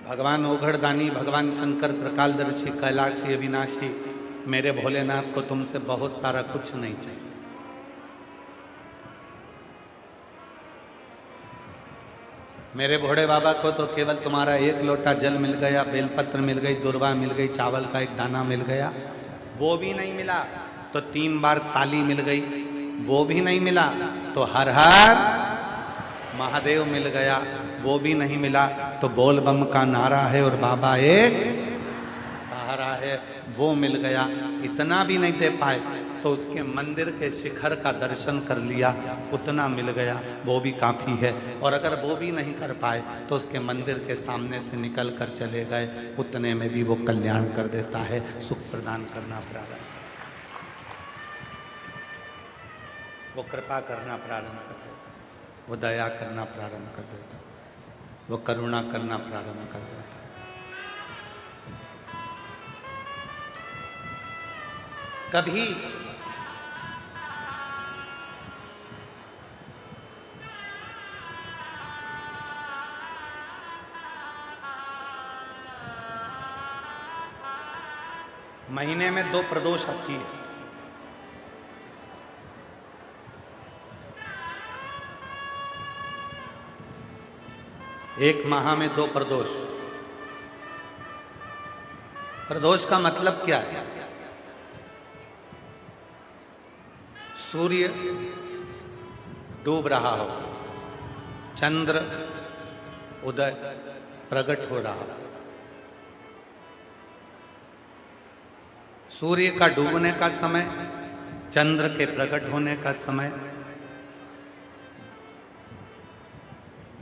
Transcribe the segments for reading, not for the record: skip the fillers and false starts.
भगवान ओघड़दानी, भगवान शंकर त्रिकालदर्शी, कैलाशी, अविनाशी, मेरे भोलेनाथ को तुमसे बहुत सारा कुछ नहीं चाहिए। मेरे भोले बाबा को तो केवल तुम्हारा एक लोटा जल मिल गया, बेलपत्र मिल गई, दुर्वा मिल गई, चावल का एक दाना मिल गया, वो भी नहीं मिला तो 3 बार ताली मिल गई, वो भी नहीं मिला तो हर हर महादेव मिल गया, वो भी नहीं मिला तो बोल बम का नारा है और बाबा एक सहारा है, वो मिल गया। इतना भी नहीं दे पाए तो उसके मंदिर के शिखर का दर्शन कर लिया, उतना मिल गया, वो भी काफ़ी है। और अगर वो भी नहीं कर पाए तो उसके मंदिर के सामने से निकल कर चले गए, उतने में भी वो कल्याण कर देता है, सुख प्रदान करना प्रारंभ, वो कृपा करना प्रारंभ कर देता, वो दया करना प्रारंभ कर देता, वो करुणा करना प्रारंभ कर देता। कभी महीने में 2 प्रदोष आती है। एक माह में 2 प्रदोष। प्रदोष का मतलब क्या है? सूर्य डूब रहा हो, चंद्र उदय प्रकट हो रहा हो। सूर्य का डूबने का समय, चंद्र के प्रकट होने का समय,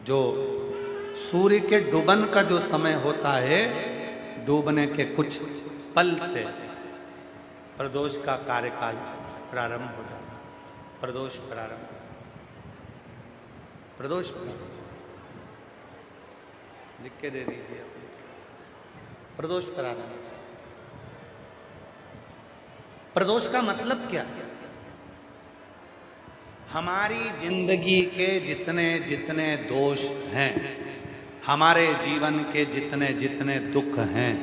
जो सूर्य के डूबन का जो समय होता है, डूबने के कुछ पल से प्रदोष का कार्यकाल प्रारंभ हो जाता है। प्रदोष प्रारंभ, प्रदोष लिख के दे दीजिए। प्रदोष प्रारंभ। प्रदोष का मतलब क्या है? हमारी जिंदगी के जितने जितने दोष हैं, हमारे जीवन के जितने जितने दुख हैं,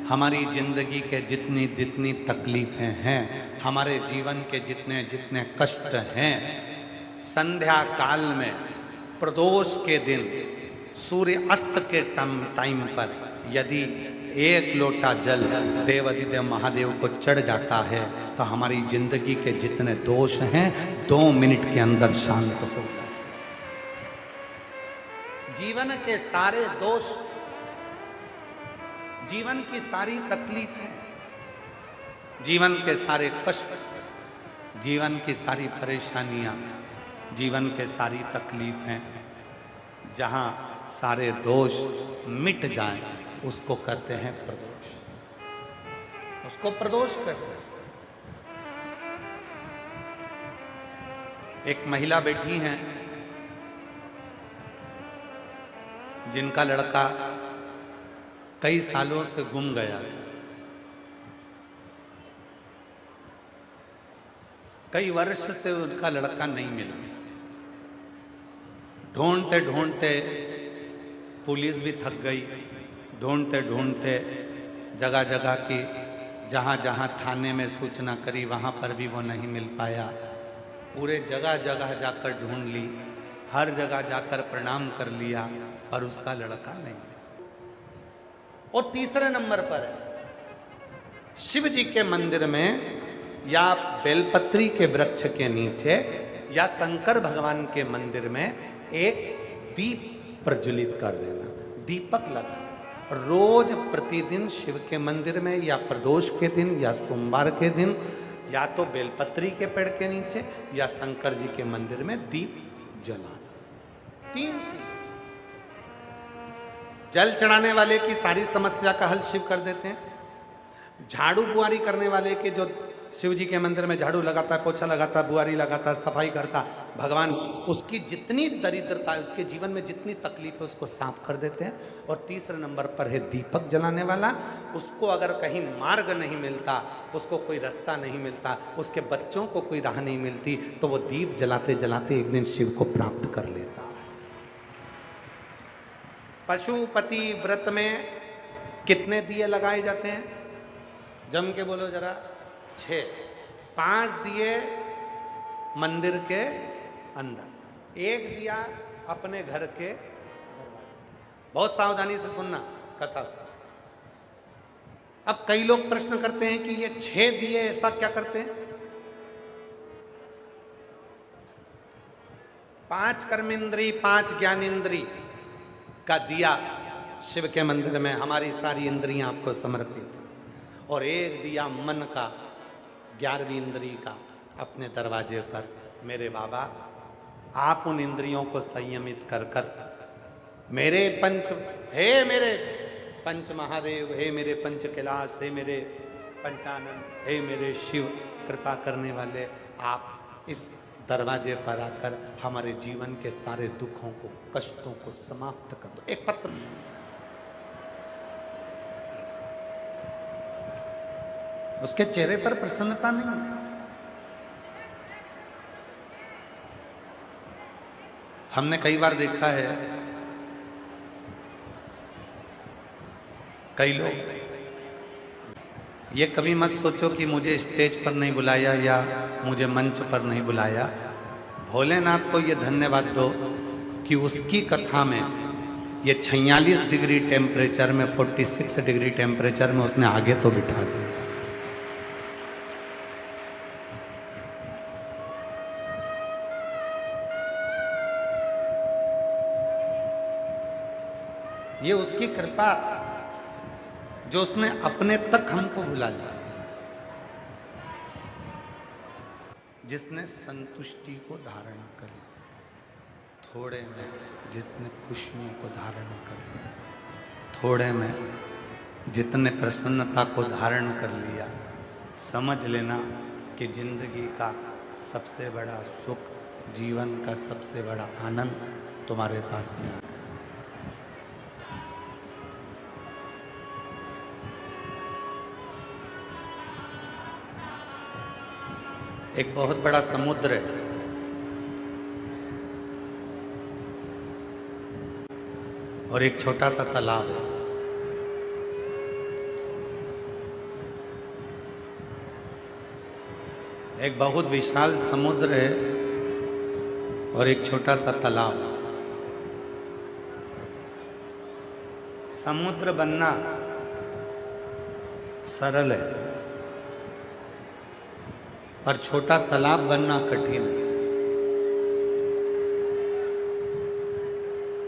हमारी जिंदगी के जितनी जितनी तकलीफें हैं, हमारे जीवन के जितने जितने कष्ट हैं, संध्या काल में प्रदोष के दिन सूर्य अस्त के टाइम पर यदि 1 लोटा जल देवाधिदेव महादेव को चढ़ जाता है तो हमारी जिंदगी के जितने दोष हैं 2 मिनट के अंदर शांत हो जाते हैं। जीवन के सारे दोष, जीवन की सारी तकलीफें, जीवन के सारे कष्ट, जीवन की सारी परेशानियां, जीवन के सारी तकलीफें, जहां सारे दोष मिट जाएं, उसको कहते हैं प्रदोष। उसको प्रदोष कहते हैं। एक महिला बैठी हैं जिनका लड़का कई सालों से गुम गया था। कई वर्ष से उनका लड़का नहीं मिला। ढूंढते ढूंढते पुलिस भी थक गई, ढूंढते ढूंढते जगह जगह की जहाँ जहाँ थाने में सूचना करी वहाँ पर भी वो नहीं मिल पाया। पूरे जगह जगह जाकर ढूंढ ली, हर जगह जाकर प्रणाम कर लिया, पर उसका लड़का नहीं। और तीसरे नंबर पर है शिव जी के मंदिर में या बेलपत्री के वृक्ष के नीचे या शंकर भगवान के मंदिर में एक दीप प्रज्वलित कर देना, दीपक लगाना। रोज प्रतिदिन शिव के मंदिर में या प्रदोष के दिन या सोमवार के दिन या तो बेलपत्री के पेड़ के नीचे या शंकर जी के मंदिर में दीप जलाना। 3 चीज। जल चढ़ाने वाले की सारी समस्या का हल शिव कर देते हैं। झाड़ू बुआरी करने वाले के, जो शिव जी के मंदिर में झाड़ू लगाता है, पोछा लगाता है, बुआरी लगाता है, सफाई करता, भगवान उसकी जितनी दरिद्रता है, उसके जीवन में जितनी तकलीफ है, उसको साफ कर देते हैं। और तीसरे नंबर पर है दीपक जलाने वाला। उसको अगर कहीं मार्ग नहीं मिलता, उसको कोई रास्ता नहीं मिलता, उसके बच्चों को कोई राह नहीं मिलती, तो वो दीप जलाते जलाते एक दिन शिव को प्राप्त कर लेता। पशुपति व्रत में कितने दिए लगाए जाते हैं? जम के बोलो जरा। 6। 5 दिए मंदिर के अंदर, 1 दिया अपने घर के। बहुत सावधानी से सुनना कथा। अब कई लोग प्रश्न करते हैं कि ये 6 दिए ऐसा क्या करते हैं? 5 कर्मेंद्री 5 ज्ञानेंद्री का दिया शिव के मंदिर में, हमारी सारी इंद्रियां आपको समर्पित है। और 1 दिया मन का 11वीं इंद्री का अपने दरवाजे पर। मेरे बाबा, आप उन इंद्रियों को संयमित कर कर मेरे मेरे पंच महादेव, हे मेरे पंच कैलाश, हे मेरे पंचानन, हे मेरे शिव, कृपा करने वाले, आप इस दरवाजे पर आकर हमारे जीवन के सारे दुखों को, कष्टों को समाप्त कर दो। एक पत्र। उसके चेहरे पर प्रसन्नता नहीं है। हमने कई बार देखा है, कई लोग, ये कभी मत सोचो कि मुझे स्टेज पर नहीं बुलाया या मुझे मंच पर नहीं बुलाया। भोलेनाथ को ये धन्यवाद दो कि उसकी कथा में ये 46 डिग्री टेम्परेचर में, 46 डिग्री टेम्परेचर में उसने आगे तो बिठा दिया। ये उसकी कृपा जो उसने अपने तक हमको बुला लिया, जिसने संतुष्टि को धारण कर लिया थोड़े में, जिसने खुशियों को धारण कर लिया थोड़े में, जितने प्रसन्नता को धारण कर लिया, समझ लेना कि जिंदगी का सबसे बड़ा सुख, जीवन का सबसे बड़ा आनंद तुम्हारे पास में। एक बहुत बड़ा समुद्र है, और एक छोटा सा तालाब है। एक बहुत विशाल समुद्र है और एक छोटा सा तालाब। समुद्र बनना सरल है पर छोटा तालाब बनना कठिन है।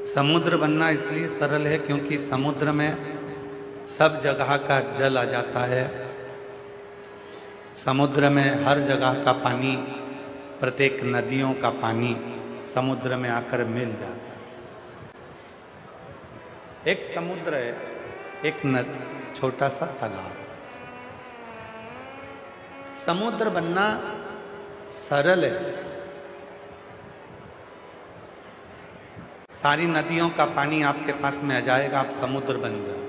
समुद्र बनना इसलिए सरल है क्योंकि समुद्र में सब जगह का जल आ जाता है। समुद्र में हर जगह का पानी, प्रत्येक नदियों का पानी समुद्र में आकर मिल जाता है। एक समुद्र है, एक नदी, छोटा सा तालाब। समुद्र बनना सरल है। सारी नदियों का पानी आपके पास में आ जाएगा, आप समुद्र बन जाओ।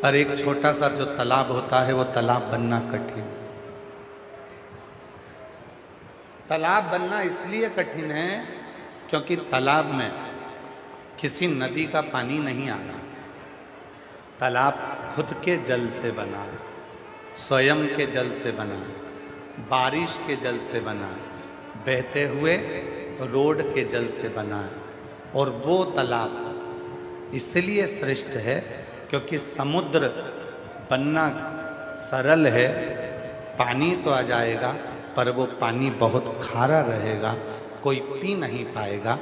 पर एक छोटा सा जो तालाब होता है वो तालाब बनना कठिन है। तालाब बनना इसलिए कठिन है क्योंकि तालाब में किसी नदी का पानी नहीं आ रहा। तालाब खुद के जल से बना, स्वयं के जल से बना, बारिश के जल से बना, बहते हुए रोड के जल से बना। और वो तालाब इसलिए श्रेष्ठ है क्योंकि समुद्र बनना सरल है। पानी तो आ जाएगा पर वो पानी बहुत खारा रहेगा, कोई पी नहीं पाएगा।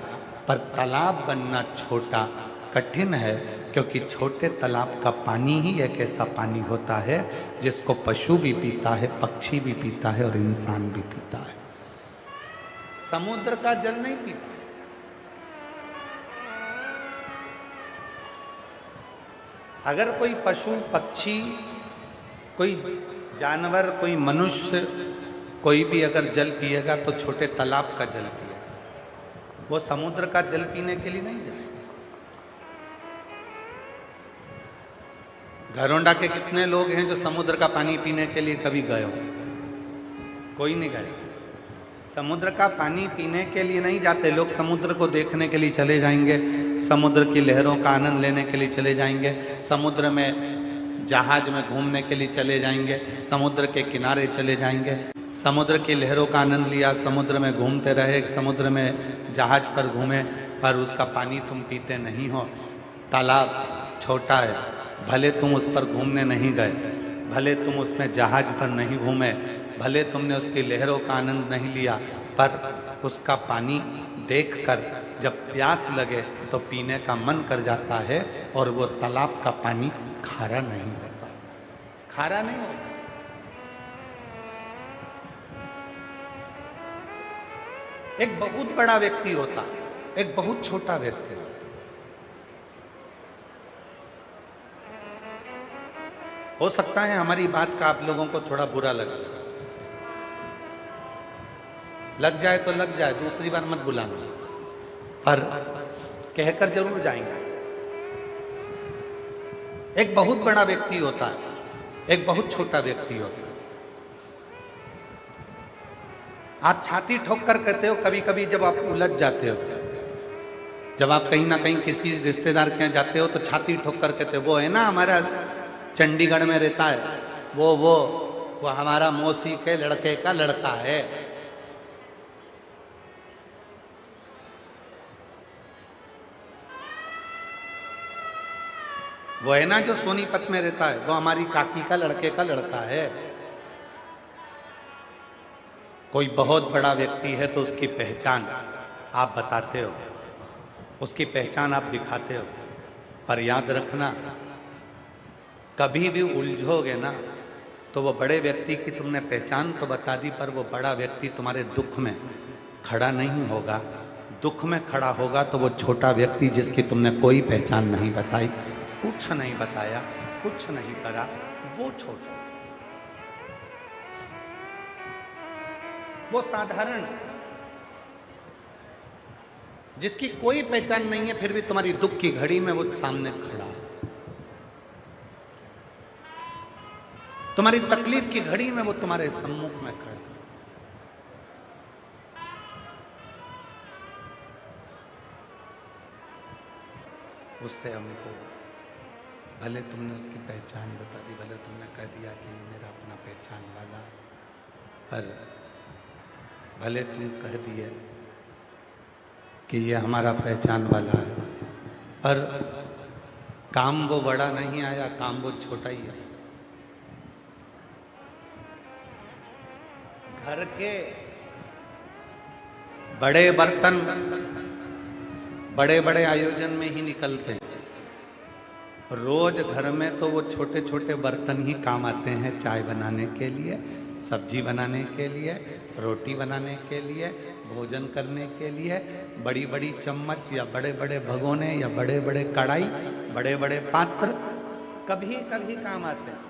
पर तालाब बनना छोटा कठिन है क्योंकि छोटे तालाब का पानी ही एक ऐसा पानी होता है जिसको पशु भी पीता है, पक्षी भी पीता है और इंसान भी पीता है। समुद्र का जल नहीं पीता। अगर कोई पशु, पक्षी, कोई जानवर, कोई मनुष्य, कोई भी अगर जल पिएगा तो छोटे तालाब का जल पिएगा, वो समुद्र का जल पीने के लिए नहीं जाएगा। घरोंडा के कितने लोग हैं जो समुद्र का पानी पीने के लिए कभी गए हो? कोई नहीं गए। समुद्र का पानी पीने के लिए नहीं जाते लोग, समुद्र को देखने के लिए चले जाएंगे, समुद्र की लहरों का आनंद लेने के लिए चले जाएंगे, समुद्र में जहाज में घूमने के लिए चले जाएंगे, समुद्र के किनारे चले जाएंगे, समुद्र की लहरों का आनंद लिया, समुद्र में घूमते रहे, समुद्र में जहाज पर घूमे, पर उसका पानी तुम पीते नहीं हो। तालाब छोटा है, भले तुम उस पर घूमने नहीं गए, भले तुम उसमें जहाज पर नहीं घूमे, भले तुमने उसकी लहरों का आनंद नहीं लिया, पर उसका पानी देखकर जब प्यास लगे तो पीने का मन कर जाता है, और वो तालाब का पानी खारा नहीं होता, खारा नहीं होता। एक बहुत बड़ा व्यक्ति होता है, एक बहुत छोटा व्यक्ति होता है। हो सकता है हमारी बात का आप लोगों को थोड़ा बुरा लग जाए तो लग जाए, दूसरी बार मत बुलाना, पर कहकर जरूर जाएंगे। एक बहुत बड़ा व्यक्ति होता है, एक बहुत छोटा व्यक्ति होता है। आप छाती ठोक कर कहते हो कभी कभी, जब आप उलझ जाते हो, जब आप कहीं ना कहीं किसी रिश्तेदार के यहाँ जाते हो तो छाती ठोक कर कहते हो, वो है ना हमारा चंडीगढ़ में रहता है, वो हमारा मौसी के लड़के का लड़का है। वो है ना जो सोनीपत में रहता है, वो हमारी काकी का लड़के का लड़का है। कोई बहुत बड़ा व्यक्ति है तो उसकी पहचान आप बताते हो, उसकी पहचान आप दिखाते हो, पर याद रखना कभी भी उलझोगे ना तो वो बड़े व्यक्ति की तुमने पहचान तो बता दी, पर वो बड़ा व्यक्ति तुम्हारे दुख में खड़ा नहीं होगा। दुख में खड़ा होगा तो वो छोटा व्यक्ति जिसकी तुमने कोई पहचान नहीं बताई, कुछ नहीं बताया, कुछ नहीं करा, वो छोटा, वो साधारण, जिसकी कोई पहचान नहीं है, फिर भी तुम्हारी दुख की घड़ी में वो सामने खड़ा है, तुम्हारी तकलीफ की घड़ी में वो तुम्हारे सम्मुख में खड़ा है। उससे हमको, भले तुमने उसकी पहचान बता दी, भले तुमने कह दिया कि ये मेरा अपना पहचान वाला है, पर भले तुम कह दिए कि ये हमारा पहचान वाला है, पर काम वो बड़ा नहीं आया, काम वो छोटा ही आया। घर के बड़े बर्तन बड़े बड़े आयोजन में ही निकलते हैं, रोज घर में तो वो छोटे छोटे बर्तन ही काम आते हैं, चाय बनाने के लिए, सब्जी बनाने के लिए, रोटी बनाने के लिए, भोजन करने के लिए। बड़ी बड़ी चम्मच या बड़े बड़े भगोने या बड़े बड़े कढ़ाई, बड़े बड़े पात्र कभी कभी काम आते हैं।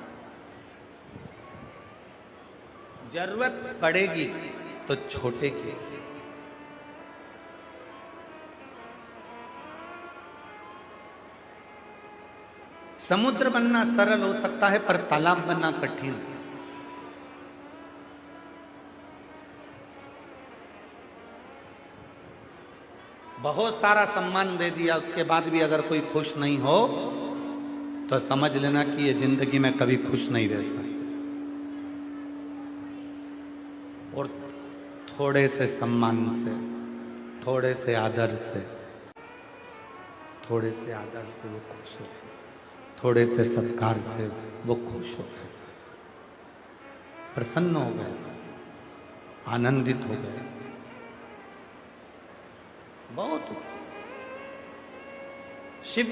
जरूरत पड़ेगी तो छोटे की। समुद्र बनना सरल हो सकता है, पर तालाब बनना कठिन है। बहुत सारा सम्मान दे दिया, उसके बाद भी अगर कोई खुश नहीं हो तो समझ लेना कि ये जिंदगी में कभी खुश नहीं रह सकता। और थोड़े से सम्मान से, थोड़े से आदर से, थोड़े से आदर से वो खुश हो, थोड़े से सत्कार से वो खुश हो गए, प्रसन्न हो गए, आनंदित हो गए। बहुत शिव,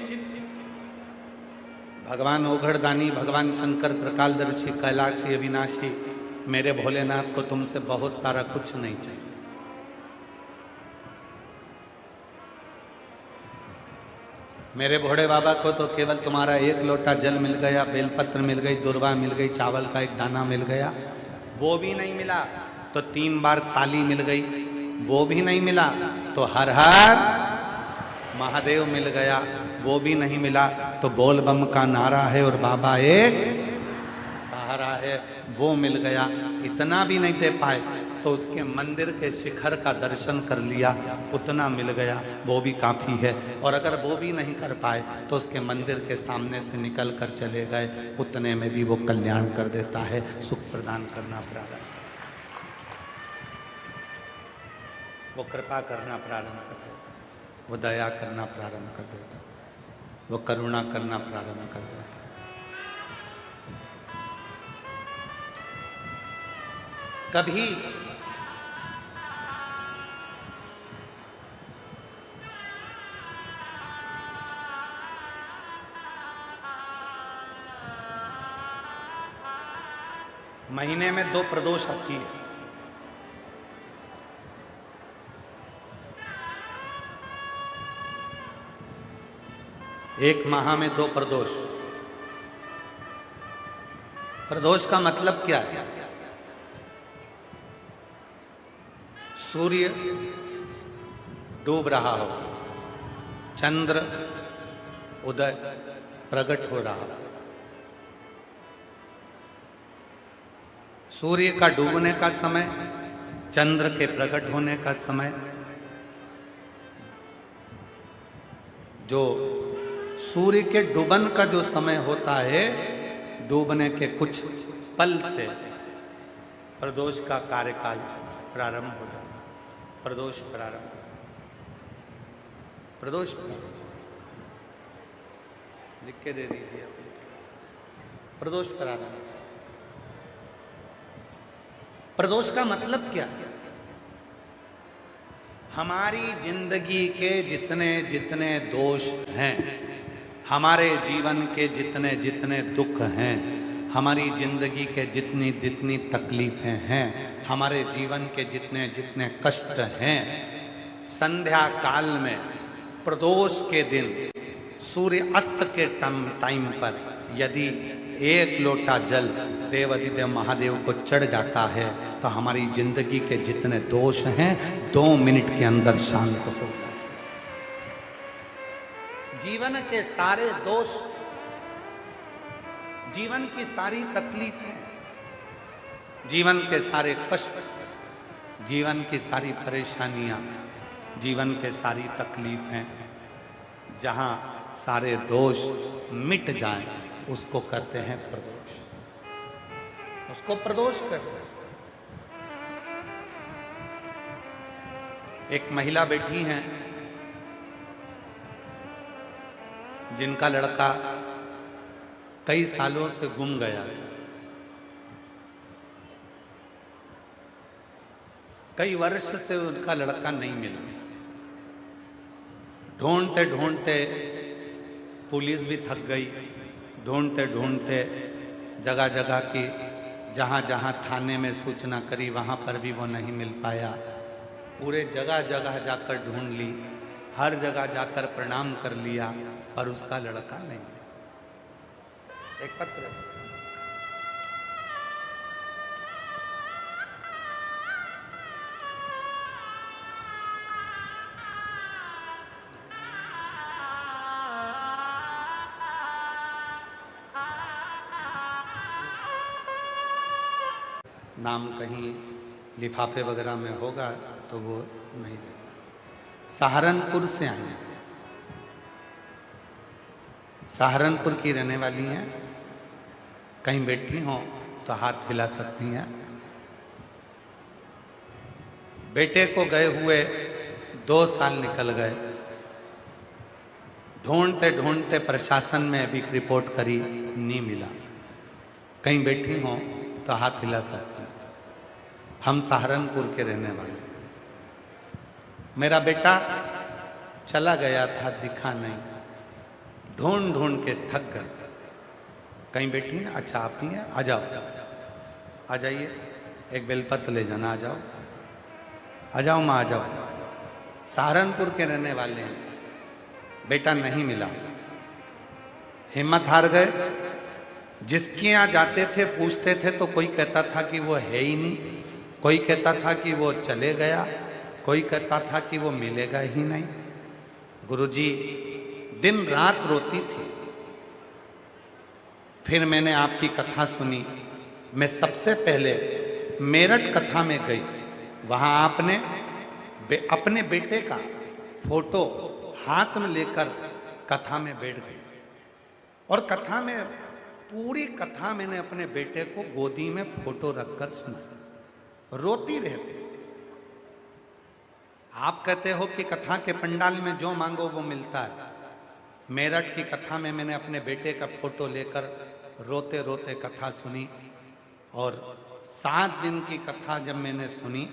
भगवान ओघड़दानी, भगवान शंकर त्रिकालदर्शी, कैलाशी, अविनाशी, मेरे भोलेनाथ को तुमसे बहुत सारा कुछ नहीं चाहिए। मेरे भोले बाबा को तो केवल तुम्हारा एक लोटा जल मिल गया, बेलपत्र मिल गई, दुर्वा मिल गई, चावल का एक दाना मिल गया, वो भी नहीं मिला तो 3 बार ताली मिल गई, वो भी नहीं मिला तो हर हर महादेव मिल गया, वो भी नहीं मिला तो बोल बम का नारा है और बाबा एक सहारा है, वो मिल गया। इतना भी नहीं दे पाए तो उसके मंदिर के शिखर का दर्शन कर लिया, उतना मिल गया, वो भी काफ़ी है। और अगर वो भी नहीं कर पाए तो उसके मंदिर के सामने से निकल कर चले गए, उतने में भी वो कल्याण कर देता है, सुख प्रदान करना प्रारंभ, वो कृपा करना प्रारंभ कर देता, वो दया करना प्रारंभ कर देता, वो करुणा करना प्रारंभ कर देता। कभी महीने में 2 प्रदोष आती है। एक माह में 2 प्रदोष। प्रदोष का मतलब क्या है? सूर्य डूब रहा हो, चंद्र उदय प्रकट हो रहा हो। सूर्य का डूबने का समय, चंद्र के प्रकट होने का समय, जो सूर्य के डूबन का जो समय होता है, डूबने के कुछ पल से प्रदोष का कार्यकाल प्रारंभ हो जाता है। प्रदोष प्रारंभ, प्रदोष लिख के दे दीजिए। प्रदोष प्रारंभ। प्रदोष का मतलब क्या है? हमारी जिंदगी के जितने जितने दोष हैं, हमारे जीवन के जितने जितने दुख हैं, हमारी जिंदगी के जितनी जितनी तकलीफें हैं, हमारे जीवन के जितने जितने कष्ट हैं, संध्या काल में प्रदोष के दिन सूर्य अस्त के टाइम पर यदि 1 लोटा जल देवाधिदेव महादेव को चढ़ जाता है तो हमारी जिंदगी के जितने दोष हैं 2 मिनट के अंदर शांत हो जाते हैं। जीवन के सारे दोष, जीवन की सारी तकलीफें, जीवन के सारे कष्ट, जीवन की सारी परेशानियां, जीवन के सारी तकलीफें, जहां सारे दोष मिट जाएं, उसको कहते हैं प्रदोष। उसको प्रदोष कहते हैं। एक महिला बैठी हैं जिनका लड़का कई सालों से गुम गया था। कई वर्ष से उनका लड़का नहीं मिला। ढूंढते ढूंढते पुलिस भी थक गई, ढूंढते ढूंढते जगह जगह की, जहाँ जहाँ थाने में सूचना करी वहाँ पर भी वो नहीं मिल पाया। पूरे जगह जगह जाकर ढूंढ ली, हर जगह जाकर प्रणाम कर लिया, पर उसका लड़का नहीं। एक पत्र, नाम कहीं लिफाफे वगैरह में होगा तो वो नहीं देगा। सहारनपुर से आई हैं, सहारनपुर की रहने वाली हैं। कहीं बैठी हो तो हाथ हिला सकती हैं। बेटे को गए हुए 2 साल निकल गए। ढूंढते ढूंढते प्रशासन में अभी रिपोर्ट करी, नहीं मिला। कहीं बैठी हो तो हाथ हिला सकती। हम सहारनपुर के रहने वाले। मेरा बेटा चला गया था, दिखा नहीं, ढूंढ ढूंढ के थक गए। कहीं बैठी हैं? अच्छा आप ही हैं, आ जाओ, आ जाइए, एक बेलपत्र ले जाना, आ जाओ, आ जाओ माँ, आ जाओ। सहारनपुर के रहने वाले हैं। बेटा नहीं मिला, हिम्मत हार गए। जिसके यहाँ जाते थे पूछते थे तो कोई कहता था कि वो है ही नहीं, कोई कहता था कि वो चले गया, कोई कहता था कि वो मिलेगा ही नहीं। गुरुजी दिन रात रोती थी। फिर मैंने आपकी कथा सुनी। मैं सबसे पहले मेरठ कथा में गई। वहां आपने अपने बेटे का फोटो हाथ में लेकर कथा में बैठ गए और कथा में पूरी कथा मैंने अपने बेटे को गोदी में फोटो रखकर सुना। रोती रहती। आप कहते हो कि कथा के पंडाल में जो मांगो वो मिलता है। मेरठ की कथा में मैंने अपने बेटे का फोटो लेकर रोते रोते कथा सुनी और 7 दिन की कथा जब मैंने सुनी,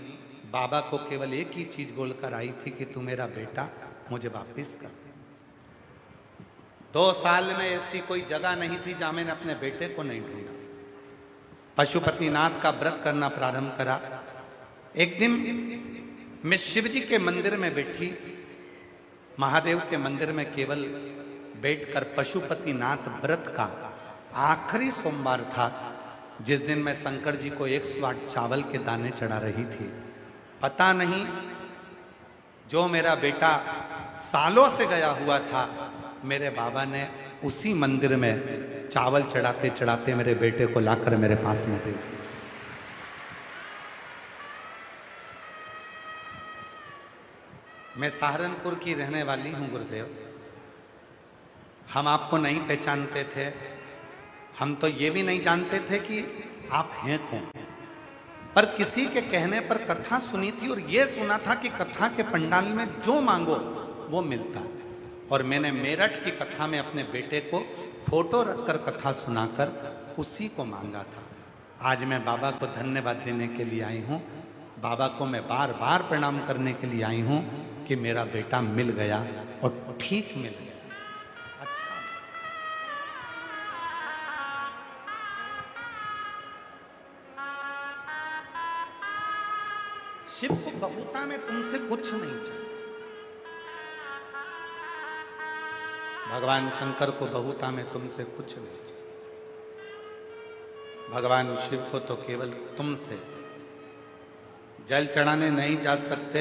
बाबा को केवल एक ही चीज बोलकर आई थी कि तू मेरा बेटा, मुझे वापिस कर दे। 2 साल में ऐसी कोई जगह नहीं थी जहां मैंने अपने बेटे को नहीं ढूंढा। पशुपतिनाथ का व्रत करना प्रारंभ करा। एक दिन मैं शिव जी के मंदिर में बैठी, महादेव के मंदिर में केवल बैठकर पशुपतिनाथ व्रत का आखिरी सोमवार था, जिस दिन मैं शंकर जी को 108 चावल के दाने चढ़ा रही थी। पता नहीं, जो मेरा बेटा सालों से गया हुआ था, मेरे बाबा ने उसी मंदिर में चावल चढ़ाते चढ़ाते मेरे बेटे को लाकर मेरे पास में दे दिया। मैं सहारनपुर की रहने वाली हूं गुरुदेव। हम आपको नहीं पहचानते थे। हम तो ये भी नहीं जानते थे कि आप हैं कौन, पर किसी के कहने पर कथा सुनी थी और ये सुना था कि कथा के पंडाल में जो मांगो वो मिलता है। और मैंने मेरठ की कथा में अपने बेटे को फोटो रखकर कथा सुनाकर उसी को मांगा था। आज मैं बाबा को धन्यवाद देने के लिए आई हूँ। बाबा को मैं बार बार प्रणाम करने के लिए आई हूँ कि मेरा बेटा मिल गया और ठीक मिल गया। अच्छा, शिव को बहुता में तुमसे कुछ नहीं चाहिए। भगवान शंकर को बहुता में तुमसे कुछ नहीं चाहिए। भगवान शिव को तो केवल तुमसे। जल चढ़ाने नहीं जा सकते,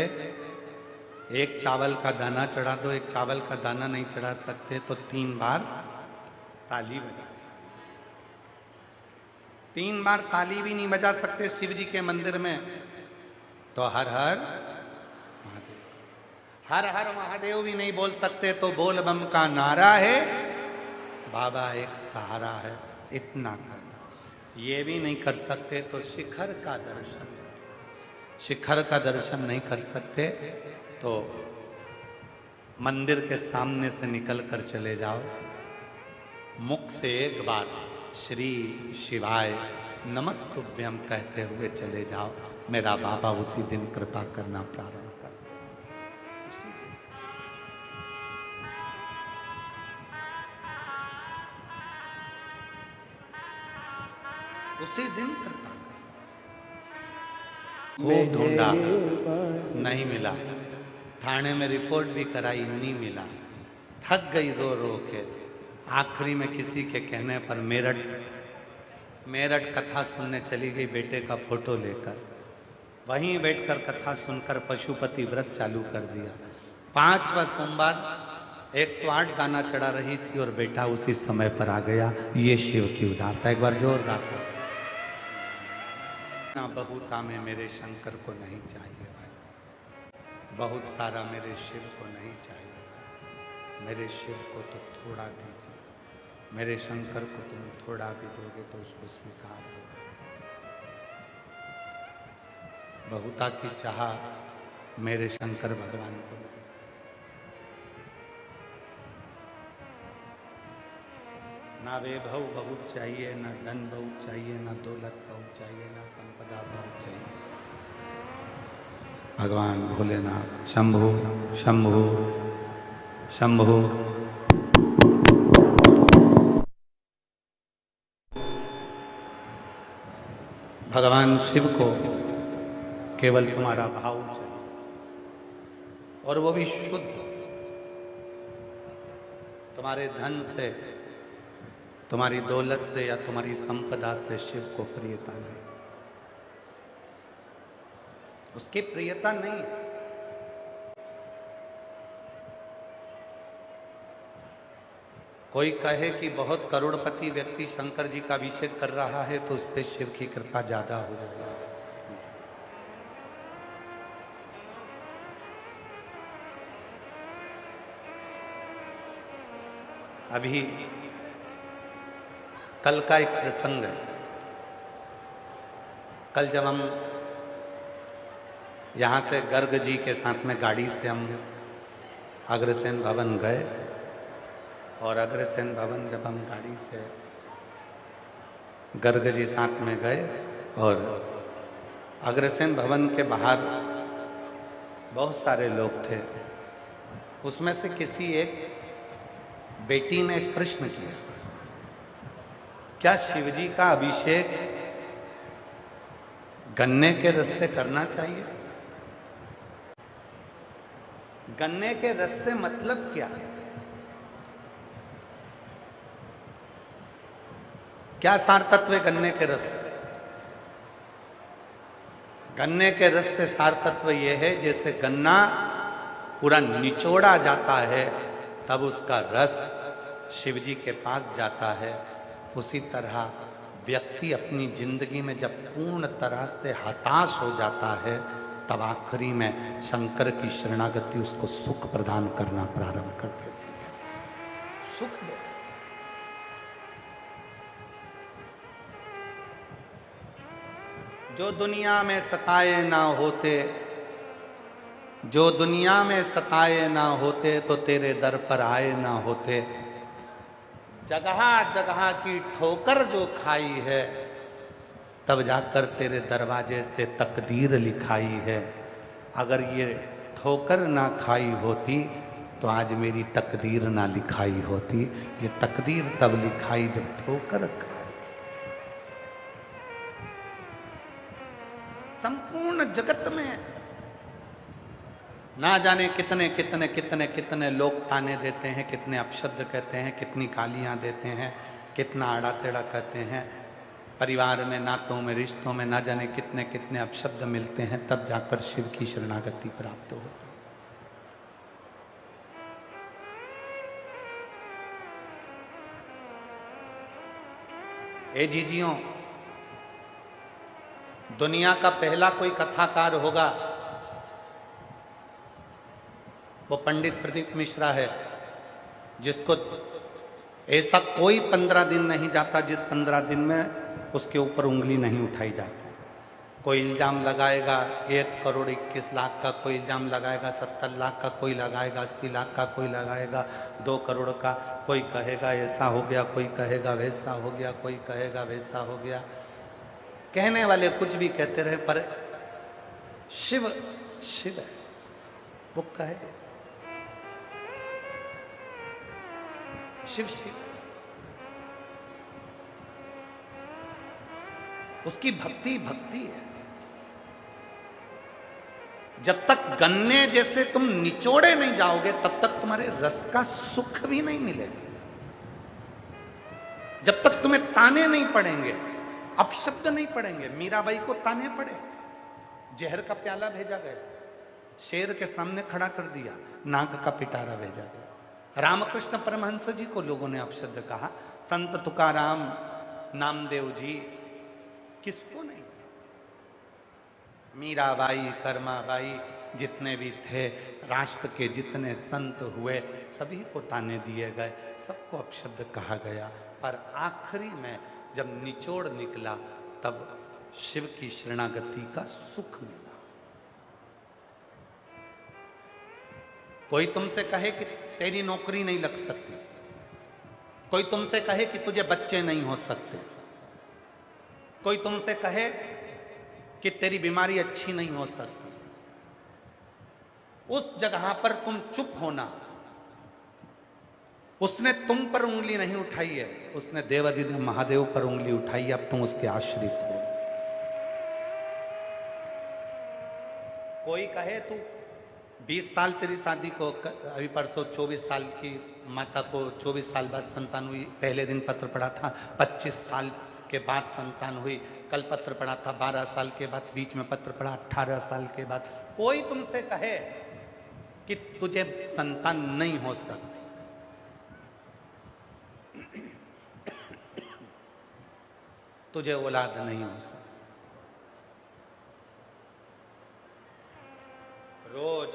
एक चावल का दाना चढ़ा दो। एक चावल का दाना नहीं चढ़ा सकते तो 3 बार ताली बजा। 3 बार ताली भी नहीं बजा सकते शिव जी के मंदिर में तो हर हर महादेव, हर हर महादेव भी नहीं बोल सकते तो बोल बम का नारा है, बाबा एक सहारा है, इतना कर। ये भी नहीं कर सकते तो शिखर का दर्शन। शिखर का दर्शन नहीं कर सकते तो मंदिर के सामने से निकल कर चले जाओ, मुख से एक बार श्री शिवाय नमस्तुभ्यम कहते हुए चले जाओ। मेरा बाबा उसी दिन कृपा करना प्रारंभ कर दे। उसी दिन कृपा। खूब ढूंढा, नहीं मिला। थाने में रिपोर्ट भी कराई, नहीं मिला। थक गई रो रो के। आखिरी में किसी के कहने पर मेरठ कथा सुनने चली गई बेटे का फोटो लेकर। वहीं बैठकर कथा सुनकर पशुपति व्रत चालू कर दिया। 5वां सोमवार 108 दाना चढ़ा रही थी और बेटा उसी समय पर आ गया। ये शिव की उदारता। एक बार जोरदार ना। बहुता में मेरे शंकर को नहीं चाहिए भाई, बहुत सारा मेरे शिव को नहीं चाहिए। मेरे शिव को तो थोड़ा दीजिए। मेरे शंकर को तुम थोड़ा भी दोगे तो उसको स्वीकार हो। बहुता की चाह मेरे शंकर भगवान को नहीं। ना वैभव बहुत चाहिए, ना धन बहुत चाहिए, ना दौलत बहुत चाहिए, ना संपदा बहुत चाहिए। भगवान भोलेनाथ शंभु शंभु शंभु। भगवान शिव को केवल तुम्हारा भाव चाहिए और वो भी शुद्ध। तुम्हारे धन से, तुम्हारी दौलत से या तुम्हारी संपदा से शिव को प्रियता नहीं। उसकी प्रियता नहीं है। कोई कहे कि बहुत करोड़पति व्यक्ति शंकर जी का अभिषेक कर रहा है तो उस पर शिव की कृपा ज्यादा हो जाएगी। अभी कल का एक प्रसंग है। कल जब हम यहाँ से गर्ग जी के साथ में गाड़ी से हम अग्रसेन भवन गए, और अग्रसेन भवन जब हम गाड़ी से गर्ग जी साथ में गए, और अग्रसेन भवन के बाहर बहुत सारे लोग थे। उसमें से किसी एक बेटी ने एक प्रश्न किया, क्या शिवजी का अभिषेक गन्ने के रस से करना चाहिए? गन्ने के रस से मतलब क्या? क्या सार तत्व है गन्ने के रस? गन्ने के रस से सार तत्व यह है, जैसे गन्ना पूरा निचोड़ा जाता है तब उसका रस शिवजी के पास जाता है, उसी तरह व्यक्ति अपनी जिंदगी में जब पूर्ण तरह से हताश हो जाता है तब आखिरी में शंकर की शरणागति उसको सुख प्रदान करना प्रारंभ कर देती है। सुख जो दुनिया में सताए ना होते, जो दुनिया में सताए ना होते तो तेरे दर पर आए ना होते। जगह जगह की ठोकर जो खाई है तब जाकर तेरे दरवाजे से तकदीर लिखाई है। अगर ये ठोकर ना खाई होती तो आज मेरी तकदीर ना लिखाई होती। ये तकदीर तब लिखाई जब ठोकर खाई। संपूर्ण जगत में ना जाने कितने कितने कितने कितने लोग ताने देते हैं, कितने अपशब्द कहते हैं, कितनी गालियां देते हैं, कितना आड़ा टेढ़ा कहते हैं। परिवार में, नातों में, रिश्तों में ना जाने कितने कितने अपशब्द मिलते हैं, तब जाकर शिव की शरणागति प्राप्त होती है। ए जीजियों, दुनिया का पहला कोई कथाकार होगा वो पंडित प्रदीप मिश्रा है, जिसको ऐसा कोई 15 दिन नहीं जाता जिस 15 दिन में उसके ऊपर उंगली नहीं उठाई जाती। कोई इल्जाम लगाएगा 1 करोड़ 21 लाख का, कोई इल्जाम लगाएगा 70 लाख का, कोई लगाएगा 80 लाख का, कोई लगाएगा 2 करोड़ का, कोई कहेगा ऐसा हो गया, कोई कहेगा वैसा हो गया, कोई कहेगा वैसा हो गया। कहने वाले कुछ भी कहते रहे, पर शिव शिव है, वो कहे शिव शिव, उसकी भक्ति भक्ति है। जब तक गन्ने जैसे तुम निचोड़े नहीं जाओगे तब तक तुम्हारे रस का सुख भी नहीं मिलेगा। जब तक तुम्हें ताने नहीं पड़ेंगे, अपशब्द नहीं पड़ेंगे। मीराबाई को ताने पड़े, जहर का प्याला भेजा गया, शेर के सामने खड़ा कर दिया, नाग का पिटारा भेजा गया। रामकृष्ण परमहंस जी को लोगों ने अपशब्द कहा, संत तुकाराम, नामदेव जी, किसको नहीं? मीराबाई, कर्माबाई, जितने भी थे, राष्ट्र के जितने संत हुए, सभी को ताने दिए गए, सबको अपशब्द कहा गया। पर आखिरी में जब निचोड़ निकला तब शिव की शरणागति का सुख मिला। कोई तुमसे कहे कि तेरी नौकरी नहीं लग सकती, कोई तुमसे कहे कि तुझे बच्चे नहीं हो सकते, कोई तुमसे कहे कि तेरी बीमारी अच्छी नहीं हो सकती, उस जगह पर तुम चुप होना। उसने तुम पर उंगली नहीं उठाई है, उसने देवाधिदेव महादेव पर उंगली उठाई है। अब तुम उसके आश्रित हो। कोई कहे तू 20 साल तेरी शादी को, अभी परसों 24 साल की माता को 24 साल बाद संतान हुई, पहले दिन पत्र पड़ा था, 25 साल के बाद संतान हुई, कल पत्र पड़ा था 12 साल के बाद, बीच में पत्र पड़ा 18 साल के बाद। कोई तुमसे कहे कि तुझे संतान नहीं हो सकती, तुझे औलाद नहीं हो सकती, रोज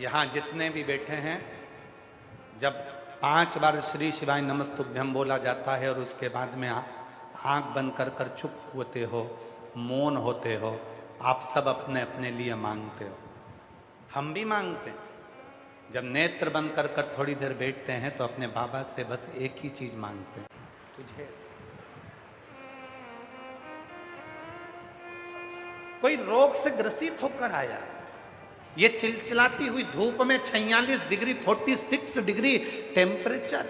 यहां जितने भी बैठे हैं जब 5 बार श्री शिवाय नमस्तुभ्यम बोला जाता है और उसके बाद में आंख बंद कर कर चुप होते हो, मौन होते हो, आप सब अपने अपने लिए मांगते हो, हम भी मांगते हैं। जब नेत्र बंद कर कर थोड़ी देर बैठते हैं तो अपने बाबा से बस एक ही चीज मांगते हैं, तुझे। कोई रोग से ग्रसित होकर आया, ये चिलचिलाती हुई धूप में 46 डिग्री 46 डिग्री टेम्परेचर,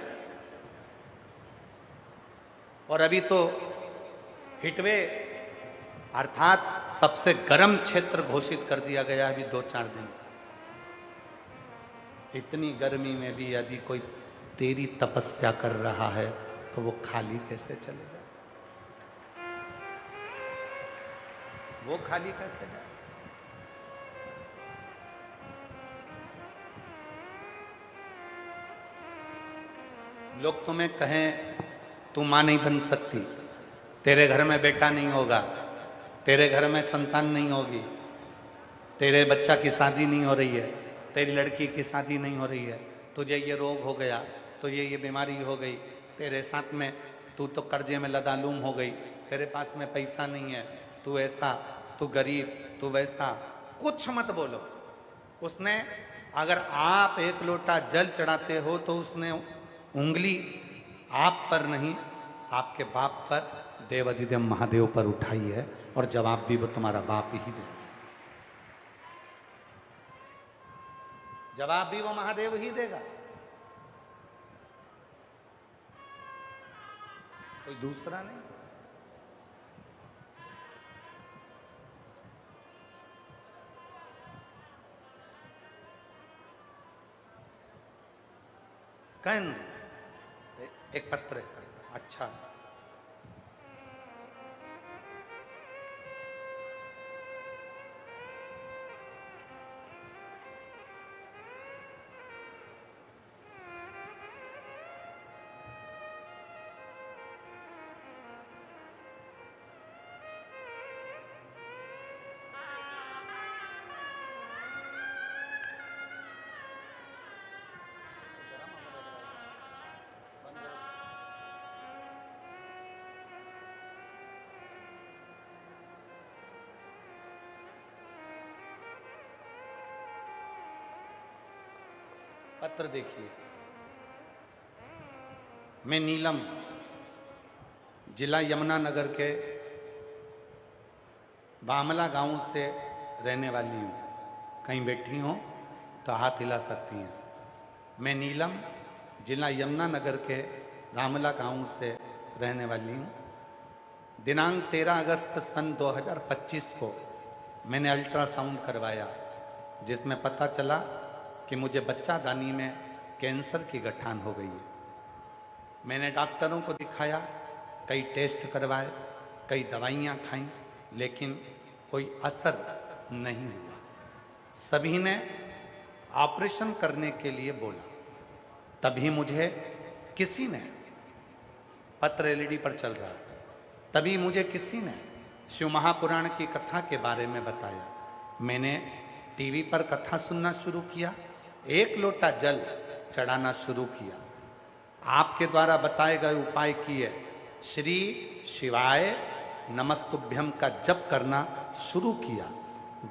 और अभी तो हिटवे अर्थात सबसे गर्म क्षेत्र घोषित कर दिया गया अभी 2-4 दिन। इतनी गर्मी में भी यदि कोई तेरी तपस्या कर रहा है तो वो खाली कैसे चले जाए, वो खाली कैसे जाए। लोग तुम्हें कहें तू मां नहीं बन सकती, तेरे घर में बेटा नहीं होगा, तेरे घर में संतान नहीं होगी, तेरे बच्चा की शादी नहीं हो रही है, तेरी लड़की की शादी नहीं हो रही है, तुझे ये रोग हो गया, तुझे ये बीमारी हो गई, तेरे साथ में तू तो कर्जे में लदालूम हो गई, तेरे पास में पैसा नहीं है, तू ऐसा, तू गरीब, तू वैसा। कुछ मत बोलो। उसने, अगर आप एक लोटा जल चढ़ाते हो तो उसने उंगली आप पर नहीं, आपके बाप पर, देवाधिदेव महादेव पर उठाई है, और जवाब भी वो तुम्हारा बाप ही दे, जवाब भी वो महादेव ही देगा, कोई दूसरा नहीं। कैन एक पत्र है, अच्छा, पत्र देखिए। मैं नीलम, जिला यमुनानगर के बामला गांव से रहने वाली हूँ। कहीं बैठी हो तो हाथ हिला सकती हैं। मैं नीलम, जिला यमुनानगर के बामला गांव से रहने वाली हूँ। दिनांक 13 अगस्त सन 2025 को मैंने अल्ट्रासाउंड करवाया, जिसमें पता चला कि मुझे बच्चादानी में कैंसर की गठान हो गई है। मैंने डॉक्टरों को दिखाया, कई टेस्ट करवाए, कई दवाइयाँ खाईं, लेकिन कोई असर नहीं हुआ। सभी ने ऑपरेशन करने के लिए बोला। तभी मुझे किसी ने, पत्र एलईडी पर चल रहा है, तभी मुझे किसी ने शिव महापुराण की कथा के बारे में बताया। मैंने टीवी पर कथा सुनना शुरू किया, एक लोटा जल चढ़ाना शुरू किया, आपके द्वारा बताए गए उपाय किए, श्री शिवाय नमस्तुभ्यम का जप करना शुरू किया।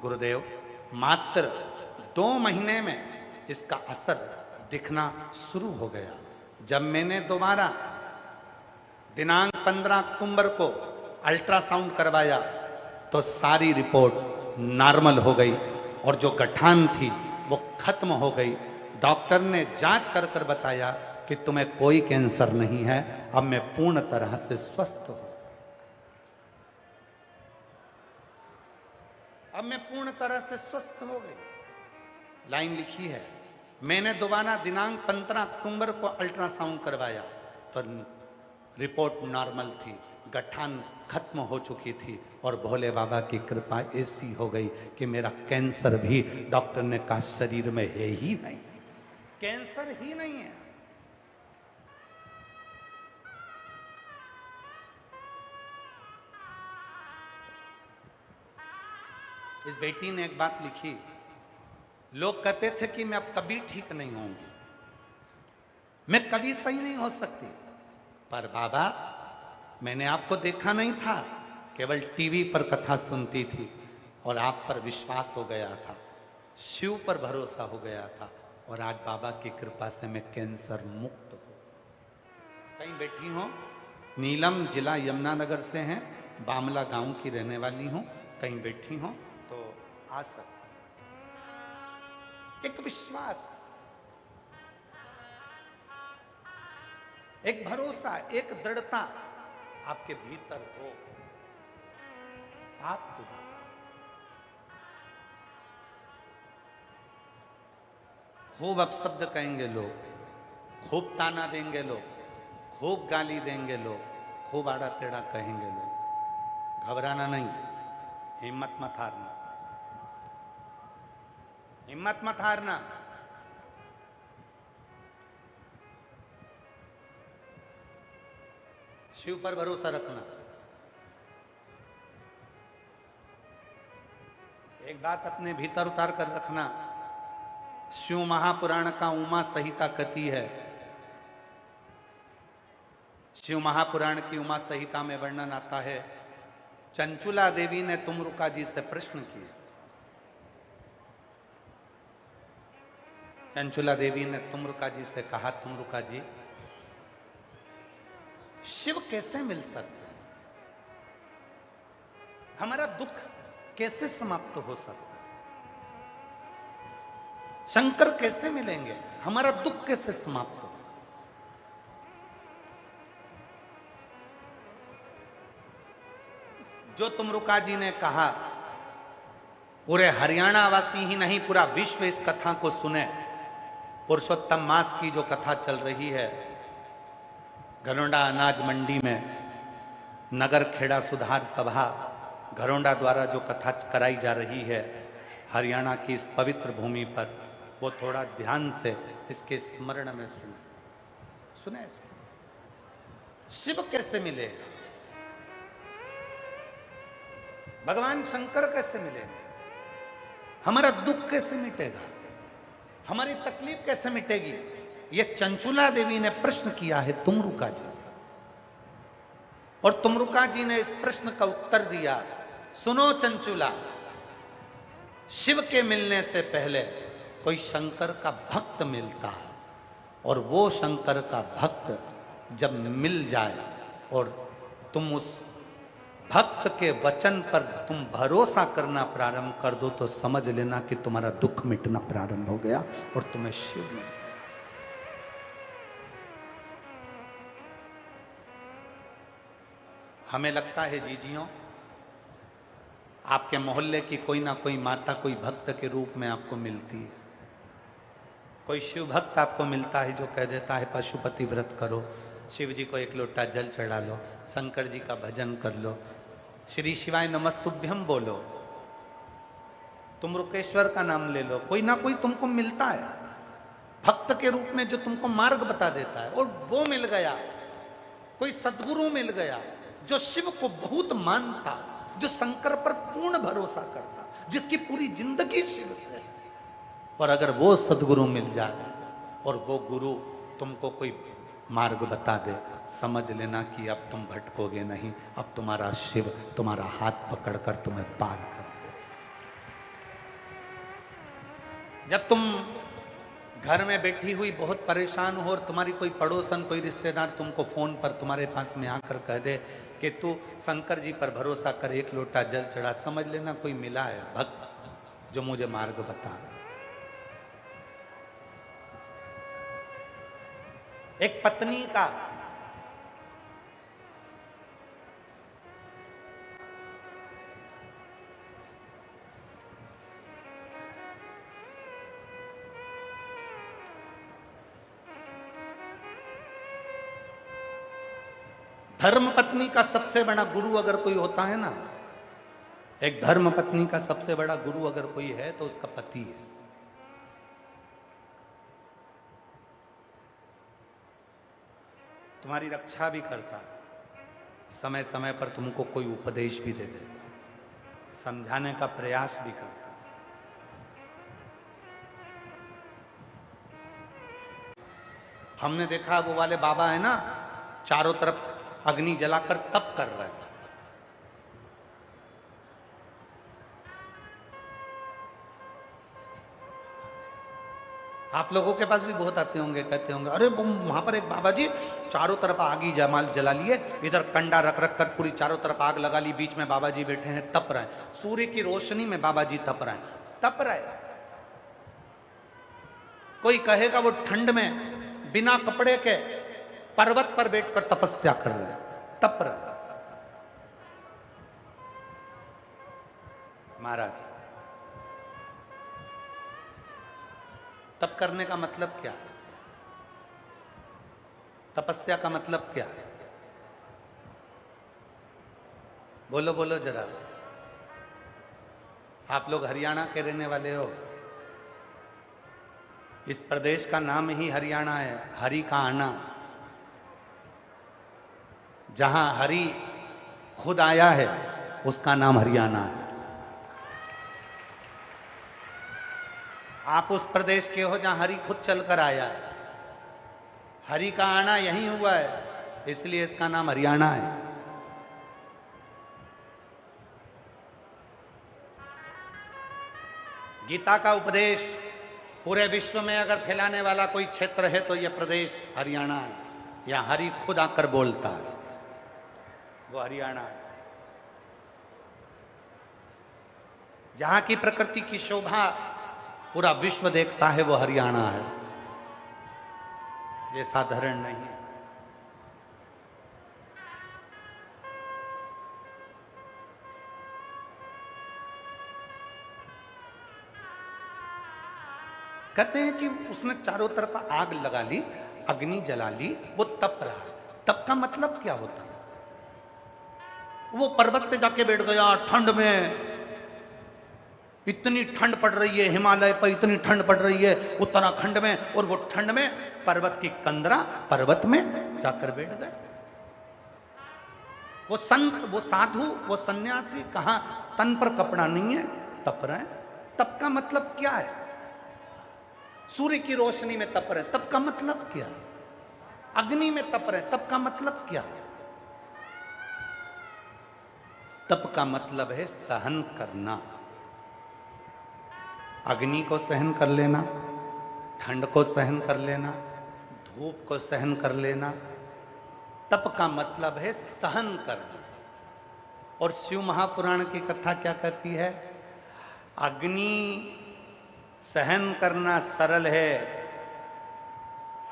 गुरुदेव, मात्र 2 महीने में इसका असर दिखना शुरू हो गया। जब मैंने दोबारा दिनांक 15 अक्टूबर को अल्ट्रासाउंड करवाया तो सारी रिपोर्ट नॉर्मल हो गई और जो गठान थी वो खत्म हो गई। डॉक्टर ने जांच कर कर बताया कि तुम्हें कोई कैंसर नहीं है, अब मैं पूर्ण तरह से स्वस्थ हूं। अब मैं पूर्ण तरह से स्वस्थ हो गई। लाइन लिखी है, मैंने दोबारा दिनांक 15 अक्टूबर को अल्ट्रासाउंड करवाया तो रिपोर्ट नॉर्मल थी, गठान खत्म हो चुकी थी और भोले बाबा की कृपा ऐसी हो गई कि मेरा कैंसर भी, डॉक्टर ने कहा, शरीर में है ही नहीं, कैंसर ही नहीं है। इस बेटी ने एक बात लिखी, लोग कहते थे कि मैं अब कभी ठीक नहीं होंगी, मैं कभी सही नहीं हो सकती। पर बाबा, मैंने आपको देखा नहीं था, केवल टीवी पर कथा सुनती थी और आप पर विश्वास हो गया था, शिव पर भरोसा हो गया था, और आज बाबा की कृपा से मैं कैंसर मुक्त हूं। कहीं बैठी हूं, नीलम जिला यमुनानगर से हैं, बामला गांव की रहने वाली हूं, कहीं बैठी हूं तो आ सकती। एक विश्वास, एक भरोसा, एक दृढ़ता आपके भीतर हो, आप खूब अपशब्द कहेंगे लोग, खूब ताना देंगे लोग, खूब गाली देंगे लोग, खूब आड़ा टेढ़ा कहेंगे लोग, घबराना नहीं, हिम्मत मत हारना, हिम्मत मत हारना। शिव पर भरोसा रखना। एक बात अपने भीतर उतार कर रखना, शिव महापुराण का उमा संहिता कथी है। शिव महापुराण की उमा संहिता में वर्णन आता है, चंचुला देवी ने तुमरुका जी से प्रश्न किया। चंचुला देवी ने तुमरुका जी से कहा, तुमरुका जी, शिव कैसे मिल सकते हैं, हमारा दुख कैसे समाप्त हो सकता है, शंकर कैसे मिलेंगे, हमारा दुख कैसे समाप्त हो। जो तुमरुका जी ने कहा, पूरे हरियाणा वासी ही नहीं पूरा विश्व इस कथा को सुने। पुरुषोत्तम मास की जो कथा चल रही है, घरोंडा अनाज मंडी में नगर खेड़ा सुधार सभा घरोंडा द्वारा जो कथा कराई जा रही है हरियाणा की इस पवित्र भूमि पर, वो थोड़ा ध्यान से इसके स्मरण में सुने। शिव कैसे मिले, भगवान शंकर कैसे मिले, हमारा दुख कैसे मिटेगा, हमारी तकलीफ कैसे मिटेगी, यह चंचुला देवी ने प्रश्न किया है तुमरुका जी से। और तुमरुका जी ने इस प्रश्न का उत्तर दिया, सुनो चंचुला, शिव के मिलने से पहले कोई शंकर का भक्त मिलता है, और वो शंकर का भक्त जब मिल जाए और तुम उस भक्त के वचन पर तुम भरोसा करना प्रारंभ कर दो, तो समझ लेना कि तुम्हारा दुख मिटना प्रारंभ हो गया और तुम्हें शिव मिल गया। हमें लगता है जीजियों, आपके मोहल्ले की कोई ना कोई माता कोई भक्त के रूप में आपको मिलती है, कोई शिव भक्त आपको मिलता है जो कह देता है पशुपति व्रत करो, शिव जी को एक लोटा जल चढ़ा लो, शंकर जी का भजन कर लो, श्री शिवाय नमस्तुभ्यम बोलो, तुम रुकेश्वर का नाम ले लो। कोई ना कोई तुमको मिलता है भक्त के रूप में जो तुमको मार्ग बता देता है। और वो मिल गया, कोई सदगुरु मिल गया जो शिव को बहुत मानता, जो शंकर पर पूर्ण भरोसा करता, जिसकी पूरी जिंदगी शिव से है। और अगर वो सदगुरु मिल जाए और वो गुरु तुमको कोई मार्ग बता दे, समझ लेना कि अब तुम भटकोगे नहीं, अब तुम्हारा शिव तुम्हारा हाथ पकड़कर तुम्हें पार कर दे। जब तुम घर में बैठी हुई बहुत परेशान हो और तुम्हारी कोई पड़ोसन कोई रिश्तेदार तुमको फोन पर तुम्हारे पास में आकर कह दे कि तू शंकर जी पर भरोसा कर, एक लोटा जल चढ़ा, समझ लेना कोई मिला है भक्त जो मुझे मार्ग बता रहा। एक पत्नी का धर्म पत्नी का सबसे बड़ा गुरु अगर कोई होता है ना, एक धर्म पत्नी का सबसे बड़ा गुरु अगर कोई है तो उसका पति है। तुम्हारी रक्षा भी करता है, समय समय पर तुमको कोई उपदेश भी दे देता, समझाने का प्रयास भी करता। हमने देखा वो वाले बाबा है ना, चारों तरफ अग्नि जलाकर तप कर रहे हैं। आप लोगों के पास भी बहुत आते होंगे, कहते होंगे अरे वहां पर एक बाबा जी चारों तरफ आग ही जमाल जला लिए, इधर कंडा रख रख कर पूरी चारों तरफ आग लगा ली, बीच में बाबा जी बैठे हैं तप रहे हैं, सूर्य की रोशनी में बाबा जी तप रहे हैं। तप रहे, कोई कहेगा वो ठंड में बिना कपड़े के पर्वत पर बैठकर तपस्या कर रहे हैं, तप रहे। महाराज तप करने का मतलब क्या है? तपस्या का मतलब क्या है? बोलो बोलो जरा। आप लोग हरियाणा के रहने वाले हो, इस प्रदेश का नाम ही हरियाणा है, हरि का आना। जहां हरि खुद आया है उसका नाम हरियाणा है। आप उस प्रदेश के हो जहां हरि खुद चलकर आया है, हरि का आना यहीं हुआ है, इसलिए इसका नाम हरियाणा है। गीता का उपदेश पूरे विश्व में अगर फैलाने वाला कोई क्षेत्र है तो यह प्रदेश हरियाणा है। यहां हरि खुद आकर बोलता है, वो हरियाणा है। जहां की प्रकृति की शोभा पूरा विश्व देखता है वो हरियाणा है, ये साधारण नहीं है। कहते हैं कि उसने चारों तरफ आग लगा ली, अग्नि जला ली, वो तप रहा है। तप का मतलब क्या होता है? वो पर्वत पे जाके बैठ गया ठंड में, इतनी ठंड पड़ रही है हिमालय पर, इतनी ठंड पड़ रही है उत्तराखंड में, और वो ठंड में पर्वत की कंदरा पर्वत में जाकर बैठ गए। वो संत, वो साधु, वो सन्यासी कहां तन पर कपड़ा नहीं है, तप रहे हैं। तप का मतलब क्या है? सूर्य की रोशनी में तप रहे, तप का मतलब क्या है? अग्नि में तप रहे, तप का मतलब क्या है? तप का मतलब है सहन करना। अग्नि को सहन कर लेना, ठंड को सहन कर लेना, धूप को सहन कर लेना, तप का मतलब है सहन करना। और शिव महापुराण की कथा क्या कहती है? अग्नि सहन करना सरल है,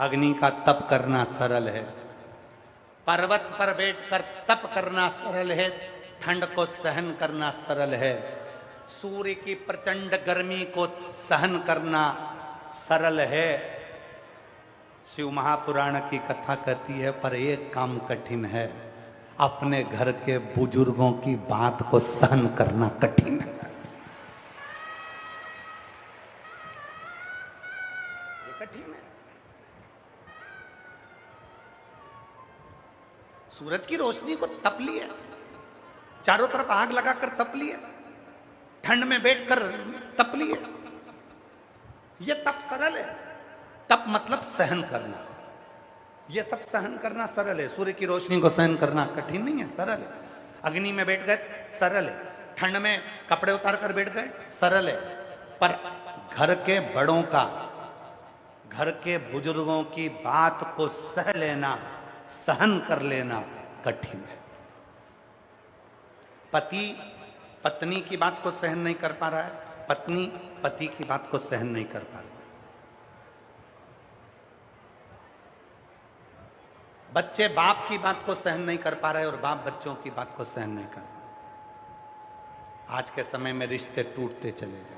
अग्नि का तप करना सरल है। पर्वत पर बैठकर तप करना सरल है, ठंड को सहन करना सरल है। सूर्य की प्रचंड गर्मी को सहन करना सरल है। शिव महापुराण की कथा कहती है पर एक काम कठिन है, अपने घर के बुजुर्गों की बात को सहन करना कठिन है। ये कठिन है। सूरज की रोशनी को तप लिया, चारों तरफ आग लगाकर तप लिया, ठंड में बैठकर तप लिए, यह तप सरल है। तप मतलब सहन करना, यह सब सहन करना सरल है। सूर्य की रोशनी को सहन करना कठिन नहीं है, सरल है। अग्नि में बैठ गए, सरल है। ठंड में कपड़े उतार कर बैठ गए, सरल है। पर घर के बड़ों का, घर के बुजुर्गों की बात को सह लेना, सहन कर लेना कठिन है। पति पत्नी की बात को सहन नहीं कर पा रहा है, पत्नी पति की बात को सहन नहीं कर पा रही। बच्चे बाप की बात को सहन नहीं कर पा रहे और बाप बच्चों की बात को सहन नहीं कर पा रहे। आज के समय में रिश्ते टूटते चले जा रहे।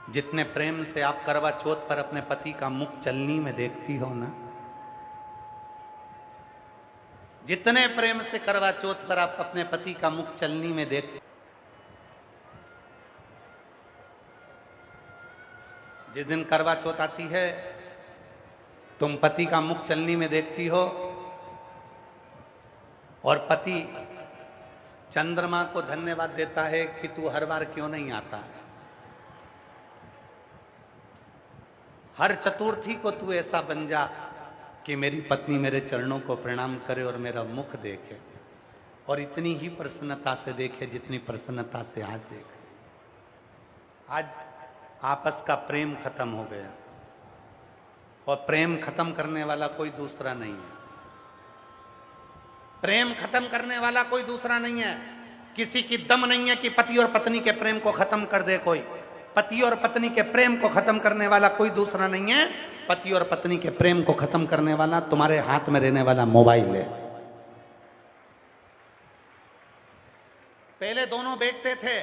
जितने प्रेम से आप करवा चौथ पर अपने पति का मुख चलनी में देखती हो ना, जितने प्रेम से करवा चौथ पर आप अपने पति का मुख चलनी में देखती, जिस दिन करवा चौथ आती है तुम पति का मुख चलनी में देखती हो और पति चंद्रमा को धन्यवाद देता है कि तू हर बार क्यों नहीं आता है। हर चतुर्थी को तू ऐसा बन जा कि मेरी पत्नी मेरे चरणों को प्रणाम करे और मेरा मुख देखे, और इतनी ही प्रसन्नता से देखे जितनी प्रसन्नता से आज देख। आज आपस का प्रेम खत्म हो गया, और प्रेम खत्म करने वाला कोई दूसरा नहीं है। प्रेम खत्म करने वाला कोई दूसरा नहीं है। किसी की दम नहीं है कि पति और पत्नी के प्रेम को खत्म कर दे कोई। पति और पत्नी के प्रेम को खत्म करने वाला कोई दूसरा नहीं है। पति और पत्नी के प्रेम को खत्म करने वाला तुम्हारे हाथ में रहने वाला मोबाइल है। पहले दोनों बैठते थे,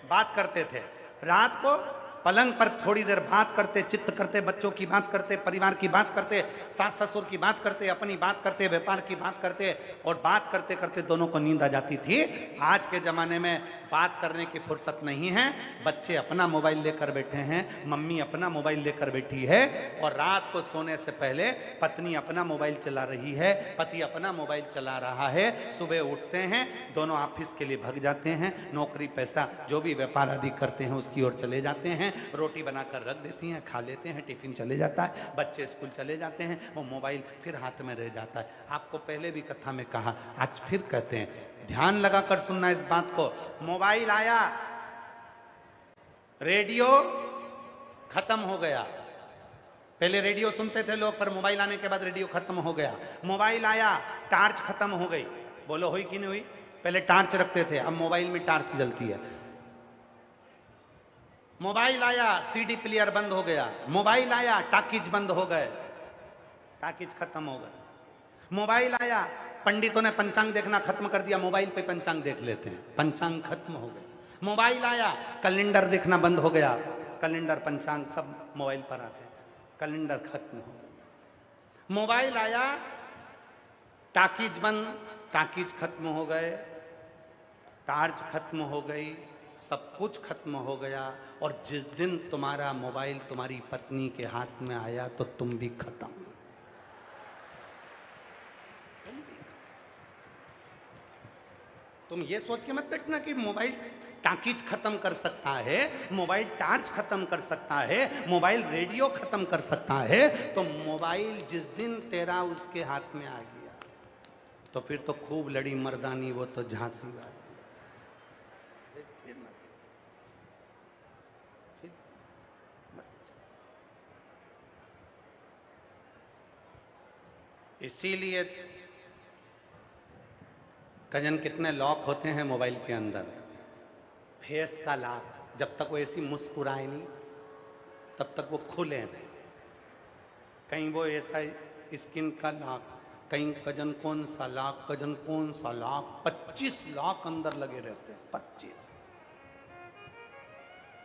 बात करते थे, रात को पलंग पर थोड़ी देर बात करते, चित्त करते, बच्चों की बात करते, परिवार की बात करते, सास ससुर की बात करते, अपनी बात करते, व्यापार की बात करते, और बात करते करते दोनों को नींद आ जाती थी। आज के जमाने में बात करने की फुर्सत नहीं है। बच्चे अपना मोबाइल लेकर बैठे हैं, मम्मी अपना मोबाइल लेकर बैठी है, और रात को सोने से पहले पत्नी अपना मोबाइल चला रही है, पति अपना मोबाइल चला रहा है। सुबह उठते हैं, दोनों ऑफिस के लिए भग जाते हैं, नौकरी पैसा जो भी व्यापार आदि करते हैं उसकी ओर चले जाते हैं। रोटी बनाकर रख देती हैं, खा लेते हैं, टिफिन चले जाता है, बच्चे स्कूल चले जाते हैं, वो मोबाइल फिर हाथ में रह जाता है। आपको पहले भी कथा में कहा, आज फिर कहते हैं, ध्यान लगाकर सुनना इस बात को। मोबाइल आया, रेडियो खत्म हो गया। पहले रेडियो सुनते थे लोग, पर मोबाइल आने के बाद रेडियो खत्म हो गया। मोबाइल आया, टार्च खत्म हो गई। बोलो हुई कि नहीं हुई? पहले टार्च रखते थे, अब मोबाइल में टार्च जलती है। मोबाइल आया, सीडी प्लेयर बंद हो गया। मोबाइल आया, टाकीज बंद हो गए, टाकीज खत्म हो गए। मोबाइल आया, पंडितों ने पंचांग देखना खत्म कर दिया, मोबाइल पे पंचांग देख लेते हैं, पंचांग खत्म हो गए। मोबाइल आया, कैलेंडर देखना बंद हो गया, कैलेंडर पंचांग सब मोबाइल पर आते, कैलेंडर खत्म हो गया। मोबाइल आया, टाकीज बंद, टाकीज खत्म हो गए, टार्च खत्म हो गई, सब कुछ खत्म हो गया। और जिस दिन तुम्हारा मोबाइल तुम्हारी पत्नी के हाथ में आया तो तुम भी खत्म। तुम ये सोच के मत बैठना कि मोबाइल टाकीज खत्म कर सकता है, मोबाइल टार्च खत्म कर सकता है, मोबाइल रेडियो खत्म कर सकता है। तो मोबाइल जिस दिन तेरा उसके हाथ में आ गया तो फिर तो खूब लड़ी मर्दानी, वो तो झांसी वाली। इसीलिए कजन कितने लॉक होते हैं मोबाइल के अंदर। फेस का लॉक, जब तक वो ऐसी मुस्कुराए नहीं तब तक वो खुले नहीं। कहीं वो ऐसा स्किन का लॉक, कहीं कजन कौन सा लॉक, कजन कौन सा लॉक, 25 लॉक अंदर लगे रहते हैं। 25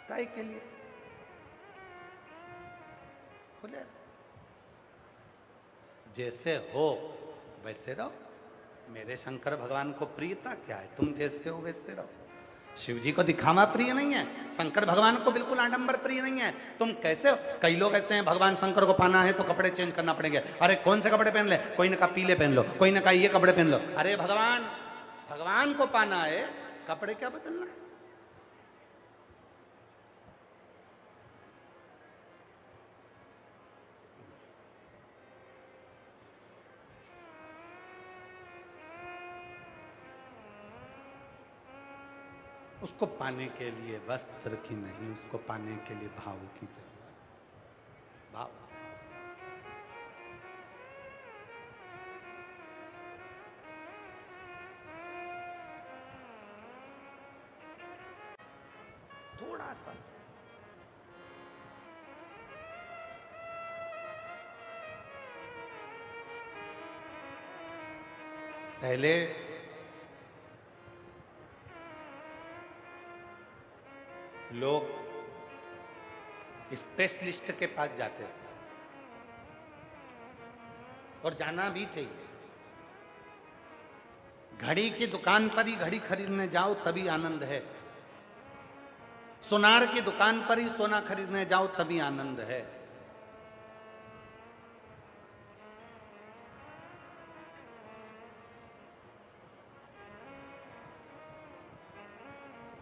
काहे के लिए? खुले। जैसे हो वैसे रहो। मेरे शंकर भगवान को प्रियता क्या है? तुम जैसे हो वैसे रहो। शिव जी को दिखावा प्रिय नहीं है, शंकर भगवान को बिल्कुल आडंबर प्रिय नहीं है। तुम कैसे हो? कई लोग ऐसे हैं, भगवान शंकर को पाना है तो कपड़े चेंज करना पड़ेंगे। अरे कौन से कपड़े पहन ले? कोई ने कहा पीले पहन लो, कोई ने कहा ये कपड़े पहन लो। अरे भगवान को पाना है, कपड़े क्या बदलना है? उसको पाने के लिए वस्त्र की नहीं, उसको पाने के लिए भाव की जरूरत। भाव। थोड़ा सा पहले लोग स्पेशलिस्ट के पास जाते थे, और जाना भी चाहिए। घड़ी की दुकान पर ही घड़ी खरीदने जाओ तभी आनंद है, सोनार की दुकान पर ही सोना खरीदने जाओ तभी आनंद है।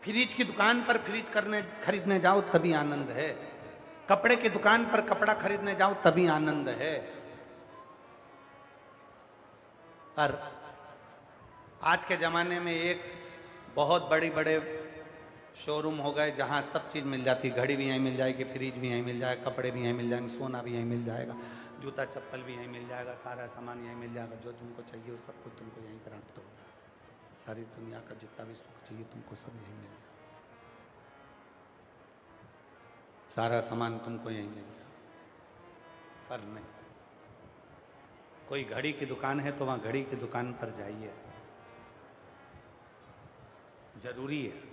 फ्रिज की दुकान पर फ्रिज खरीदने जाओ तभी आनंद है, कपड़े की दुकान पर कपड़ा खरीदने जाओ तभी आनंद है। पर आज के जमाने में एक बहुत बड़े शोरूम हो गए जहां सब चीज मिल जाती, घड़ी भी यहीं मिल जाएगी, फ्रिज भी यहीं मिल जाएगा, कपड़े भी यहीं मिल जाएंगे, सोना भी यहीं मिल जाएगा, जूता चप्पल भी यहीं मिल जाएगा, सारा सामान यहीं मिल जाएगा। जो तुमको चाहिए वो सब कुछ तुमको यहीं प्राप्त होगा। सारी दुनिया का जितना भी सुख चाहिए तुमको सब यहीं मिल जाएगा, सारा सामान तुमको यहीं मिल जाएगा। पर नहीं, कोई घड़ी की दुकान है तो वहां घड़ी की दुकान पर जाइए, जरूरी है।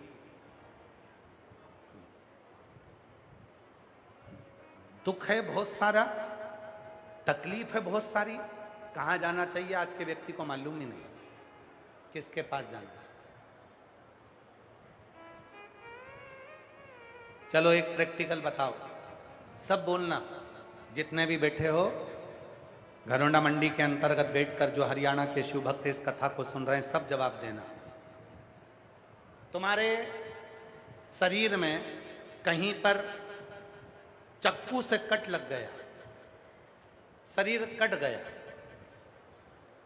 दुख है बहुत सारा, तकलीफ है बहुत सारी, कहां जाना चाहिए आज के व्यक्ति को मालूम ही नहीं, किसके पास जाना चाहिए। चलो एक प्रैक्टिकल बताओ, सब बोलना, जितने भी बैठे हो घरोंडा मंडी के अंतर्गत बैठकर जो हरियाणा के शिव भक्त इस कथा को सुन रहे हैं, सब जवाब देना। तुम्हारे शरीर में कहीं पर चक्कू से कट लग गया, शरीर कट गया।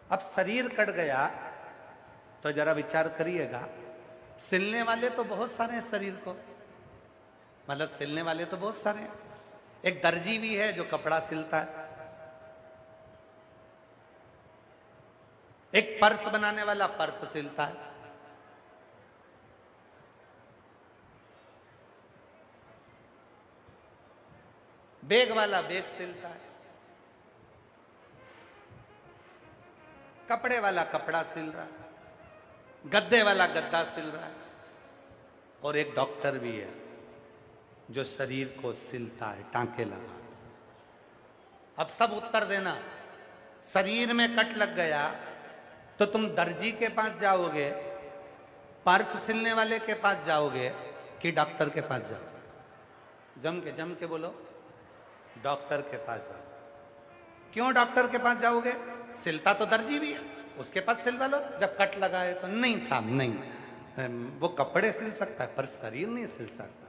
अब शरीर कट गया तो जरा विचार करिएगा, सिलने वाले तो बहुत सारे हैं शरीर को, मतलब सिलने वाले तो बहुत सारे हैं। एक दर्जी भी है जो कपड़ा सिलता है, एक पर्स बनाने वाला पर्स सिलता है, बैग वाला बैग सिलता है, कपड़े वाला कपड़ा सिल रहा है, गद्दे वाला गद्दा सिल रहा है, और एक डॉक्टर भी है जो शरीर को सिलता है, टांके लगाता है। अब सब उत्तर देना, शरीर में कट लग गया तो तुम दर्जी के पास जाओगे, पर्स सिलने वाले के पास जाओगे कि डॉक्टर के पास जाओगे? जम के बोलो, डॉक्टर के पास जाओ। क्यों डॉक्टर के पास जाओगे? सिलता तो दर्जी भी है, उसके पास सिलवा लो। जब कट लगा है तो नहीं साहब नहीं, वो कपड़े सिल सकता है पर शरीर नहीं सिल सकता।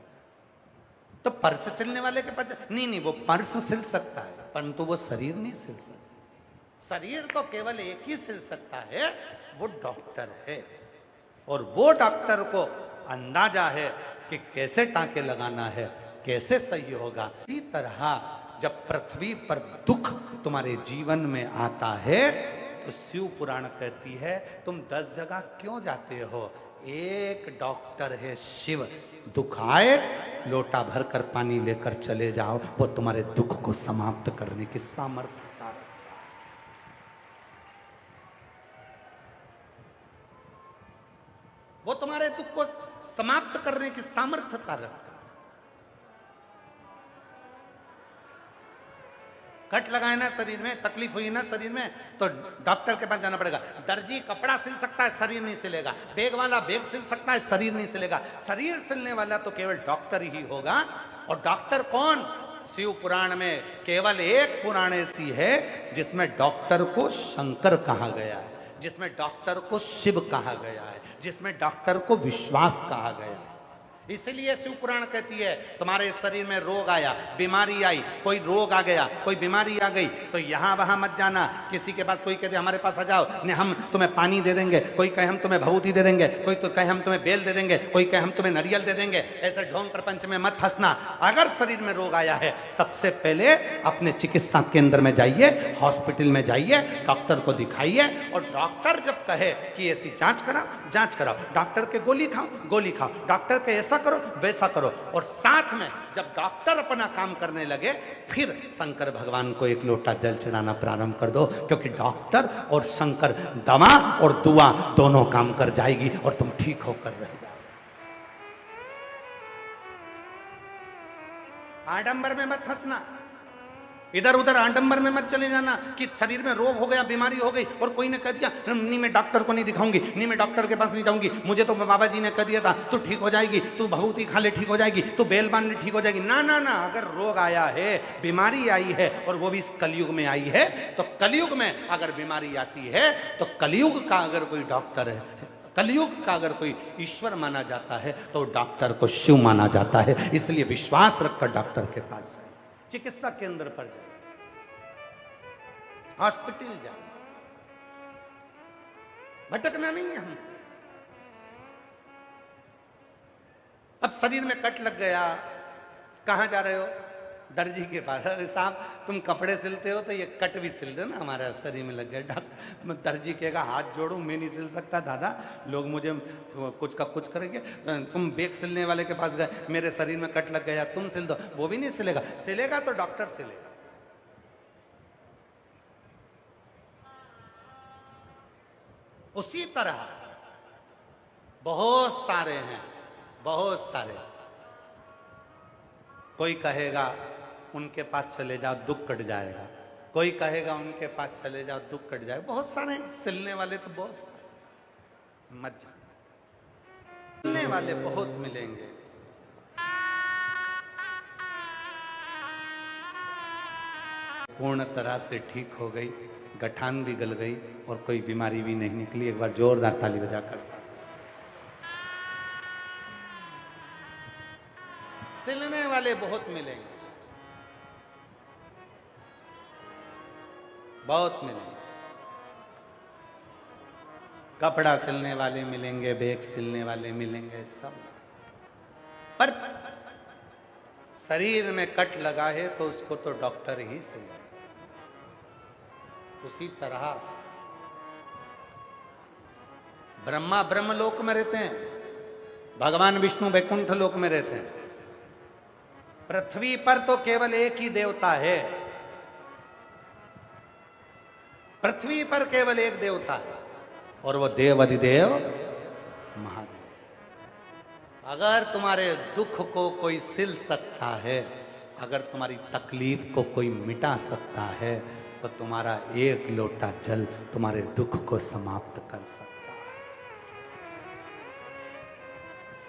तो पर्स सिलने वाले के पास नहीं, वो पर्स सिल सकता है परंतु वो शरीर नहीं सिल सकता। शरीर तो केवल एक ही सिल सकता है, वो डॉक्टर है, और वो डॉक्टर को अंदाजा है कि कैसे टांके लगाना है, कैसे सही होगा। इसी तरह जब पृथ्वी पर दुख तुम्हारे जीवन में आता है तो शिव पुराण कहती है तुम 10 जगह क्यों जाते हो, एक डॉक्टर है शिव, दुख आए लोटा भर कर पानी लेकर चले जाओ, वो तुम्हारे दुख को समाप्त करने की सामर्थ्य रखता है। वो तुम्हारे दुख को समाप्त करने की सामर्थ्यता रखता है। कट लगाए ना शरीर में, तकलीफ हुई ना शरीर में, तो डॉक्टर के पास जाना पड़ेगा। दर्जी कपड़ा सिल सकता है, शरीर नहीं सिलेगा। बैग वाला बैग सिल सकता है, शरीर नहीं सिलेगा। शरीर सिलने वाला तो केवल डॉक्टर ही होगा। और डॉक्टर कौन? शिव पुराण में केवल एक पुराण ऐसी है जिसमें डॉक्टर को शंकर कहा गया है, जिसमें डॉक्टर को शिव कहा गया है, जिसमें डॉक्टर को विश्वास कहा गया है। इसलिए शिव पुराण कहती है तुम्हारे शरीर में रोग आया, बीमारी आई, कोई रोग आ गया, कोई बीमारी आ गई, तो यहां वहां मत जाना। किसी के पास कोई कहते हमारे पास आ जाओ, नहीं हम तुम्हें पानी दे देंगे, कोई कहे हम तुम्हें भभूति दे देंगे, कोई तो कहे हम तुम्हें बेल दे देंगे, कोई कहे हम तुम्हें नारियल दे देंगे। ऐसे ढोंग प्रपंच में मत फंसना। अगर शरीर में रोग आया है, सबसे पहले अपने चिकित्सा केंद्र में जाइए, हॉस्पिटल में जाइए, डॉक्टर को दिखाइए। और डॉक्टर जब कहे कि ऐसी जांच कराओ, डॉक्टर के गोली खाओ, डॉक्टर के ऐसा करो वैसा करो। और साथ में जब डॉक्टर अपना काम करने लगे, फिर शंकर भगवान को एक लोटा जल चढ़ाना प्रारंभ कर दो, क्योंकि डॉक्टर और शंकर दवा और दुआ दोनों काम कर जाएगी और तुम ठीक होकर रह जाओ। आडंबर में मत फंसना, इधर उधर आडंबर में मत चले जाना कि शरीर में रोग हो गया, बीमारी हो गई और कोई ने कह दिया नहीं मैं डॉक्टर को नहीं दिखाऊंगी, नहीं मैं डॉक्टर के पास नहीं जाऊंगी, मुझे तो बाबा जी ने कह दिया था तू ठीक हो जाएगी, तू भभूति खा ले ठीक हो जाएगी, तू बेल बांध ले ठीक हो जाएगी। ना ना ना, अगर रोग आया है, बीमारी आई है और वो भी इस कलयुग में आई है, तो कलयुग में अगर बीमारी आती है तो कलयुग का अगर कोई डॉक्टर है, कलयुग का अगर कोई ईश्वर माना जाता है तो डॉक्टर को शिव माना जाता है। इसलिए विश्वास रखकर डॉक्टर के पास जाए, चिकित्सा केंद्र पर जाए, हॉस्पिटल जाए, भटकना नहीं है हम। अब शरीर में कट लग गया, कहां जा रहे हो? दर्जी के पास। अरे साहब तुम कपड़े सिलते हो तो ये कट भी सिल दो ना, हमारे शरीर में लग गया। डॉक्टर दर्जी कहेगा हाथ जोड़ू, मैं नहीं सिल सकता दादा, लोग मुझे कुछ का कुछ करेंगे। तुम बेग सिलने वाले के पास गए, मेरे शरीर में कट लग गया, तुम सिल दो, वो भी नहीं सिलेगा। सिलेगा तो डॉक्टर सिलेगा। उसी तरह बहुत सारे हैं, बहुत सारे। कोई कहेगा उनके पास चले जाओ दुख कट जाएगा, कोई कहेगा उनके पास चले जाओ दुख कट जाएगा। बहुत सारे सिलने वाले तो बहुत सारे, मत जाओ। सिलने वाले बहुत मिलेंगे। पूर्ण तरह से ठीक हो गई, गठान भी गल गई और कोई बीमारी भी नहीं निकली। एक बार जोरदार ताली बजाकर। सिलने वाले बहुत मिलेंगे, बहुत मिलेंगे। कपड़ा सिलने वाले मिलेंगे, बैग सिलने वाले मिलेंगे, सब। पर शरीर में कट लगा है तो उसको तो डॉक्टर ही सिले। उसी तरह ब्रह्मा ब्रह्मलोक में रहते हैं, भगवान विष्णु वैकुंठ लोक में रहते हैं। पृथ्वी पर तो केवल एक ही देवता है, पृथ्वी पर केवल एक देवता है और वो देव अधिदेव महादेव। अगर तुम्हारे दुख को कोई सिल सकता है, अगर तुम्हारी तकलीफ को कोई मिटा सकता है, तो तुम्हारा एक लोटा जल तुम्हारे दुख को समाप्त कर सकता है।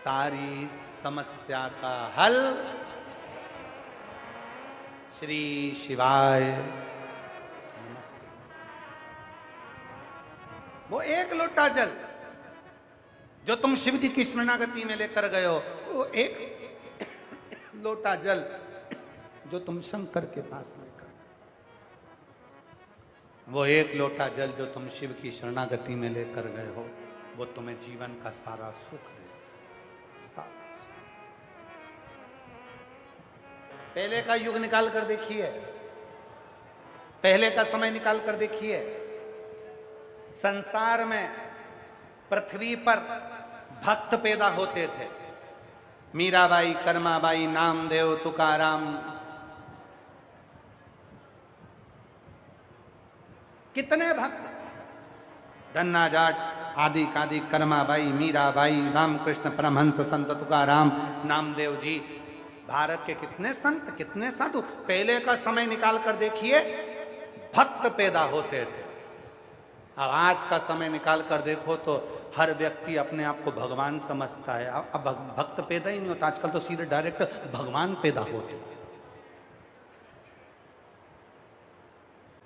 सारी समस्या का हल श्री शिवाय नमस्ते। वो एक लोटा जल जो तुम शिव जी की शरणागति में लेकर गए हो, वो एक लोटा जल जो तुम शंकर के पास लेकर, वो एक लोटा जल जो तुम शिव की शरणागति में लेकर गए हो, वो तुम्हें जीवन का सारा सुख दे, सारा। पहले का युग निकाल कर देखिए, पहले का समय निकाल कर देखिए। संसार में पृथ्वी पर भक्त पैदा होते थे। मीराबाई, कर्माबाई, नामदेव, तुकाराम, कितने भक्त, धन्ना जाट आदि कादि, कर्माबाई, मीराबाई, रामकृष्ण परमहंस, संत तुकाराम, नामदेव जी, भारत के कितने संत, कितने साधु। पहले का समय निकाल कर देखिए, भक्त पैदा होते थे। अब आज का समय निकाल कर देखो तो हर व्यक्ति अपने आप को भगवान समझता है। अब भक्त पैदा ही नहीं होता, आजकल तो सीधे डायरेक्ट भगवान पैदा होते।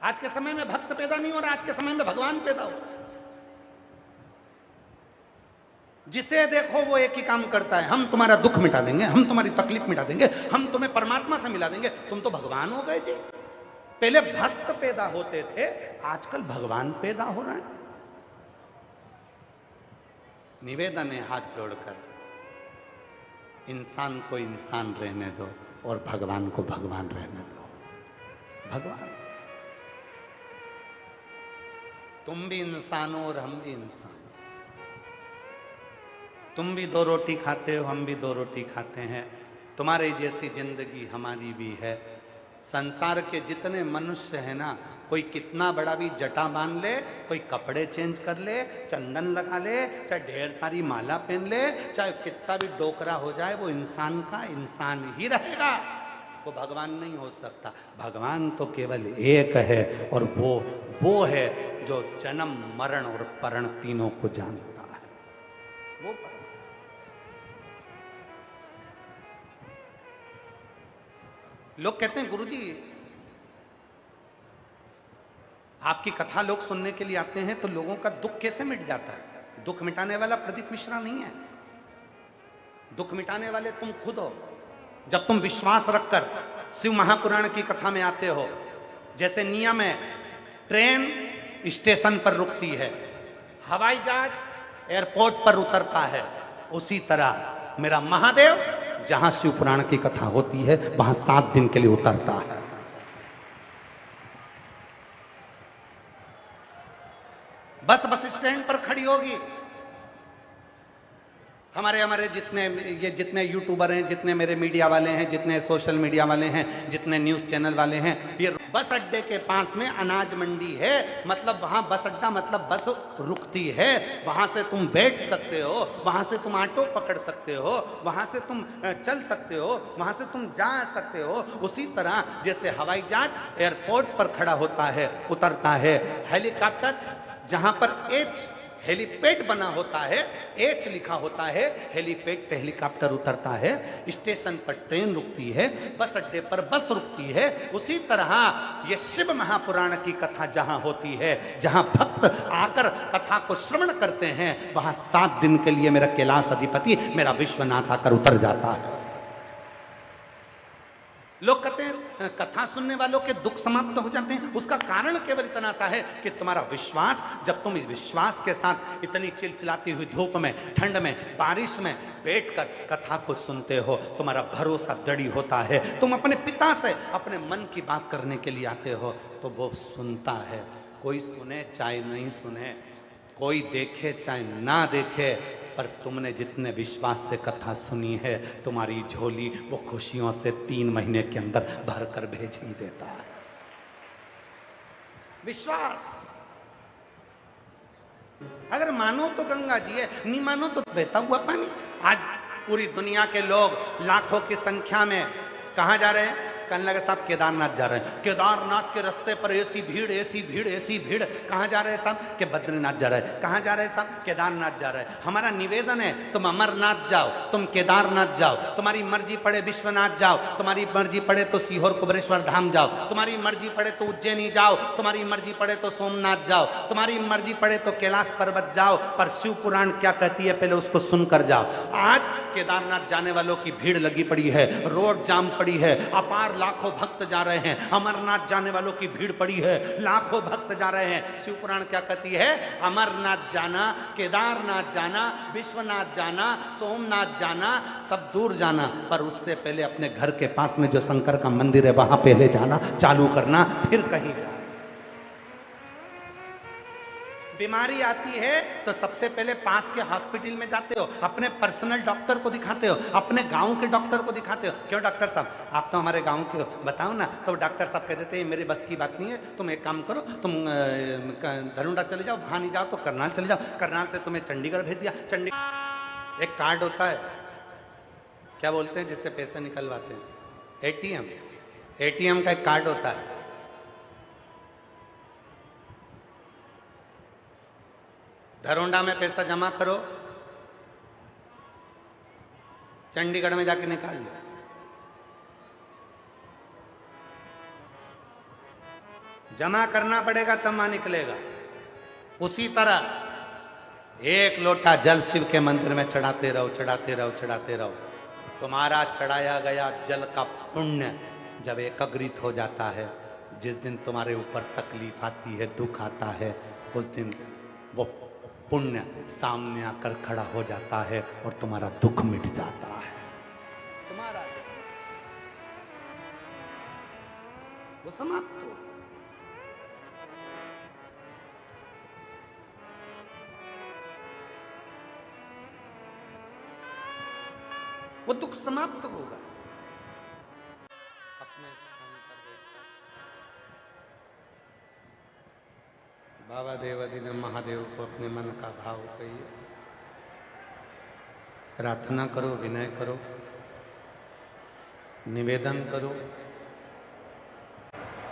आज के समय में भक्त पैदा नहीं हो रहा, आज के समय में भगवान पैदा हो। जिसे देखो वो एक ही काम करता है, हम तुम्हारा दुख मिटा देंगे, हम तुम्हारी तकलीफ मिटा देंगे, हम तुम्हें परमात्मा से मिला देंगे, तुम तो भगवान हो गए जी। पहले भक्त पैदा होते थे, आजकल भगवान पैदा हो रहे हैं। निवेदन है हाथ जोड़कर, इंसान को इंसान रहने दो और भगवान को भगवान रहने दो। भगवान, तुम भी इंसान हो और हम भी इंसान। तुम भी दो रोटी खाते हो, हम भी दो रोटी खाते हैं। तुम्हारी जैसी जिंदगी हमारी भी है। संसार के जितने मनुष्य हैं ना, कोई कितना बड़ा भी जटा बांध ले, कोई कपड़े चेंज कर ले, चंदन लगा ले, चाहे ढेर सारी माला पहन ले, चाहे कितना भी डोकरा हो जाए, वो इंसान का इंसान ही रहेगा। वो भगवान नहीं हो सकता। भगवान तो केवल एक है और वो है जो जन्म मरण और परण तीनों को जानता है। वो लोग कहते हैं गुरुजी आपकी कथा लोग सुनने के लिए आते हैं तो लोगों का दुख कैसे मिट जाता है? दुख मिटाने वाला प्रदीप मिश्रा नहीं है, दुख मिटाने वाले तुम खुद हो। जब तुम विश्वास रखकर शिव महापुराण की कथा में आते हो, जैसे नियम है, ट्रेन स्टेशन पर रुकती है, हवाई जहाज एयरपोर्ट पर उतरता है, उसी तरह मेरा महादेव जहां शिव पुराण की कथा होती है वहां 7 दिन के लिए उतरता है। बस स्टैंड पर खड़ी होगी। हमारे जितने यूट्यूबर हैं, जितने मेरे मीडिया वाले हैं, जितने सोशल मीडिया वाले हैं, जितने न्यूज चैनल वाले हैं, ये बस अड्डे के पास में अनाज मंडी है, मतलब वहां बस अड्डा मतलब बस रुकती है, वहां से तुम बैठ सकते हो, वहां से तुम ऑटो पकड़ सकते हो, वहां से तुम चल सकते हो, वहां से तुम जा सकते हो। उसी तरह जैसे हवाई जहाज एयरपोर्ट पर खड़ा होता है, उतरता है, हेलीकॉप्टर जहां पर एच हेलीपैड बना होता है, एच लिखा होता है, हेलीपैड पे हेलीकॉप्टर उतरता है, स्टेशन पर ट्रेन रुकती है, बस अड्डे पर बस रुकती है। उसी तरह ये शिव महापुराण की कथा जहां होती है, जहां भक्त आकर कथा को श्रवण करते हैं, वहां 7 दिन के लिए मेरा कैलाश अधिपति, मेरा विश्वनाथ आकर उतर जाता है। लोग कहते हैं कथा सुनने वालों के दुख समाप्त हो जाते हैं। उसका कारण केवल इतना सा है कि तुम्हारा विश्वास, जब तुम इस विश्वास के साथ इतनी चिलचिलाती हुई धूप में, ठंड में, बारिश में बैठकर कथा को सुनते हो, तुम्हारा भरोसा दृढ़ होता है। तुम अपने पिता से अपने मन की बात करने के लिए आते हो तो वो सुनता है। कोई सुने चाहे नहीं सुने, कोई देखे चाहे ना देखे, पर तुमने जितने विश्वास से कथा सुनी है, तुम्हारी झोली वो खुशियों से 3 महीने के अंदर भर कर भेज ही देता है। विश्वास, अगर मानो तो गंगा जी है, नहीं मानो तो बहता हुआ पानी। आज पूरी दुनिया के लोग लाखों की संख्या में कहां जा रहे हैं? कहने लगे साहब केदारनाथ जा रहे हैं। केदारनाथ के रास्ते पर ऐसी भीड़, ऐसी भीड़, ऐसी भीड़। कहाँ जा रहे हैं साहब? के बद्रीनाथ जा रहे हैं। कहाँ जा रहे हैं साहब? केदारनाथ जा रहे हैं। हमारा निवेदन है, तुम अमरनाथ जाओ, तुम केदारनाथ जाओ, तुम्हारी मर्जी पड़े विश्वनाथ जाओ, तुम्हारी मर्जी पड़े तो सीहोर कुबरेश्वर धाम जाओ, तुम्हारी मर्जी पड़े तो उज्जैनी जाओ, तुम्हारी मर्जी पड़े तो सोमनाथ जाओ, तुम्हारी मर्जी पड़े तो कैलाश पर्वत जाओ, पर शिव पुराण क्या कहती है पहले उसको सुनकर जाओ। आज केदारनाथ जाने वालों की भीड़ लगी पड़ी है, रोड जाम पड़ी है, अपार लाखों भक्त जा रहे हैं। अमरनाथ जाने वालों की भीड़ पड़ी है, लाखों भक्त जा रहे हैं। शिव पुराण क्या कहती है? अमरनाथ जाना, केदारनाथ जाना, विश्वनाथ जाना, सोमनाथ जाना, सब दूर जाना, पर उससे पहले अपने घर के पास में जो शंकर का मंदिर है वहां पहले जाना चालू करना, फिर कहीं जाना। बीमारी आती है तो सबसे पहले पास के हॉस्पिटल में जाते हो, अपने पर्सनल डॉक्टर को दिखाते हो, अपने गांव के डॉक्टर को दिखाते हो। क्यों डॉक्टर साहब, आप तो हमारे गांव के हो, बताओ ना। तो डॉक्टर साहब कह देते हैं मेरे बस की बात नहीं है, तुम एक काम करो, तुम धनुंडा चले जाओ, वहां नहीं जाओ तो करनाल चले जाओ, करनाल से तुम्हें चंडीगढ़ भेज दिया। चंडीगढ़ एक कार्ड होता है, क्या बोलते हैं, जिससे पैसे निकलवाते हैं, एटीएम। एटीएम का एक कार्ड होता है, धरोंडा में पैसा जमा करो, चंडीगढ़ में जाके निकाल लो। जमा करना पड़ेगा तब वहां निकलेगा। उसी तरह एक लोटा जल शिव के मंदिर में चढ़ाते रहो, चढ़ाते रहो, चढ़ाते रहो। तुम्हारा चढ़ाया गया जल का पुण्य जब एकत्रित हो जाता है, जिस दिन तुम्हारे ऊपर तकलीफ आती है, दुख आता है, उस दिन वो पुण्य सामने आकर खड़ा हो जाता है और तुम्हारा दुख मिट जाता है। तुम्हारा वो समाप्त हो। वो दुख समाप्त होगा। अपने बाबा देवाधिदेव महादेव को अपने मन का भाव कहिए, प्रार्थना करो, विनय करो, निवेदन करो।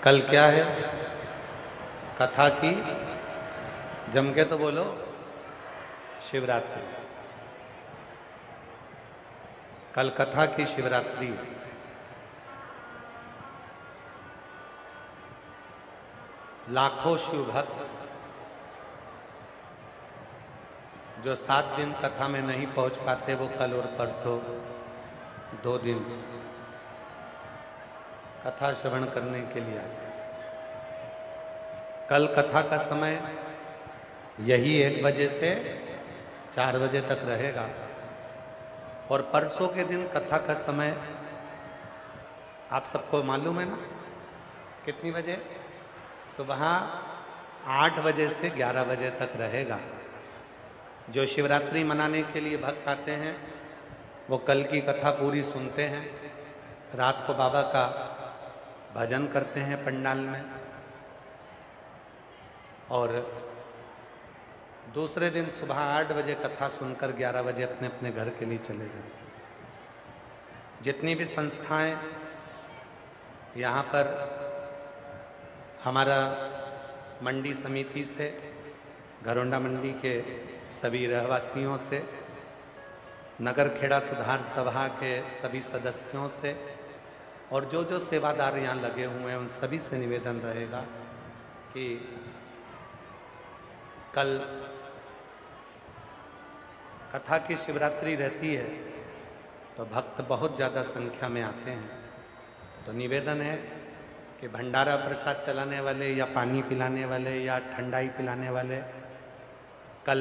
कल क्या है? कथा की, जम के तो बोलो, शिवरात्रि। कल कथा की शिवरात्रि। लाखों शिव भक्त जो 7 दिन कथा में नहीं पहुंच पाते वो कल और परसों 2 दिन कथा श्रवण करने के लिए आते हैं। कल कथा का समय यही 1 बजे से 4 बजे तक रहेगा और परसों के दिन कथा का समय आप सबको मालूम है ना, कितनी बजे? सुबह 8 बजे से 11 बजे तक रहेगा। जो शिवरात्रि मनाने के लिए भक्त आते हैं वो कल की कथा पूरी सुनते हैं, रात को बाबा का भजन करते हैं पंडाल में और दूसरे दिन सुबह 8 बजे कथा सुनकर 11 बजे अपने अपने घर के लिए चले गए। जितनी भी संस्थाएं यहाँ पर हमारा मंडी समिति से, घरोंडा मंडी के सभी रहवासियों से, नगर खेड़ा सुधार सभा के सभी सदस्यों से और जो जो सेवादार यहाँ लगे हुए हैं उन सभी से निवेदन रहेगा कि कल कथा की शिवरात्रि रहती है तो भक्त बहुत ज़्यादा संख्या में आते हैं। तो निवेदन है कि भंडारा प्रसाद चलाने वाले या पानी पिलाने वाले या ठंडाई पिलाने वाले कल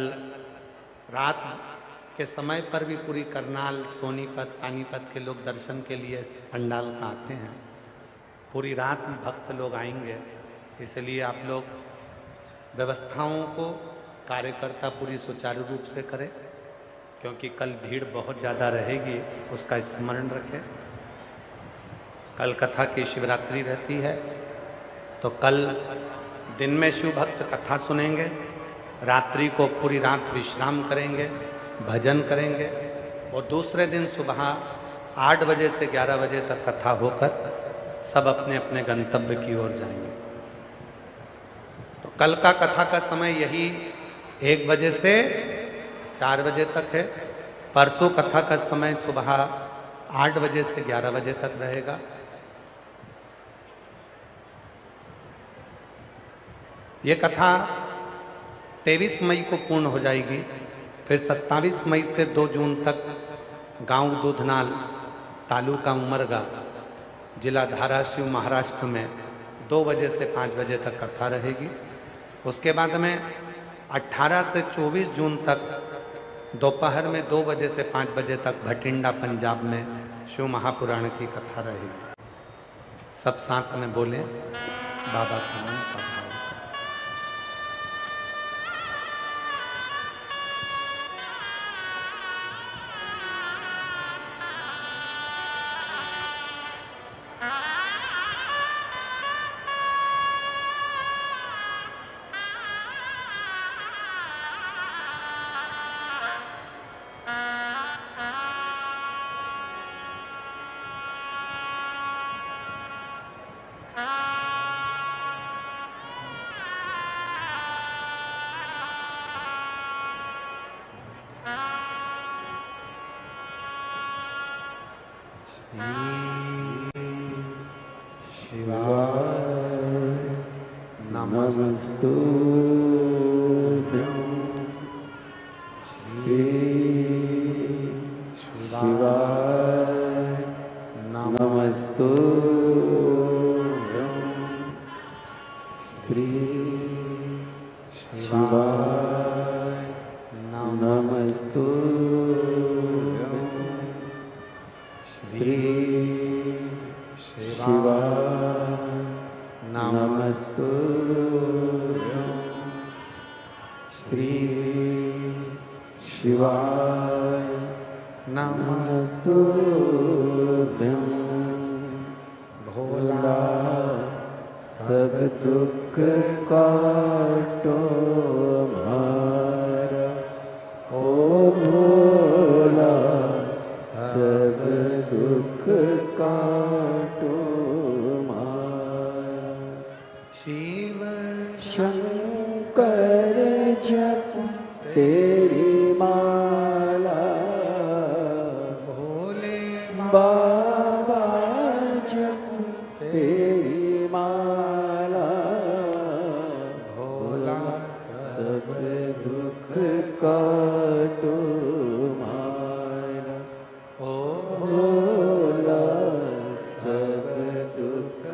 रात के समय पर भी पूरी करनाल, सोनीपत, पानीपत के लोग दर्शन के लिए पंडाल का आते हैं। पूरी रात भक्त लोग आएंगे, इसलिए आप लोग व्यवस्थाओं को कार्यकर्ता पूरी सुचारू रूप से करें क्योंकि कल भीड़ बहुत ज़्यादा रहेगी, उसका स्मरण रखें। कल कथा की शिवरात्रि रहती है तो कल दिन में शिव भक्त कथा सुनेंगे, रात्रि को पूरी रात विश्राम करेंगे, भजन करेंगे और दूसरे दिन सुबह 8 बजे से 11 बजे तक कथा होकर सब अपने अपने गंतव्य की ओर जाएंगे। तो कल का कथा का समय यही 1 बजे से 4 बजे तक है। परसों कथा का समय सुबह 8 बजे से 11 बजे तक रहेगा। ये कथा 23 मई को पूर्ण हो जाएगी, फिर 27 मई से 2 जून तक गांव दूधनाल, तालुका उमरगा, जिला धाराशिव, महाराष्ट्र में 2 बजे से 5 बजे तक कथा रहेगी। उसके बाद में 18 से 24 जून तक दोपहर में 2 बजे से 5 बजे तक भटिंडा, पंजाब में शिव महापुराण की कथा रहेगी। सब साथ में बोले बाबा का मन का भाव। नमस्तु श्री शिवाय नमस्तु श्री शिवाय नमस्तु श्री शिवाय नमस्तु श्री शिवाय नमस्तुभ्यं। भोला सब दुख काटो हमारा, ओ भोला सब दुख काटो हमारा। शिव शंकर जप तेरी माला, भोले बाबा जप तेरी माला, भोला सब दुख का काटो मारा। ओ भोला सब दुख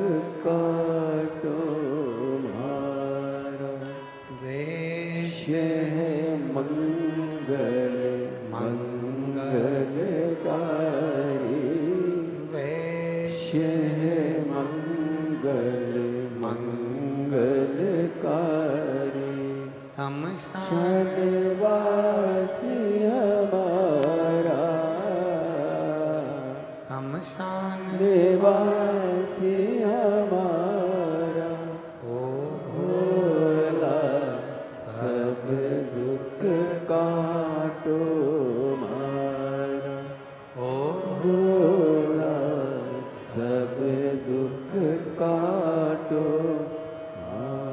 काटो मारा। वेश है मंगल मंगलकारी। वेश है मंगल मंगलकारी। शमशान शनवासी हमारा। शमशान निवासी हमारा। ओ भोला सब दुख काटो मारा। ओ भोला सब दुख काटो मारा।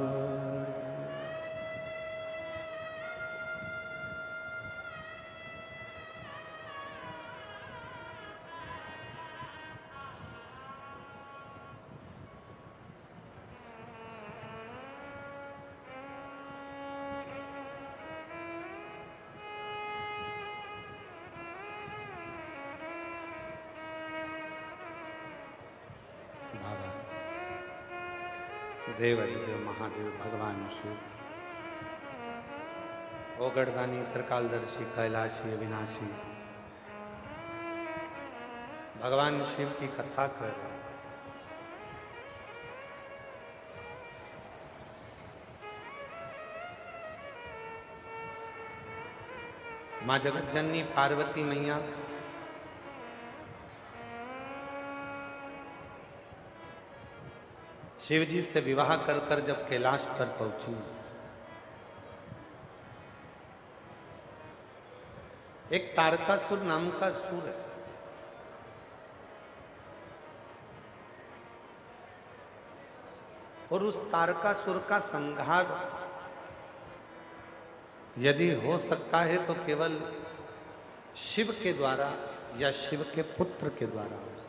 बाबा देव अधिदेव महादेव भगवान शिव ओगड़दानी त्रिकालदर्शी कैलाशी अविनाशी भगवान शिव की कथा कर रहे हैं। माँ जगत जननी पार्वती मैया शिव जी से विवाह कर कर जब कैलाश पर पहुंची, एक तारकासुर नाम का सुर है, और उस तारकासुर का संहार यदि हो सकता है तो केवल शिव के द्वारा या शिव के पुत्र के द्वारा हो सकता है।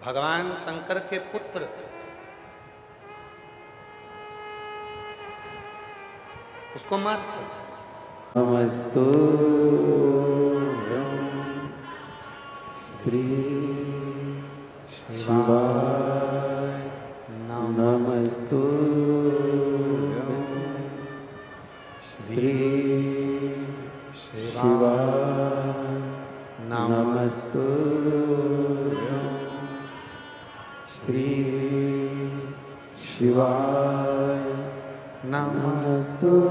भगवान शंकर के पुत्र उसको मार सकते। नमस्तु श्री शिवाय नमस्तु श्री शिवाय नमस्तु श्री शिवाय नमस्तुभ्यं।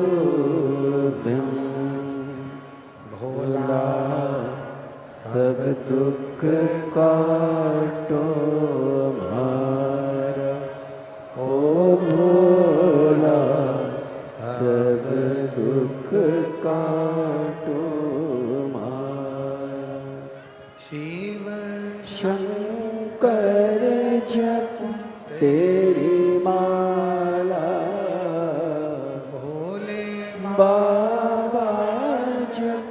भोला सब दुख काटो मारा। ओ भोला सब दुख काटो मारा। शिव शंकर जप तेरी माला। भोले बाबा जप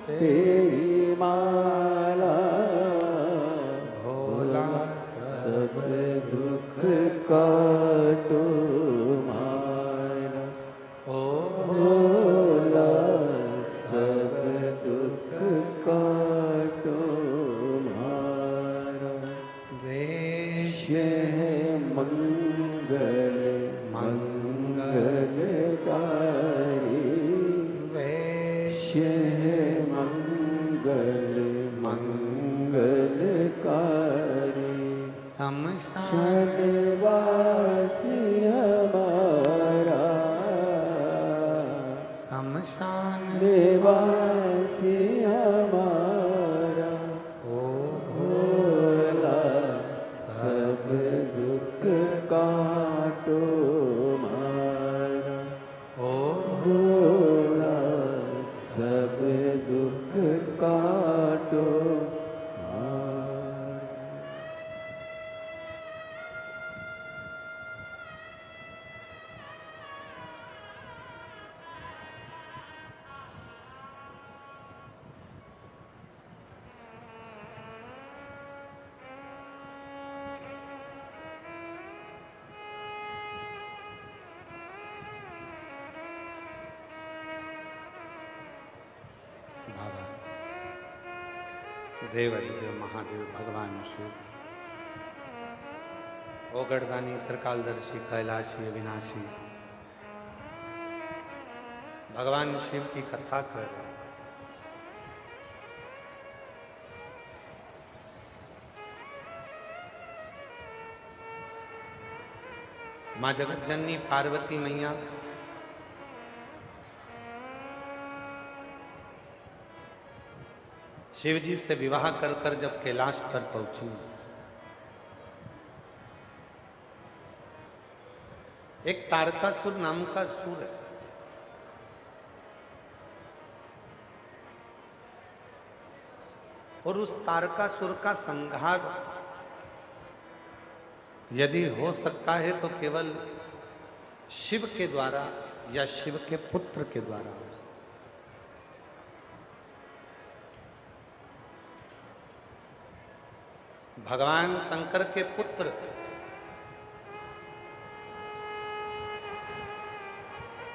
तेरी माला। भोला सब दुख काटो मारा। ओ भोला सब दुख काटो मारा। वेश है मंगल मंगलकारी। वेश है मंगल मंगलकारी। शमशान शनवासी हमारा। शमशान निवासी हमारा। ओ भोला सब दुख काटो मारा। ओ भोला सब दुख काटो मारा। देव अधिदेव महादेव भगवान शिव, ओगड़दानी त्रिकालदर्शी कैलाशी अविनाशी भगवान शिव की कथा कर रहे हैं। माँ जगत जननी पार्वती मैया शिव जी से विवाह कर कर जब कैलाश पर पहुंची, एक तारकासुर नाम का सुर है, और उस तारकासुर का संहार यदि हो सकता है तो केवल शिव के द्वारा या शिव के पुत्र के द्वारा हो सकता है। भगवान शंकर के पुत्र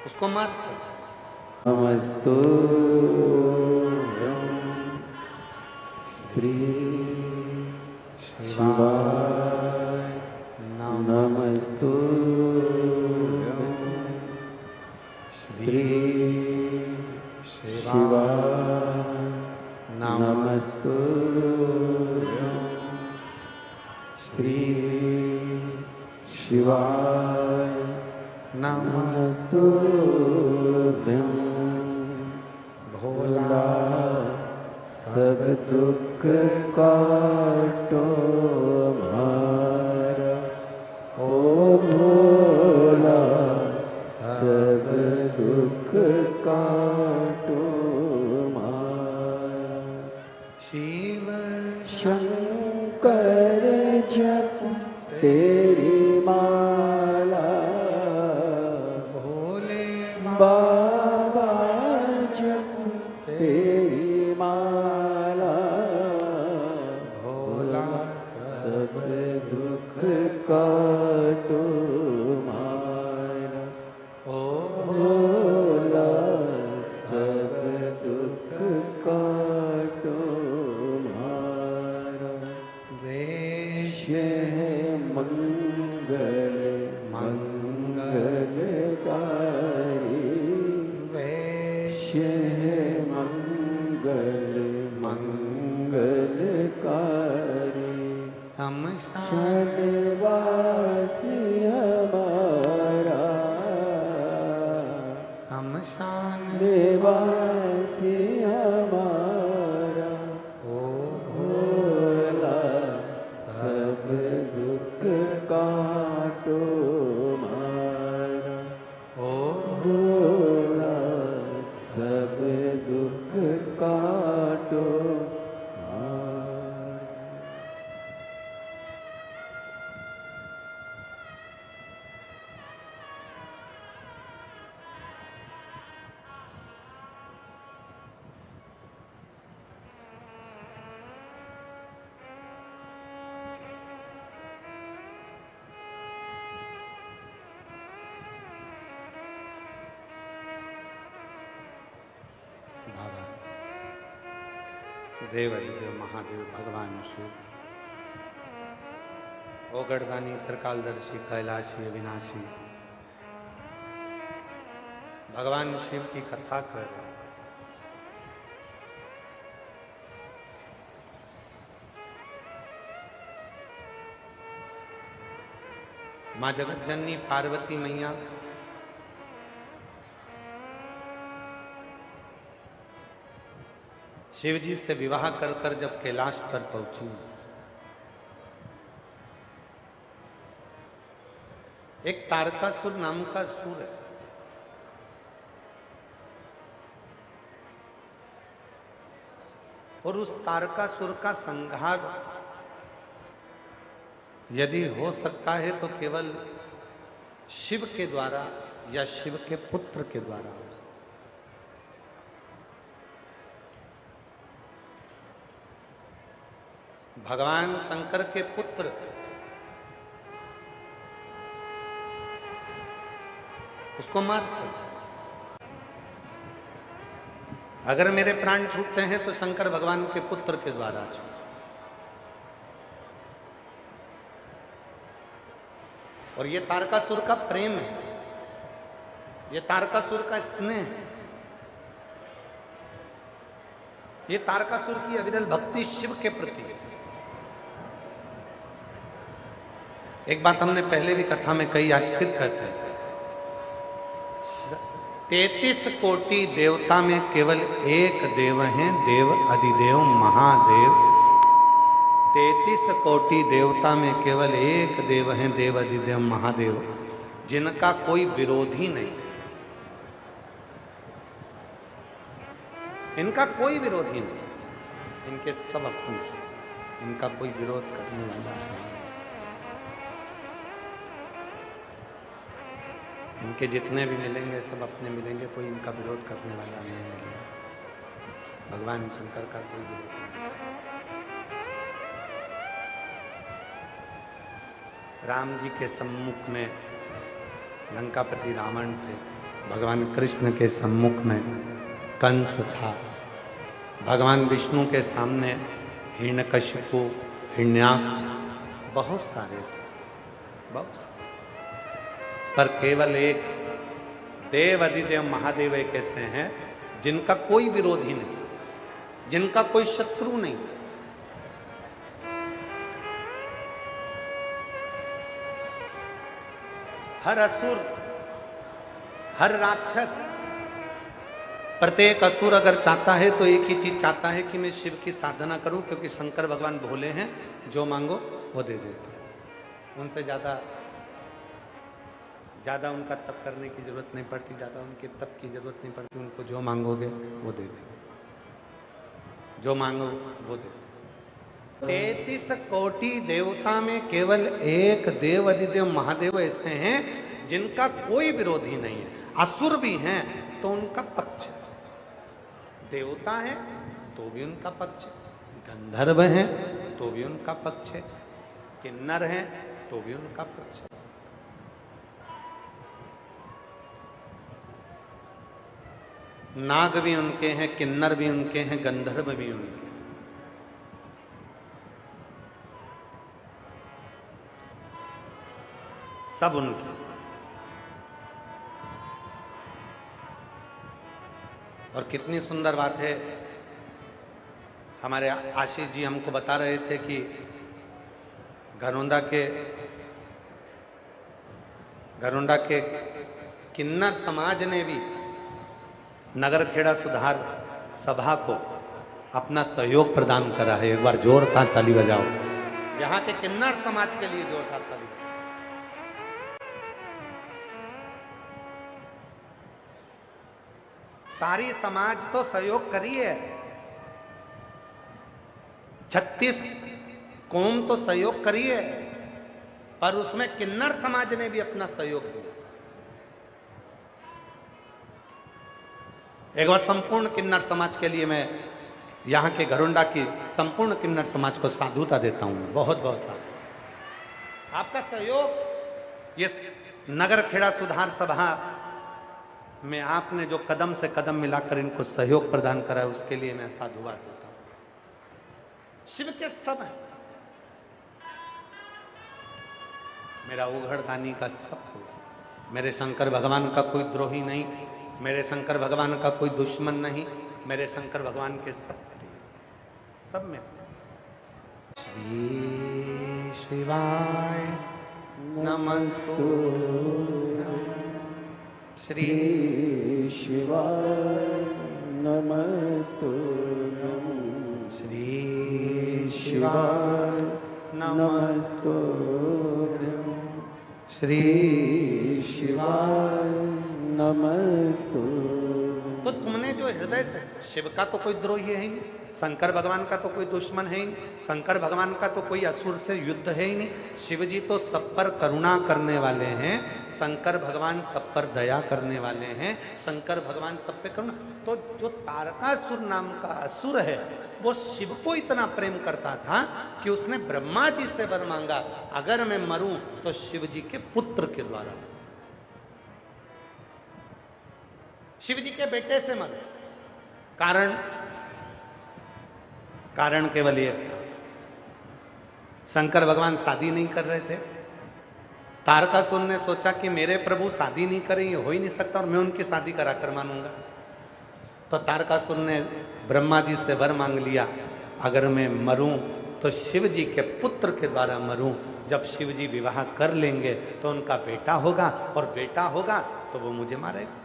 उसको मार सकते। नमस्तु श्री शिवाय नमस्तु श्री शिवाय नमस्तु श्री शिवाय नमस्तु भोला सब दुख काटो हमारा, ओ भोला सब दुख काटो हमारा। शिव शंकर जप तेरी माला, भोले बाबा जप तेरी माला, भोला सब दुख काटो हमारा, ओ भोला सब दुख काटो हमारा। वैश्य मंगल मंगलकारी, वैश्य मंगल मंगलकारी, शमशान वासी हमारा, शमशान निवासी हमारा, ओ भोला सब दुख काटो हमारा, ओ भोला सब दुख काटो हमारा। बाबा देव अधिदेव महादेव भगवान शिव, ओगड़दानी त्रिकालदर्शी कैलाशी अविनाशी भगवान शिव की कथा कर रहे हैं। माँ जगत जननी पार्वती मैया शिव जी से विवाह कर कर जब कैलाश पर पहुंची, एक तारकासुर नाम का सुर है, और उस तारकासुर का संहार यदि हो सकता है तो केवल शिव के द्वारा या शिव के पुत्र के द्वारा हो सकता है। भगवान शंकर के पुत्र उसको मार सकते। अगर मेरे प्राण छूटते हैं तो शंकर भगवान के पुत्र के द्वारा छूटे। और ये तारकासुर का प्रेम है, ये तारकासुर का स्नेह है, ये तारकासुर की अविरल भक्ति शिव के प्रति है। एक बात हमने पहले भी कथा में कही, आज फिर कहते हैं, 33 कोटि देवता में केवल एक देव हैं, देव अधिदेव महादेव। 33 कोटि देवता में केवल एक देव हैं, देव अधिदेव महादेव, जिनका कोई विरोधी नहीं, इनका कोई विरोधी नहीं, इनके सब अपने, इनका कोई विरोध करने वाला नहीं। इनके जितने भी मिलेंगे सब अपने मिलेंगे, कोई इनका विरोध करने वाला नहीं मिलेगा। भगवान शंकर का कोई विरोध नहीं। राम जी के सम्मुख में लंकापति रावण थे, भगवान कृष्ण के सम्मुख में कंस था, भगवान विष्णु के सामने हिरण्यकशिपु, हिरण्याक्ष, बहुत सारे थे, बहुत सारे। पर केवल एक देव अधिदेव महादेव एक ऐसे हैं जिनका कोई विरोधी नहीं, जिनका कोई शत्रु नहीं। हर असुर, हर राक्षस, प्रत्येक असुर अगर चाहता है तो एक ही चीज चाहता है कि मैं शिव की साधना करूं, क्योंकि शंकर भगवान भोले हैं, जो मांगो वो दे देते हैं। उनसे ज्यादा उनका तप करने की जरूरत नहीं पड़ती, ज्यादा उनके तप की जरूरत नहीं पड़ती। उनको जो मांगोगे वो दे देंगे, जो मांगो वो दे देंगे। 33 कोटि देवता में केवल एक देव अधिदेव महादेव ऐसे हैं जिनका कोई विरोधी नहीं है। असुर भी हैं तो उनका पक्ष है, देवता है तो भी उनका पक्ष है, गंधर्व हैं तो भी उनका पक्ष है, किन्नर हैं तो भी उनका पक्ष है। नाग भी उनके हैं, किन्नर भी उनके हैं, गंधर्व भी उनके हैं। सब उनके। और कितनी सुंदर बात है, हमारे आशीष जी हमको बता रहे थे कि घरोंदा के किन्नर समाज ने भी नगर खेड़ा सुधार सभा को अपना सहयोग प्रदान करा है। एक बार जोरदार ताली बजाओ यहाँ के किन्नर समाज के लिए, जोरदार ताली। सारी समाज तो सहयोग करी है, 36 कौम तो सहयोग करी है, पर उसमें किन्नर समाज ने भी अपना सहयोग दिया। एक बार संपूर्ण किन्नर समाज के लिए मैं यहाँ के घरोंडा की संपूर्ण किन्नर समाज को साधुता देता हूँ, बहुत बहुत साधु। आपका सहयोग, ये नगर खेड़ा सुधार सभा में आपने जो कदम से कदम मिलाकर इनको सहयोग प्रदान करा है, उसके लिए मैं साधुवाद देता हूँ। शिव के सब है, मेरा उघड़दानी का सब है। मेरे शंकर भगवान का कोई द्रोही नहीं, मेरे शंकर भगवान का कोई दुश्मन नहीं, मेरे शंकर भगवान के सब में। श्री शिवाय नमस्तु, श्री शिवाय नमस्तु, श्री शिवाय नमस्तु, श्री शिवाय नमस्तु। तो तुमने जो हृदय से, शिव का तो कोई द्रोही है ही नहीं, शंकर भगवान का तो कोई दुश्मन है ही नहीं, शंकर भगवान का तो कोई असुर से युद्ध है ही नहीं। शिव जी तो सब पर करुणा करने वाले हैं, शंकर भगवान सब पर दया करने वाले हैं, शंकर भगवान सब पे करुणा। तो जो तारकासुर नाम का असुर है वो शिव को इतना प्रेम करता था कि उसने ब्रह्मा जी से वर मांगा, अगर मैं मरूं तो शिव जी के पुत्र के द्वारा, शिव जी के बेटे से मरूं। कारण केवल एक था, शंकर भगवान शादी नहीं कर रहे थे। तारकासुर ने सोचा कि मेरे प्रभु शादी नहीं करें, ये हो ही नहीं सकता, और मैं उनकी शादी कराकर मानूंगा। तो तारकासुर ने ब्रह्मा जी से वर मांग लिया, अगर मैं मरूं तो शिव जी के पुत्र के द्वारा मरूं। जब शिव जी विवाह कर लेंगे तो उनका बेटा होगा, और बेटा होगा तो वो मुझे मारेगा।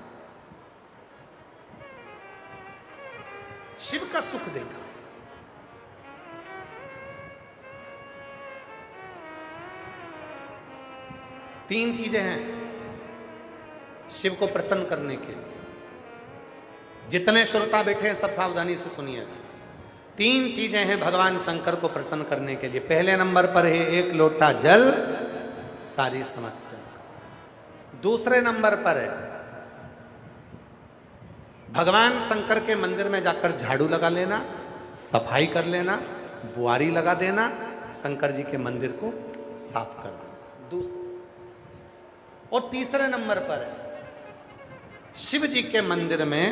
शिव का सुख देखा। तीन चीजें हैं शिव को प्रसन्न करने के लिए। जितने श्रोता बैठे हैं सब सावधानी से सुनिए। तीन चीजें हैं भगवान शंकर को प्रसन्न करने के लिए। पहले नंबर पर है एक लोटा जल, सारी समस्या। दूसरे नंबर पर है भगवान शंकर के मंदिर में जाकर झाड़ू लगा लेना, सफाई कर लेना, बुआरी लगा देना, शंकर जी के मंदिर को साफ कर देना। और तीसरे नंबर पर है शिव जी के मंदिर में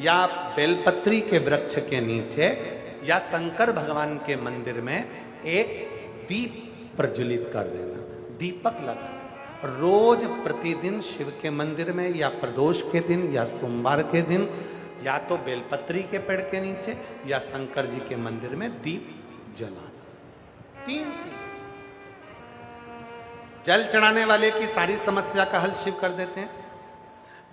या बेलपत्री के वृक्ष के नीचे या शंकर भगवान के मंदिर में एक दीप प्रज्वलित कर देना, दीपक लगाना। रोज प्रतिदिन शिव के मंदिर में या प्रदोष के दिन या सोमवार के दिन या तो बेलपत्री के पेड़ के नीचे या शंकर जी के मंदिर में दीप जलाना। तीन चीज। जल चढ़ाने वाले की सारी समस्या का हल शिव कर देते हैं।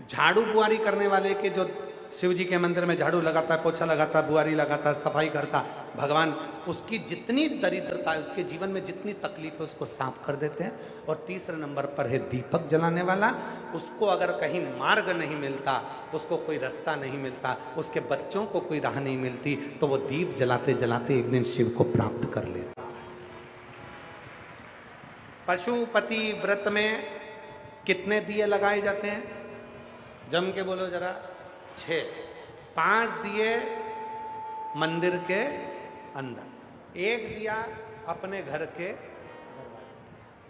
झाड़ू बुआरी करने वाले के, जो शिव जी के मंदिर में झाड़ू लगाता है, पोछा लगाता है, बुआरी लगाता है, सफाई करता, भगवान उसकी जितनी दरिद्रता है, उसके जीवन में जितनी तकलीफ है, उसको साफ कर देते हैं। और तीसरे नंबर पर है दीपक जलाने वाला। उसको अगर कहीं मार्ग नहीं मिलता, उसको कोई रास्ता नहीं मिलता, उसके बच्चों को कोई राह नहीं मिलती, तो वो दीप जलाते जलाते एक दिन शिव को प्राप्त कर लेता। पशुपति व्रत में कितने दिए लगाए जाते हैं? जम के बोलो जरा। 6। 5 दिए मंदिर के अंदर, 1 दिया अपने घर के।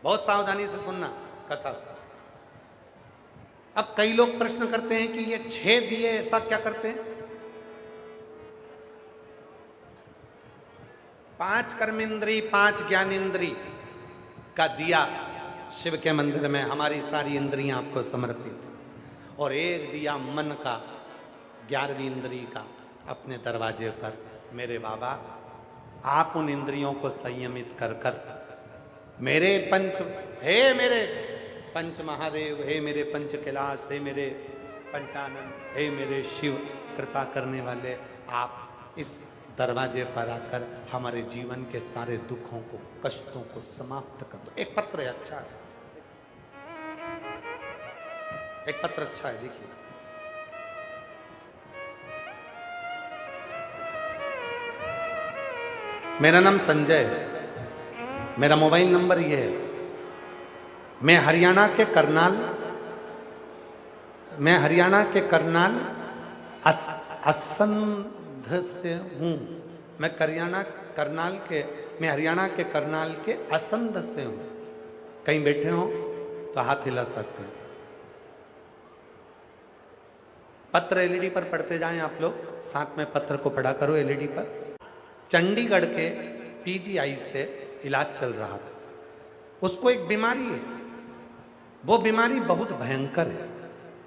बहुत सावधानी से सुनना कथा। अब कई लोग प्रश्न करते हैं कि ये 6 दिए ऐसा क्या करते हैं? 5 कर्मेंद्री 5 ज्ञानेंद्री का दिया शिव के मंदिर में, हमारी सारी इंद्रियां आपको समर्पित है। और 1 दिया मन का, 11वीं इंद्री का अपने दरवाजे पर। मेरे बाबा, आप उन इंद्रियों को संयमित कर कर मेरे मेरे पंच महादेव, हे मेरे पंच कैलाश, हे मेरे पंचानन, हे मेरे शिव, कृपा करने वाले, आप इस दरवाजे पर आकर हमारे जीवन के सारे दुखों को, कष्टों को समाप्त कर दो। एक पत्र है, अच्छा है, एक पत्र अच्छा है, देखिए। मेरा नाम संजय है, मेरा मोबाइल नंबर ये है। मैं हरियाणा के करनाल असंध से हूँ। मैं हरियाणा के करनाल के असंध से हूँ। कहीं बैठे हो तो हाथ हिला सकते हैं। पत्र एलईडी पर पढ़ते जाएं आप लोग, साथ में पत्र को पढ़ा करो एलईडी पर। चंडीगढ़ के पीजीआई से इलाज चल रहा था। उसको एक बीमारी है, वो बीमारी बहुत भयंकर है,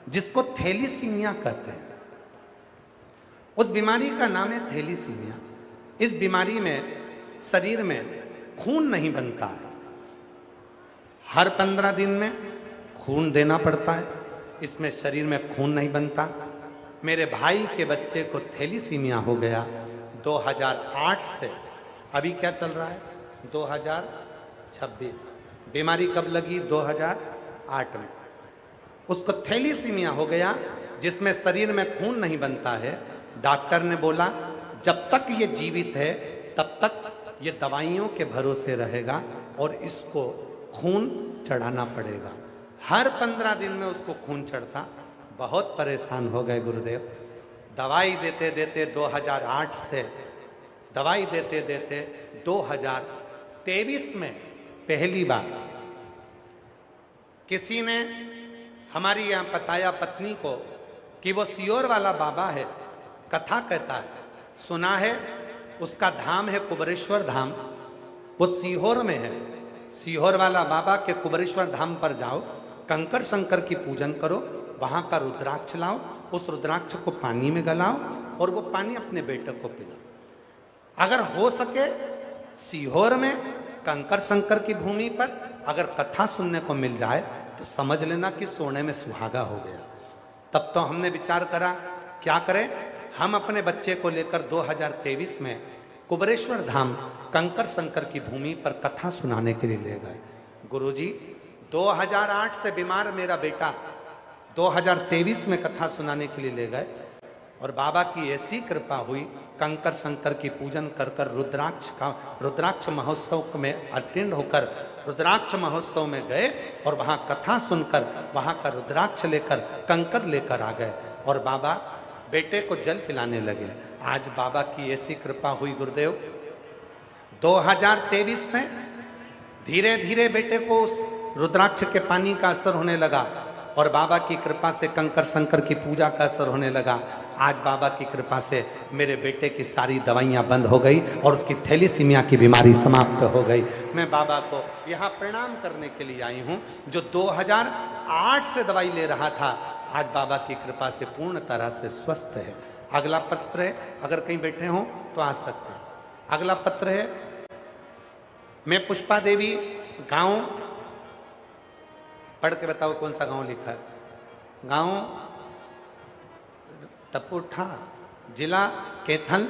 जिसको थैलीसीमिया कहते हैं। उस बीमारी का नाम है थैलीसीमिया। इस बीमारी में शरीर में खून नहीं बनता है। हर 15 दिन में खून देना पड़ता है। इसमें शरीर में खून नहीं बनता। मेरे भाई के बच्चे को थैलीसीमिया हो गया 2008 से। अभी क्या चल रहा है? 2026। बीमारी कब लगी? 2008 में। उसको थैलीसीमिया हो गया, जिसमें शरीर में खून नहीं बनता है। डॉक्टर ने बोला जब तक ये जीवित है तब तक ये दवाइयों के भरोसे रहेगा और इसको खून चढ़ाना पड़ेगा। हर 15 दिन में उसको खून चढ़ता। बहुत परेशान हो गए गुरुदेव। दवाई देते देते 2008 से, दवाई देते देते 2023 में पहली बार किसी ने हमारी यहाँ बताया पत्नी को कि वो सियोर वाला बाबा है, कथा कहता है, सुना है उसका धाम है कुबरेश्वर धाम, वो सीहोर में है। सीहोर वाला बाबा के कुबरेश्वर धाम पर जाओ, कंकर शंकर की पूजन करो, वहां का रुद्राक्ष लाओ, उस रुद्राक्ष को पानी में गलाओ और वो पानी अपने बेटे को पिलाओ। अगर हो सके सीहोर में कंकर शंकर की भूमि पर अगर कथा सुनने को मिल जाए तो समझ लेना कि सोने में सुहागा हो गया। तब तो हमने विचार करा क्या करें, हम अपने बच्चे को लेकर 2023 में कुबरेश्वर धाम कंकर शंकर की भूमि पर कथा सुनाने के लिए ले गए। गुरुजी 2008 से बीमार मेरा बेटा 2023 में कथा सुनाने के लिए ले गए और बाबा की ऐसी कृपा हुई, कंकर शंकर की पूजन कर कर रुद्राक्ष महोत्सव में अटेंड होकर रुद्राक्ष महोत्सव में गए और वहां कथा सुनकर वहां का रुद्राक्ष लेकर कंकर लेकर आ गए और बाबा बेटे को जल पिलाने लगे। आज बाबा की ऐसी कृपा हुई गुरुदेव, 2023 से धीरे धीरे बेटे को उस रुद्राक्ष के पानी का असर होने लगा और बाबा की कृपा से कंकर शंकर की पूजा का असर होने लगा। आज बाबा की कृपा से मेरे बेटे की सारी दवाइयां बंद हो गई और उसकी थैलीसीमिया की बीमारी समाप्त हो गई। मैं बाबा को यहाँ प्रणाम करने के लिए आई हूँ। जो 2008 से दवाई ले रहा था, आज बाबा की कृपा से पूर्ण तरह से स्वस्थ है। अगला पत्र है, अगर कहीं बैठे हों तो आ सकते हैं। अगला पत्र है, मैं पुष्पा देवी, गांव, पढ़ के बताओ कौन सा गांव लिखा है, गांव टपुठा, जिला कैथल,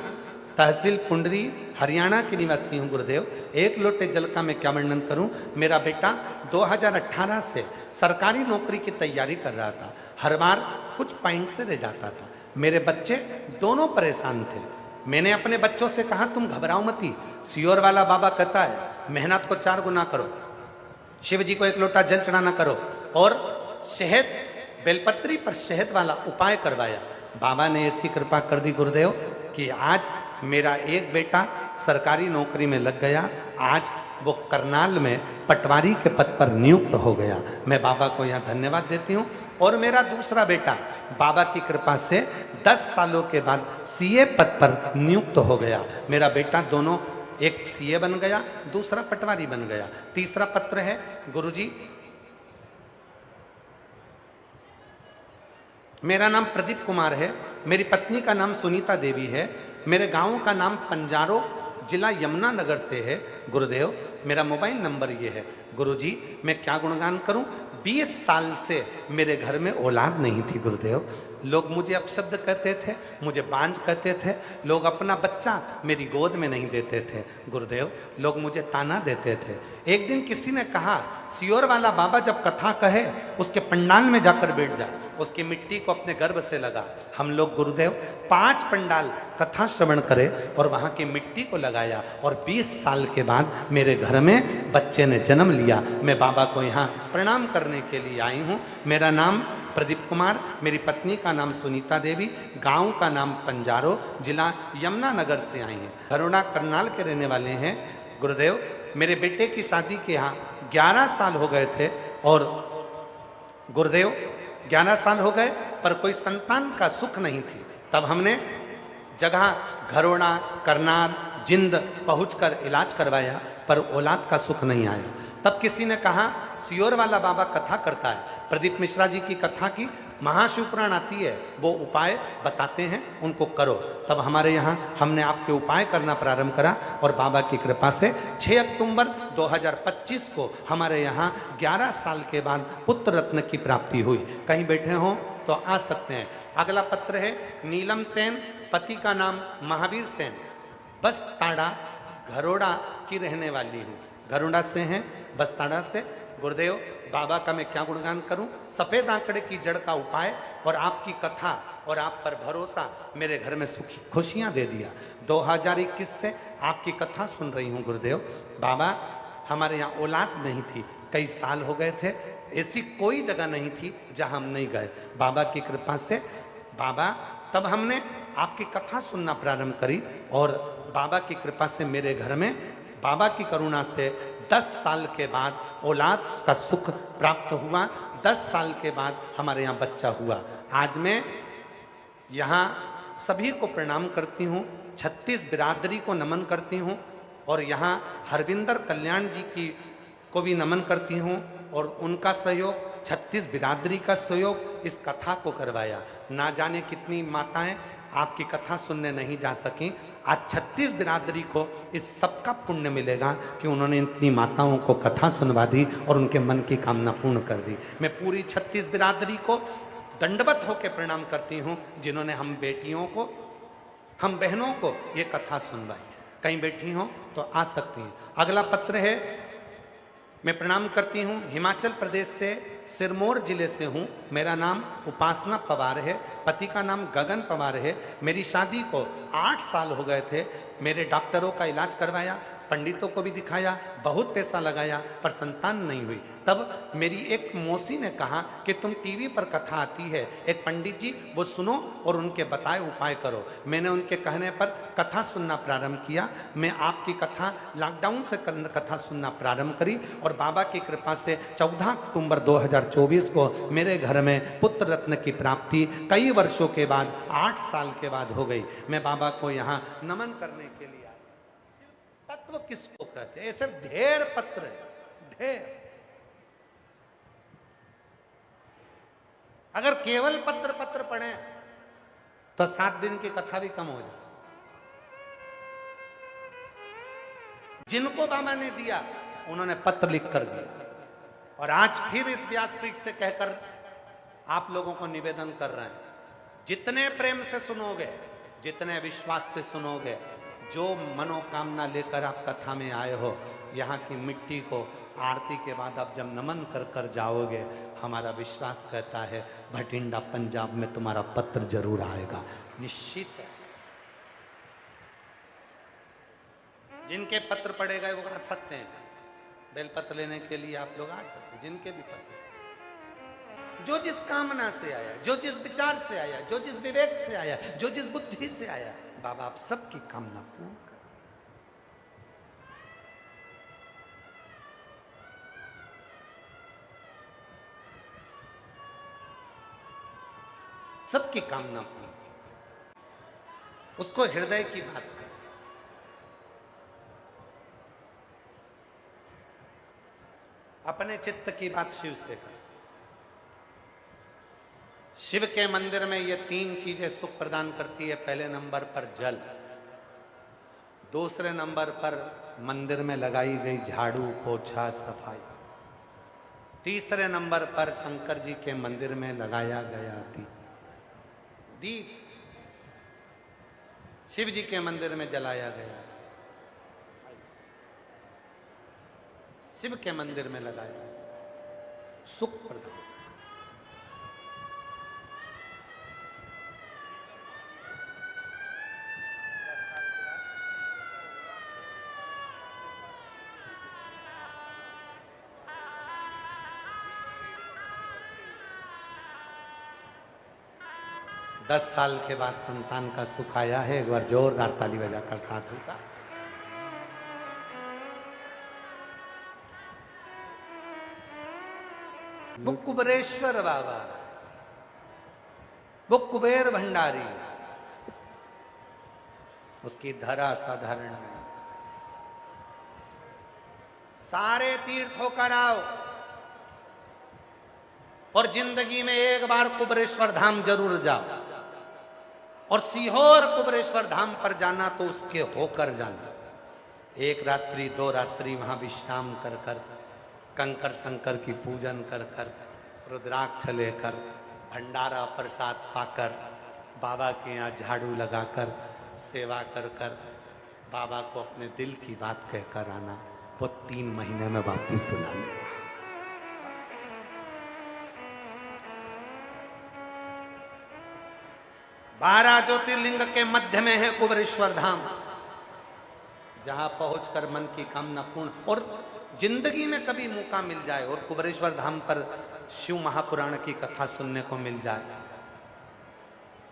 तहसील पुंडरी, हरियाणा की निवासी हूँ गुरुदेव। एक लोटे जल का मैं क्या वर्णन करूं। मेरा बेटा 2018 से सरकारी नौकरी की तैयारी कर रहा था, हर बार कुछ पॉइंट से रह जाता था। मेरे बच्चे दोनों परेशान थे। मैंने अपने बच्चों से कहा तुम घबराओ मती, सीहोर वाला बाबा कहता है मेहनत को 4 गुना करो, शिव जी को 1 लोटा जल चढ़ाना करो और शहद, बेलपत्री पर शहद वाला उपाय करवाया। बाबा ने ऐसी कृपा कर दी गुरुदेव कि आज मेरा एक बेटा सरकारी नौकरी में लग गया। आज वो करनाल में पटवारी के पद पर नियुक्त हो गया। मैं बाबा को यहाँ धन्यवाद देती हूँ। और मेरा दूसरा बेटा बाबा की कृपा से 10 सालों के बाद सीए पद पर नियुक्त हो गया। मेरा बेटा दोनों, एक सीए बन गया, दूसरा पटवारी बन गया। तीसरा पत्र है, गुरुजी मेरा नाम प्रदीप कुमार है, मेरी पत्नी का नाम सुनीता देवी है, मेरे गांव का नाम पंजारो, जिला यमुनानगर से है। गुरुदेव मेरा मोबाइल नंबर ये है। गुरुजी मैं क्या गुणगान करूं, 20 साल से मेरे घर में औलाद नहीं थी गुरुदेव। लोग मुझे अपशब्द कहते थे, मुझे बांझ कहते थे, लोग अपना बच्चा मेरी गोद में नहीं देते थे गुरुदेव, लोग मुझे ताना देते थे। एक दिन किसी ने कहा सीहोर वाला बाबा जब कथा कहे उसके पंडाल में जाकर बैठ जा, उसकी मिट्टी को अपने गर्भ से लगा। हम लोग गुरुदेव 5 पंडाल कथा श्रवण करे और वहां की मिट्टी को लगाया और 20 साल के बाद मेरे घर में बच्चे ने जन्म लिया। मैं बाबा को यहाँ प्रणाम करने के लिए आई हूँ। मेरा नाम प्रदीप कुमार, मेरी पत्नी का नाम सुनीता देवी, गांव का नाम पंजारो, जिला यमुनानगर से आई हैं। धरोड़ा करनाल के रहने वाले हैं गुरुदेव। मेरे बेटे की शादी के यहाँ 11 साल हो गए थे और गुरुदेव 11 साल हो गए पर कोई संतान का सुख नहीं थी। तब हमने जगह घरोड़ा, करनाल, जिंद पहुंचकर इलाज करवाया पर औलाद का सुख नहीं आया। तब किसी ने कहा सीहोर वाला बाबा कथा करता है, प्रदीप मिश्रा जी की कथा की महाशिव पुराण आती है, वो उपाय बताते हैं, उनको करो। तब हमारे यहाँ हमने आपके उपाय करना प्रारंभ करा और बाबा की कृपा से 6 अक्टूबर 2025 को हमारे यहाँ 11 साल के बाद पुत्र रत्न की प्राप्ति हुई। कहीं बैठे हों तो आ सकते हैं। अगला पत्र है, नीलम सेन, पति का नाम महावीर सेन, बस ताड़ा घरोड़ा की रहने वाली हूँ। घरोड़ा से हैं, बस ताड़ा से। गुरुदेव बाबा का मैं क्या गुणगान करूं। सफेद आंकड़े की जड़ का उपाय और आपकी कथा और आप पर भरोसा मेरे घर में सुखी खुशियां दे दिया। 2021 से आपकी कथा सुन रही हूं गुरुदेव। बाबा हमारे यहाँ औलाद नहीं थी, कई साल हो गए थे, ऐसी कोई जगह नहीं थी जहां हम नहीं गए। बाबा की कृपा से बाबा, तब हमने आपकी कथा सुनना प्रारंभ करी और बाबा की कृपा से मेरे घर में बाबा की करुणा से 10 साल के बाद औलाद का सुख प्राप्त हुआ। 10 साल के बाद हमारे यहाँ बच्चा हुआ। आज मैं यहाँ सभी को प्रणाम करती हूँ, 36 बिरादरी को नमन करती हूँ और यहाँ हरविंदर कल्याण जी की को भी नमन करती हूँ और उनका सहयोग, 36 बिरादरी का सहयोग इस कथा को करवाया। ना जाने कितनी माताएं आपकी कथा सुनने नहीं जा सकी। आज 36 बिरादरी को इस सब का पुण्य मिलेगा कि उन्होंने इतनी माताओं को कथा सुनवा दी और उनके मन की कामना पूर्ण कर दी। मैं पूरी 36 बिरादरी को दंडवत होकर प्रणाम करती हूँ जिन्होंने हम बेटियों को, हम बहनों को ये कथा सुनवाई। कहीं बैठी हो तो आ सकती हैं। अगला पत्र है, मैं प्रणाम करती हूँ, हिमाचल प्रदेश से सिरमौर जिले से हूँ। मेरा नाम उपासना पवार है, पति का नाम गगन पवार है। मेरी शादी को 8 साल हो गए थे। मेरे डॉक्टरों का इलाज करवाया, पंडितों को भी दिखाया, बहुत पैसा लगाया पर संतान नहीं हुई। तब मेरी एक मौसी ने कहा कि तुम टीवी पर कथा आती है, एक पंडित जी वो सुनो और उनके बताए उपाय करो। मैंने उनके कहने पर कथा सुनना प्रारंभ किया। मैं आपकी कथा लॉकडाउन से कथा सुनना प्रारंभ करी और बाबा की कृपा से 14 अक्टूबर 2024 को मेरे घर में पुत्र रत्न की प्राप्ति कई वर्षों के बाद, 8 साल के बाद हो गई। मैं बाबा को यहाँ नमन करने के लिए आया। तत्व किसको कहते हैं? ऐसे ढेर पत्र है, ढेर। अगर केवल पत्र पढ़े तो 7 दिन की कथा भी कम हो जाए। जिनको बाबा ने दिया उन्होंने पत्र लिख कर दिया और आज फिर इस व्यासपीठ से कहकर आप लोगों को निवेदन कर रहे हैं, जितने प्रेम से सुनोगे, जितने विश्वास से सुनोगे, जो मनोकामना लेकर आप कथा में आए हो, यहाँ की मिट्टी को आरती के बाद आप जब नमन कर कर जाओगे, हमारा विश्वास कहता है भटिंडा पंजाब में तुम्हारा पत्र जरूर आएगा, निश्चित है। जिनके पत्र पढ़े गए वो आ सकते हैं, बेलपत्र लेने के लिए आप लोग आ सकते हैं। जिनके भी पत्र, जो जिस कामना से आया, जो जिस विचार से आया, जो जिस विवेक से आया, जो जिस बुद्धि से आया, बाबा आप सबकी कामना पूर्ण कर। सबकी कामना पूर्ण, उसको हृदय की बात कर। अपने चित्त की बात शिव से कर। शिव के मंदिर में ये 3 चीजें सुख प्रदान करती है। पहले नंबर पर जल, दूसरे नंबर पर मंदिर में लगाई गई झाड़ू पोछा सफाई, तीसरे नंबर पर शंकर जी के मंदिर में लगाया गया दीप, शिव जी के मंदिर में जलाया गया, शिव के मंदिर में लगाया, सुख प्रदान। दस साल के बाद संतान का सुख आया है। एक बार जोरदार ताली बजाकर साधु का। वो कुबेरेश्वर बाबा, वो कुबेर भंडारी, उसकी धरा साधारण नहीं। सारे तीर्थों का आओ और जिंदगी में एक बार कुबेरेश्वर धाम जरूर जाओ, और सीहोर कुबेरेश्वर धाम पर जाना तो उसके होकर जाना। 1 रात्रि 2 रात्रि वहां विश्राम कर कर, कंकर शंकर की पूजन कर कर, रुद्राक्ष लेकर, भंडारा प्रसाद पाकर, बाबा के यहाँ झाड़ू लगाकर, सेवा कर कर, बाबा को अपने दिल की बात कहकर आना। वो 3 महीने में वापिस बुला लेगा। बारह ज्योतिर्लिंग के मध्य में है कुबेरेश्वर धाम, जहां पहुंचकर मन की कामना पूर्ण। और जिंदगी में कभी मौका मिल जाए और कुबेरेश्वर धाम पर शिव महापुराण की कथा सुनने को मिल जाए,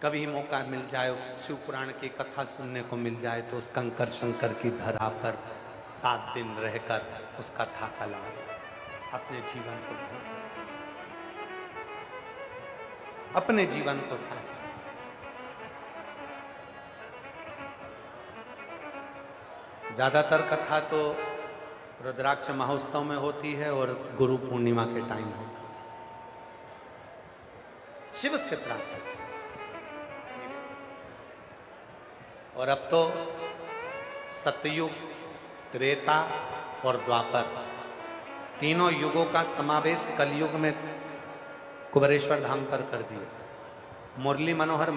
कभी मौका मिल जाए शिव पुराण की कथा सुनने को मिल जाए, तो उस कंकर शंकर की धरा पर 7 दिन रहकर उस कथा का लाभ अपने जीवन को, अपने जीवन को साथ। ज़्यादातर कथा तो रुद्राक्ष महोत्सव में होती है और गुरु पूर्णिमा के टाइम होती है। शिव से प्रार्थना। और अब तो सतयुग, त्रेता और द्वापर, तीनों युगों का समावेश कलयुग में कुबेरेश्वर धाम पर कर दिया। मुरली मनोहर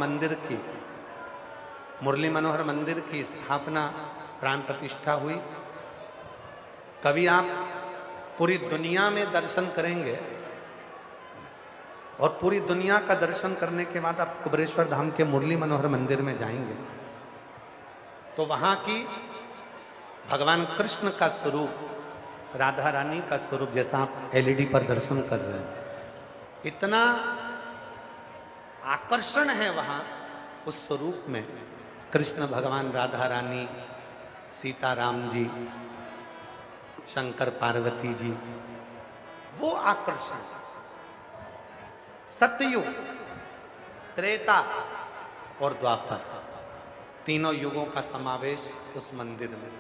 मंदिर की स्थापना, प्राण प्रतिष्ठा हुई। कभी आप पूरी दुनिया में दर्शन करेंगे और पूरी दुनिया का दर्शन करने के बाद आप कुबेरेश्वर धाम के मुरली मनोहर मंदिर में जाएंगे तो वहां की भगवान कृष्ण का स्वरूप, राधा रानी का स्वरूप, जैसा आप एलईडी पर दर्शन कर रहे हैं, इतना आकर्षण है वहां उस स्वरूप में। कृष्ण भगवान, राधा रानी, सीताराम जी, शंकर पार्वती जी, वो आकर्षण। सतयुग, त्रेता और द्वापर, तीनों युगों का समावेश उस मंदिर में।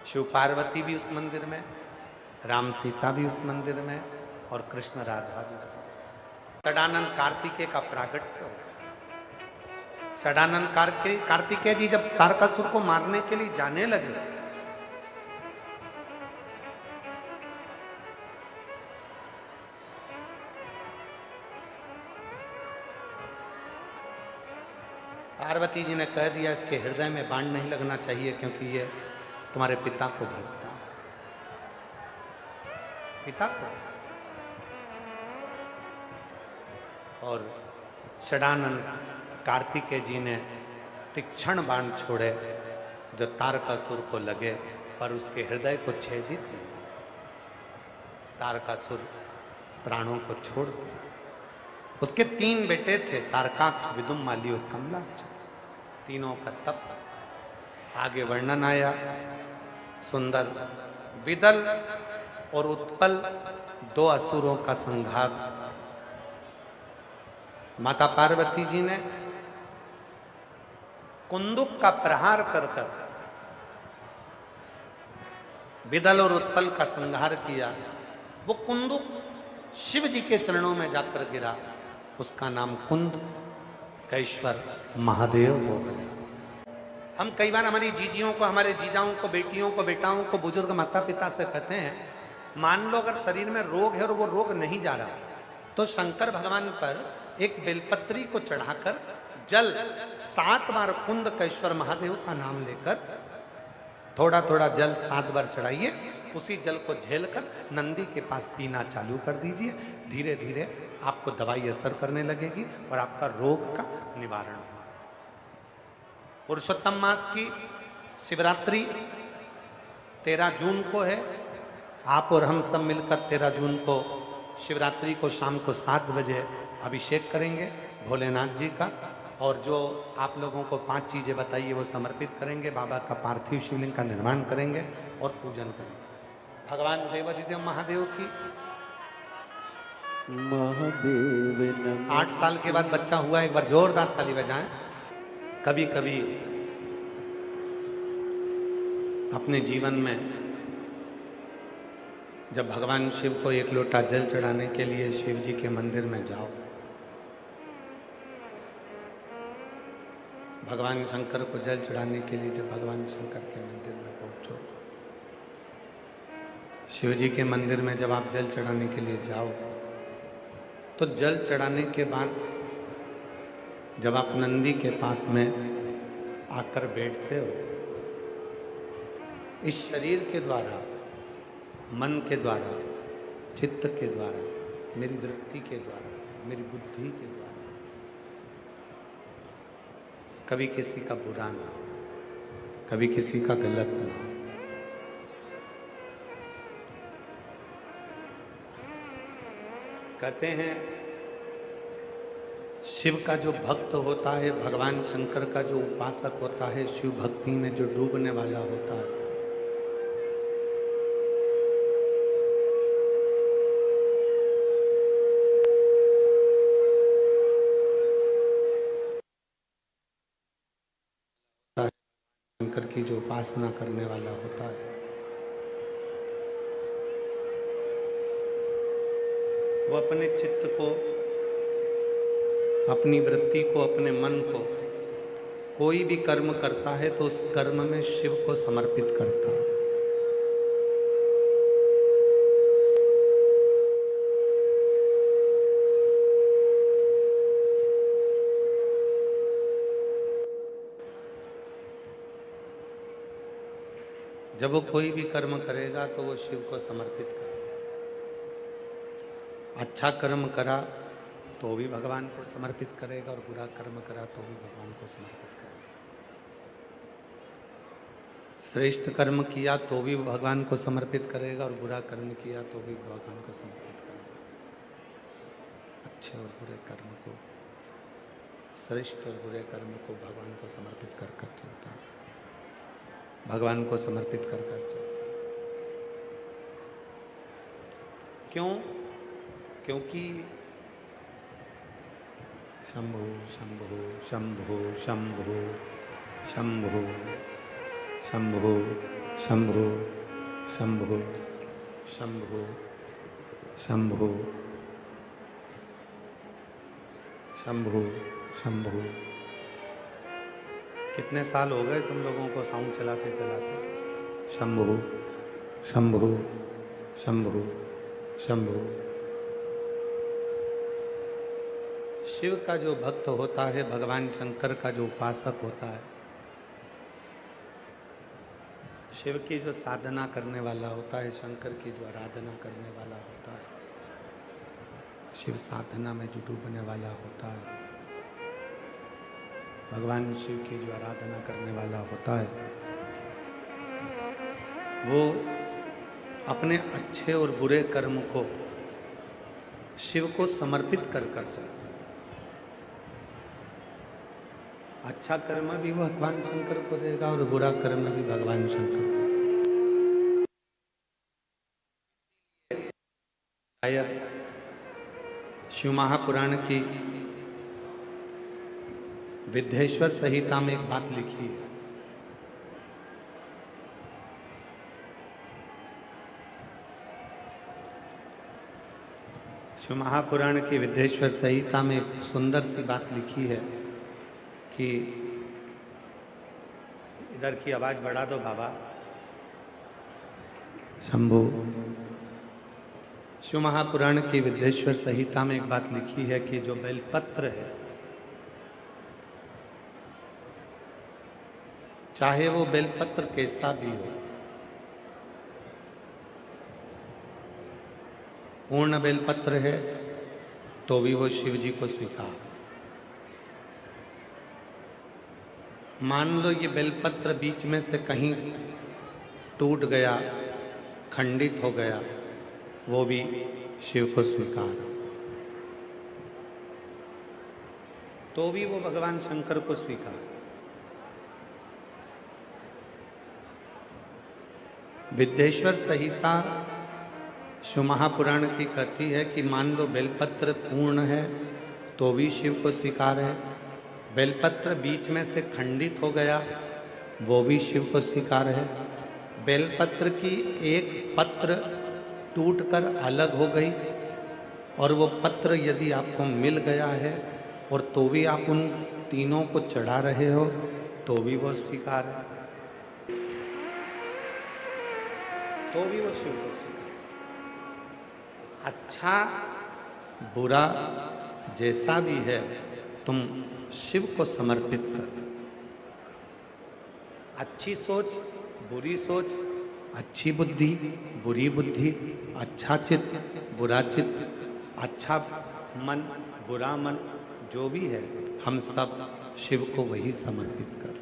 शिव पार्वती भी उस मंदिर में, राम सीता भी उस मंदिर में और कृष्ण राधा भी उस मंदिर। षडानंद कार्तिकेय का प्रागट्य हो। षडानंद कार्तिकेय जी जब तारकासुर को मारने के लिए जाने लगे, पार्वती जी ने कह दिया इसके हृदय में बाण नहीं लगना चाहिए क्योंकि ये तुम्हारे पिता को भसता, पिता को। और षडानंद कार्तिकेय जी ने तीक्ष्ण बाण छोड़े जो तारकासुर को लगे पर उसके हृदय को छेदित नहीं। तारकासुर प्राणों को छोड़ दिया। उसके 3 बेटे थे, तारकाक्ष, विदुमाली और कमलाक्ष। तीनों का तप आगे वर्णन आया। सुंदर विदल और उत्पल 2 असुरों का संहार माता पार्वती जी ने कुंदुक का प्रहार कर कर विदल और उत्पल का संहार किया। वो कुंदुक शिव जी के चरणों में जाकर गिरा, उसका नाम कुंदकेश्वर महादेव हो गया। हम कई बार हमारी जीजियों को, हमारे जीजाओं को, बेटियों को, बेटाओं को, बुजुर्ग माता पिता से कहते हैं, मान लो अगर शरीर में रोग है और वो रोग नहीं जा रहा तो शंकर भगवान पर एक बेलपत्री को चढ़ाकर जल 7 बार कुंदकेश्वर महादेव का नाम लेकर थोड़ा थोड़ा जल 7 बार चढ़ाइए। उसी जल को झेलकर नंदी के पास पीना चालू कर दीजिए। धीरे धीरे आपको दवाई असर करने लगेगी और आपका रोग का निवारण होगा। पुरुषोत्तम मास की शिवरात्रि 13 जून को है। आप और हम सब मिलकर 13 जून को शिवरात्रि को शाम को 7 बजे अभिषेक करेंगे भोलेनाथ जी का। और जो आप लोगों को 5 चीजें बताइए वो समर्पित करेंगे। बाबा का पार्थिव शिवलिंग का निर्माण करेंगे और पूजन करेंगे। भगवान देवाधिदेव महादेव की महादेव नमः। 8 साल के बाद बच्चा हुआ, एक बार जोरदार ताली बजाएं। कभी कभी अपने जीवन में जब भगवान शिव को 1 लोटा जल चढ़ाने के लिए शिव जी के मंदिर में जाओ, भगवान शंकर को जल चढ़ाने के लिए जब भगवान शंकर के मंदिर में पहुंचो, शिव जी के मंदिर में जब आप जल चढ़ाने के लिए जाओ तो जल चढ़ाने के बाद जब आप नंदी के पास में आकर बैठते हो, इस शरीर के द्वारा, मन के द्वारा, चित्त के द्वारा, मेरी वृत्ति के द्वारा, मेरी बुद्धि के द्वारा कभी किसी का बुरा ना हो, कभी किसी का गलत ना हो। कहते हैं शिव का जो भक्त होता है, भगवान शंकर का जो उपासक होता है, शिव भक्ति में जो डूबने वाला होता है, शंकर की जो उपासना करने वाला होता है, वो अपने चित्त को, अपनी वृत्ति को, अपने मन को कोई भी कर्म करता है तो उस कर्म में शिव को समर्पित करता है। जब वो कोई भी कर्म करेगा तो वो शिव को समर्पित करेगा। अच्छा कर्म करा तो भी भगवान को समर्पित करेगा और बुरा कर्म करा तो भी भगवान को समर्पित करेगा। श्रेष्ठ कर्म किया तो भी भगवान को समर्पित करेगा और बुरा कर्म किया तो भी भगवान को समर्पित करेगा। अच्छे और बुरे कर्म को, श्रेष्ठ और बुरे कर्म को भगवान को समर्पित कर कर चलता है, भगवान को समर्पित कर कर चलता है। क्यों? क्योंकि शंभो शंभो शंभो शंभो शंभो शंभो शंभो शंभो शंभो शंभो शंभो शंभो। कितने साल हो गए तुम लोगों को साउंड चलाते चलाते? शंभो शंभो शंभो शंभो। शिव का जो भक्त होता है, भगवान शंकर का जो उपासक होता है, शिव की जो साधना करने वाला होता है, शंकर की जो आराधना करने वाला होता है, शिव साधना में डूबने वाला होता है, भगवान शिव की जो आराधना करने वाला होता है, वो अपने अच्छे और बुरे कर्म को शिव को समर्पित कर कर चलता है। अच्छा कर्म भी भगवान शंकर को देगा और बुरा कर्म भी भगवान शंकर को। शायद शिव महापुराण की विद्येश्वर संहिता में एक बात लिखी है। शिव महापुराण की विद्येश्वर संहिता में एक सुंदर सी बात लिखी है कि इधर की आवाज बढ़ा दो बाबा। शंभो। शिव महापुराण की विद्येश्वर संहिता में एक बात लिखी है कि जो बेलपत्र है, चाहे वो बेलपत्र कैसा भी हो, पूर्ण बेलपत्र है तो भी वो शिव जी को स्वीकार। मान लो ये बेलपत्र बीच में से कहीं टूट गया, खंडित हो गया, वो भी शिव को स्वीकार, तो भी वो भगवान शंकर को स्वीकार। विद्येश्वर संहिता शिव महापुराण की कहती है कि मान लो बेलपत्र पूर्ण है तो भी शिव को स्वीकार है, बेलपत्र बीच में से खंडित हो गया वो भी शिव को स्वीकार है, बेलपत्र की एक पत्र टूटकर अलग हो गई और वो पत्र यदि आपको मिल गया है और तो भी आप उन तीनों को चढ़ा रहे हो तो भी वो स्वीकार है, तो भी वो शिव को स्वीकार। अच्छा बुरा जैसा भी है तुम शिव को समर्पित कर। अच्छी सोच, बुरी सोच, अच्छी बुद्धि, बुरी बुद्धि, अच्छा चित्त, बुरा चित्त, अच्छा मन, बुरा मन, जो भी है हम सब शिव को वही समर्पित कर।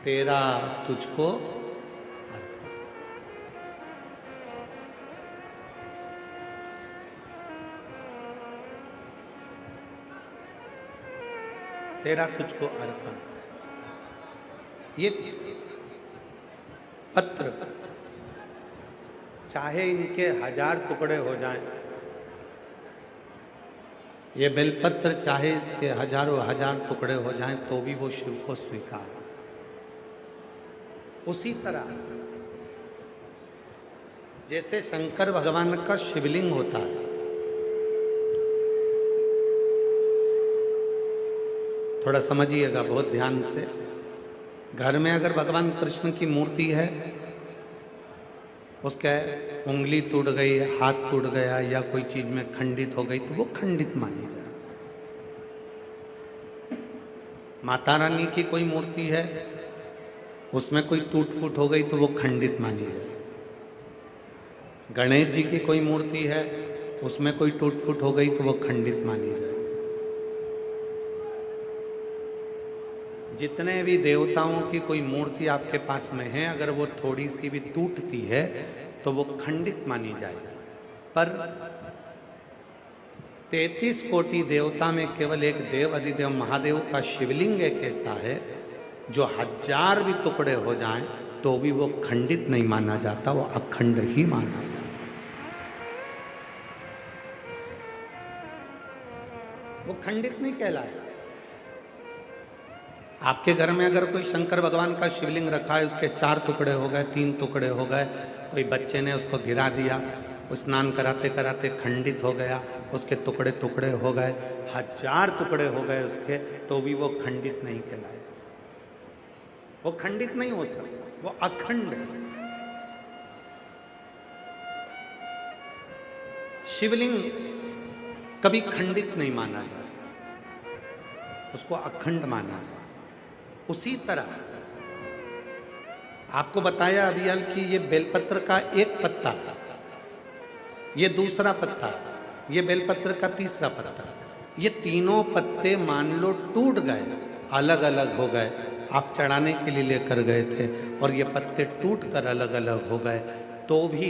तेरा तुझको अर्पण। तेरा तुझको अर्पण। ये पत्र चाहे इनके 1000 टुकड़े हो जाएं, ये बेलपत्र चाहे इसके हजारों हजार टुकड़े हो जाएं तो भी वो शिव को स्वीकार। उसी तरह जैसे शंकर भगवान का शिवलिंग होता है, थोड़ा समझिएगा बहुत ध्यान से। घर में अगर भगवान कृष्ण की मूर्ति है, उसका उंगली टूट गई, हाथ टूट गया या कोई चीज में खंडित हो गई तो वो खंडित मानी जाए। माता रानी की कोई मूर्ति है, उसमें कोई टूट फूट हो गई तो वो खंडित मानी जाए। गणेश जी की कोई मूर्ति है, उसमें कोई टूट फूट हो गई तो वो खंडित मानी जाए। जितने भी देवताओं की कोई मूर्ति आपके पास में है, अगर वो थोड़ी सी भी टूटती है तो वो खंडित मानी जाए। पर 33 कोटि देवता में केवल एक देव अधिदेव महादेव का शिवलिंग एक ऐसा है जो 1000 भी टुकड़े हो जाएं तो भी वो खंडित नहीं माना जाता, वो अखंड ही माना जाता। वो खंडित नहीं कहलाए। आपके घर में अगर कोई शंकर भगवान का शिवलिंग रखा है, उसके 4 टुकड़े हो गए, 3 टुकड़े हो गए, कोई बच्चे ने उसको गिरा दिया, स्नान कराते कराते खंडित हो गया, उसके टुकड़े टुकड़े हो गए, 1000 टुकड़े हो गए उसके, तो भी वो खंडित नहीं कहलाए। वो खंडित नहीं हो सकता, वो अखंड है। शिवलिंग कभी खंडित नहीं माना जाता, उसको अखंड माना जाता। उसी तरह आपको बताया अभी हाल कि ये बेलपत्र का एक पत्ता है, ये दूसरा पत्ता है, ये बेलपत्र का तीसरा पत्ता है। ये तीनों पत्ते मान लो टूट गए, अलग अलग हो गए, आप चढ़ाने के लिए लेकर गए थे और ये पत्ते टूट कर अलग अलग हो गए, तो भी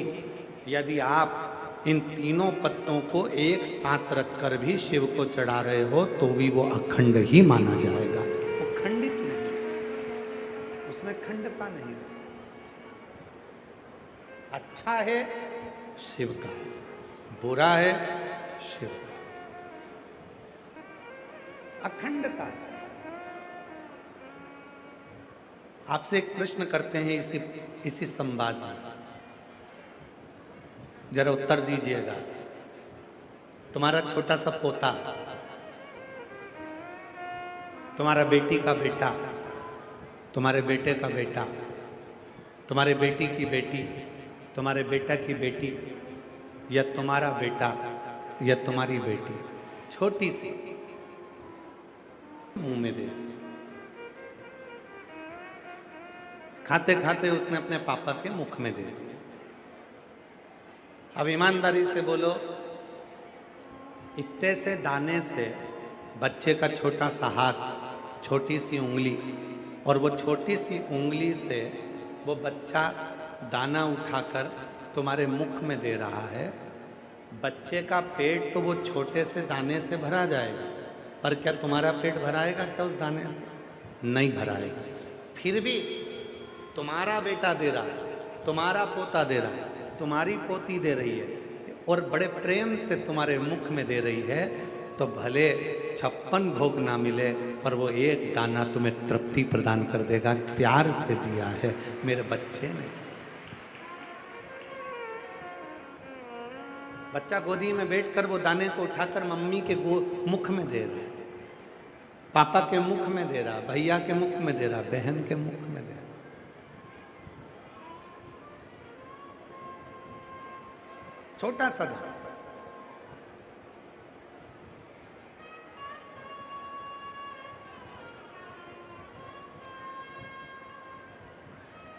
यदि आप इन तीनों पत्तों को एक साथ रखकर भी शिव को चढ़ा रहे हो तो भी वो अखंड ही माना जाएगा। वो खंडित नहीं, उसमें खंडता नहीं। अच्छा है शिव का, बुरा है शिव का, अखंडता है। आपसे एक प्रश्न करते हैं इसी संवाद में, जरा उत्तर दीजिएगा। तुम्हारा छोटा सा पोता, तुम्हारा बेटी का बेटा, तुम्हारे बेटे का बेटा, तुम्हारे बेटी की बेटी, तुम्हारे बेटा की बेटी, या तुम्हारा बेटा या तुम्हारी बेटी छोटी सी मुंह में दे दी, खाते खाते उसने अपने पापा के मुख में दे दिया। अब ईमानदारी से बोलो, इतने से दाने से बच्चे का छोटा सा हाथ, छोटी सी उंगली, और वो छोटी सी उंगली से वो बच्चा दाना उठाकर तुम्हारे मुख में दे रहा है। बच्चे का पेट तो वो छोटे से दाने से भरा जाएगा, पर क्या तुम्हारा पेट भराएगा क्या उस दाने से? नहीं भराएगा। फिर भी तुम्हारा बेटा दे रहा है, तुम्हारा पोता दे रहा है, तुम्हारी पोती दे रही है और बड़े प्रेम से तुम्हारे मुख में दे रही है, तो भले 56 भोग ना मिले पर वो एक दाना तुम्हें तृप्ति प्रदान कर देगा। प्यार से दिया है मेरे बच्चे ने। बच्चा गोदी में बैठकर वो दाने को उठाकर मम्मी के मुख में दे रहा है, पापा के मुख में दे रहा, भैया के मुख में दे रहा, बहन के मुख में दे रहा। छोटा सा दाना,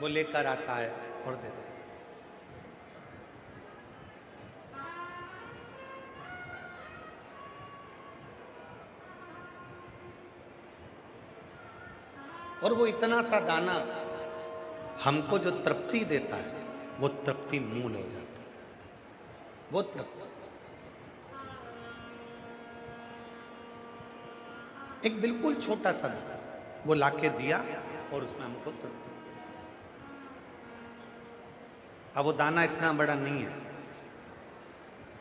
वो लेकर आता है और दे देता है। और वो इतना सा दाना हमको जो तृप्ति देता है, वो तृप्ति मूल हो जाता है। वो तृप्ति एक बिल्कुल छोटा सा दाना वो लाके दिया और उसमें हमको तृप्ति। अब वो दाना इतना बड़ा नहीं है,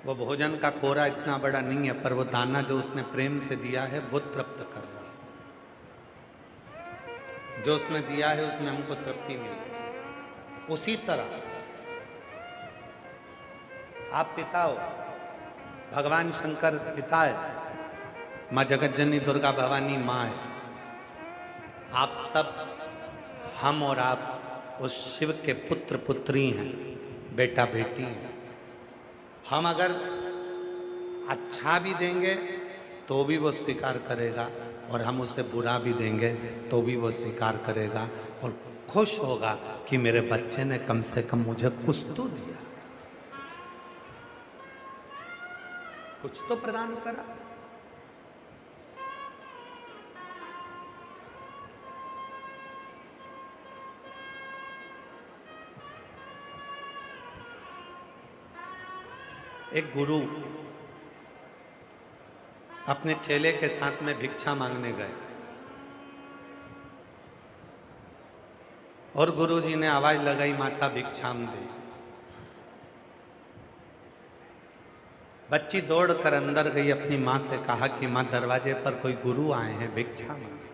वो भोजन का कोरा इतना बड़ा नहीं है, पर वो दाना जो उसने प्रेम से दिया है वो तृप्त कर रहा है। जो उसने दिया है उसमें हमको तृप्ति मिली। उसी तरह आप पिता हो, भगवान शंकर पिता है, माँ जगत जननी दुर्गा भवानी माँ है। आप सब, हम और आप उस शिव के पुत्र पुत्री हैं, बेटा बेटी हैं। हम अगर अच्छा भी देंगे तो भी वो स्वीकार करेगा, और हम उसे बुरा भी देंगे तो भी वो स्वीकार करेगा, और खुश होगा कि मेरे बच्चे ने कम से कम मुझे कुछ तो दिया, कुछ तो प्रदान करा। एक गुरु अपने चेले के साथ में भिक्षा मांगने गए, और गुरुजी ने आवाज लगाई, माता भिक्षाम दे। बच्ची दौड़कर अंदर गई, अपनी माँ से कहा कि माँ दरवाजे पर कोई गुरु आए हैं, भिक्षा मांगे।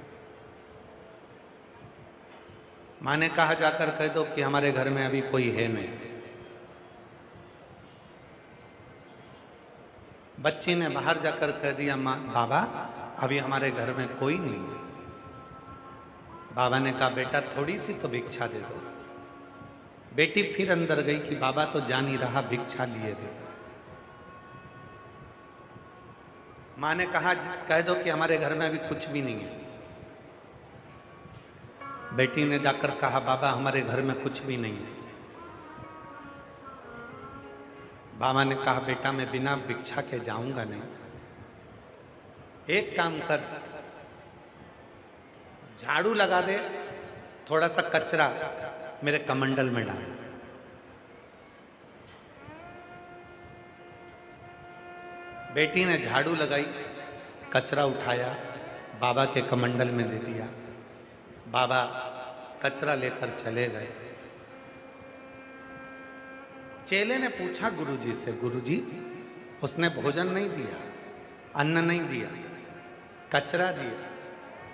माँ ने कहा जाकर कह दो कि हमारे घर में अभी कोई है नहीं। बच्ची ने बाहर जाकर कह दिया, माँ बाबा अभी हमारे घर में कोई नहीं है। बाबा ने कहा बेटा थोड़ी सी तो भिक्षा दे दो। बेटी फिर अंदर गई कि बाबा तो जान ही रहा, भिक्षा लिए दे। माँ ने कहा कह दो कि हमारे घर में अभी कुछ भी नहीं है। बेटी ने जाकर कहा बाबा हमारे घर में कुछ भी नहीं है। बाबा ने कहा बेटा मैं बिना भिक्षा के जाऊंगा नहीं, एक काम कर, झाड़ू लगा दे, थोड़ा सा कचरा मेरे कमंडल में डाल। बेटी ने झाड़ू लगाई, कचरा उठाया, बाबा के कमंडल में दे दिया। बाबा कचरा लेकर चले गए। चेले ने पूछा गुरुजी से, गुरुजी उसने भोजन नहीं दिया, अन्न नहीं दिया, कचरा दिया,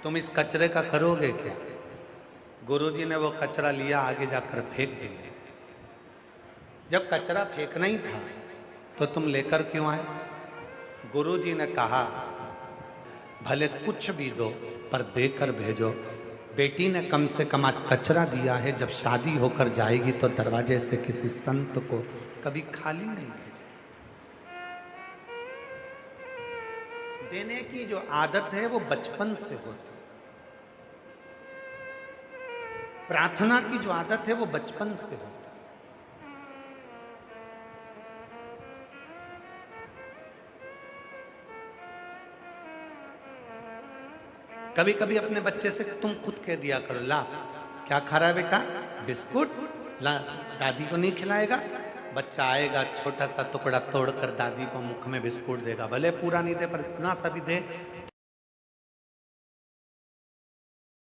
तुम इस कचरे का करोगे क्या? गुरुजी ने वो कचरा लिया, आगे जाकर फेंक दिया। जब कचरा फेंकना ही था तो तुम लेकर क्यों आए? गुरुजी ने कहा भले कुछ भी दो पर देकर भेजो। बेटी ने कम से कम आज कचरा दिया है, जब शादी होकर जाएगी तो दरवाजे से किसी संत को कभी खाली नहीं भेजे। देने की जो आदत है वो बचपन से होती है। प्रार्थना की जो आदत है वो बचपन से होती है। कभी कभी अपने बच्चे से तुम खुद कह दिया करो, ला क्या खा रहा है बेटा? बिस्कुट। ला दादी को नहीं खिलाएगा? बच्चा आएगा, छोटा सा टुकड़ा तोड़कर दादी को मुख में बिस्कुट देगा, भले पूरा नहीं दे पर इतना सा भी दे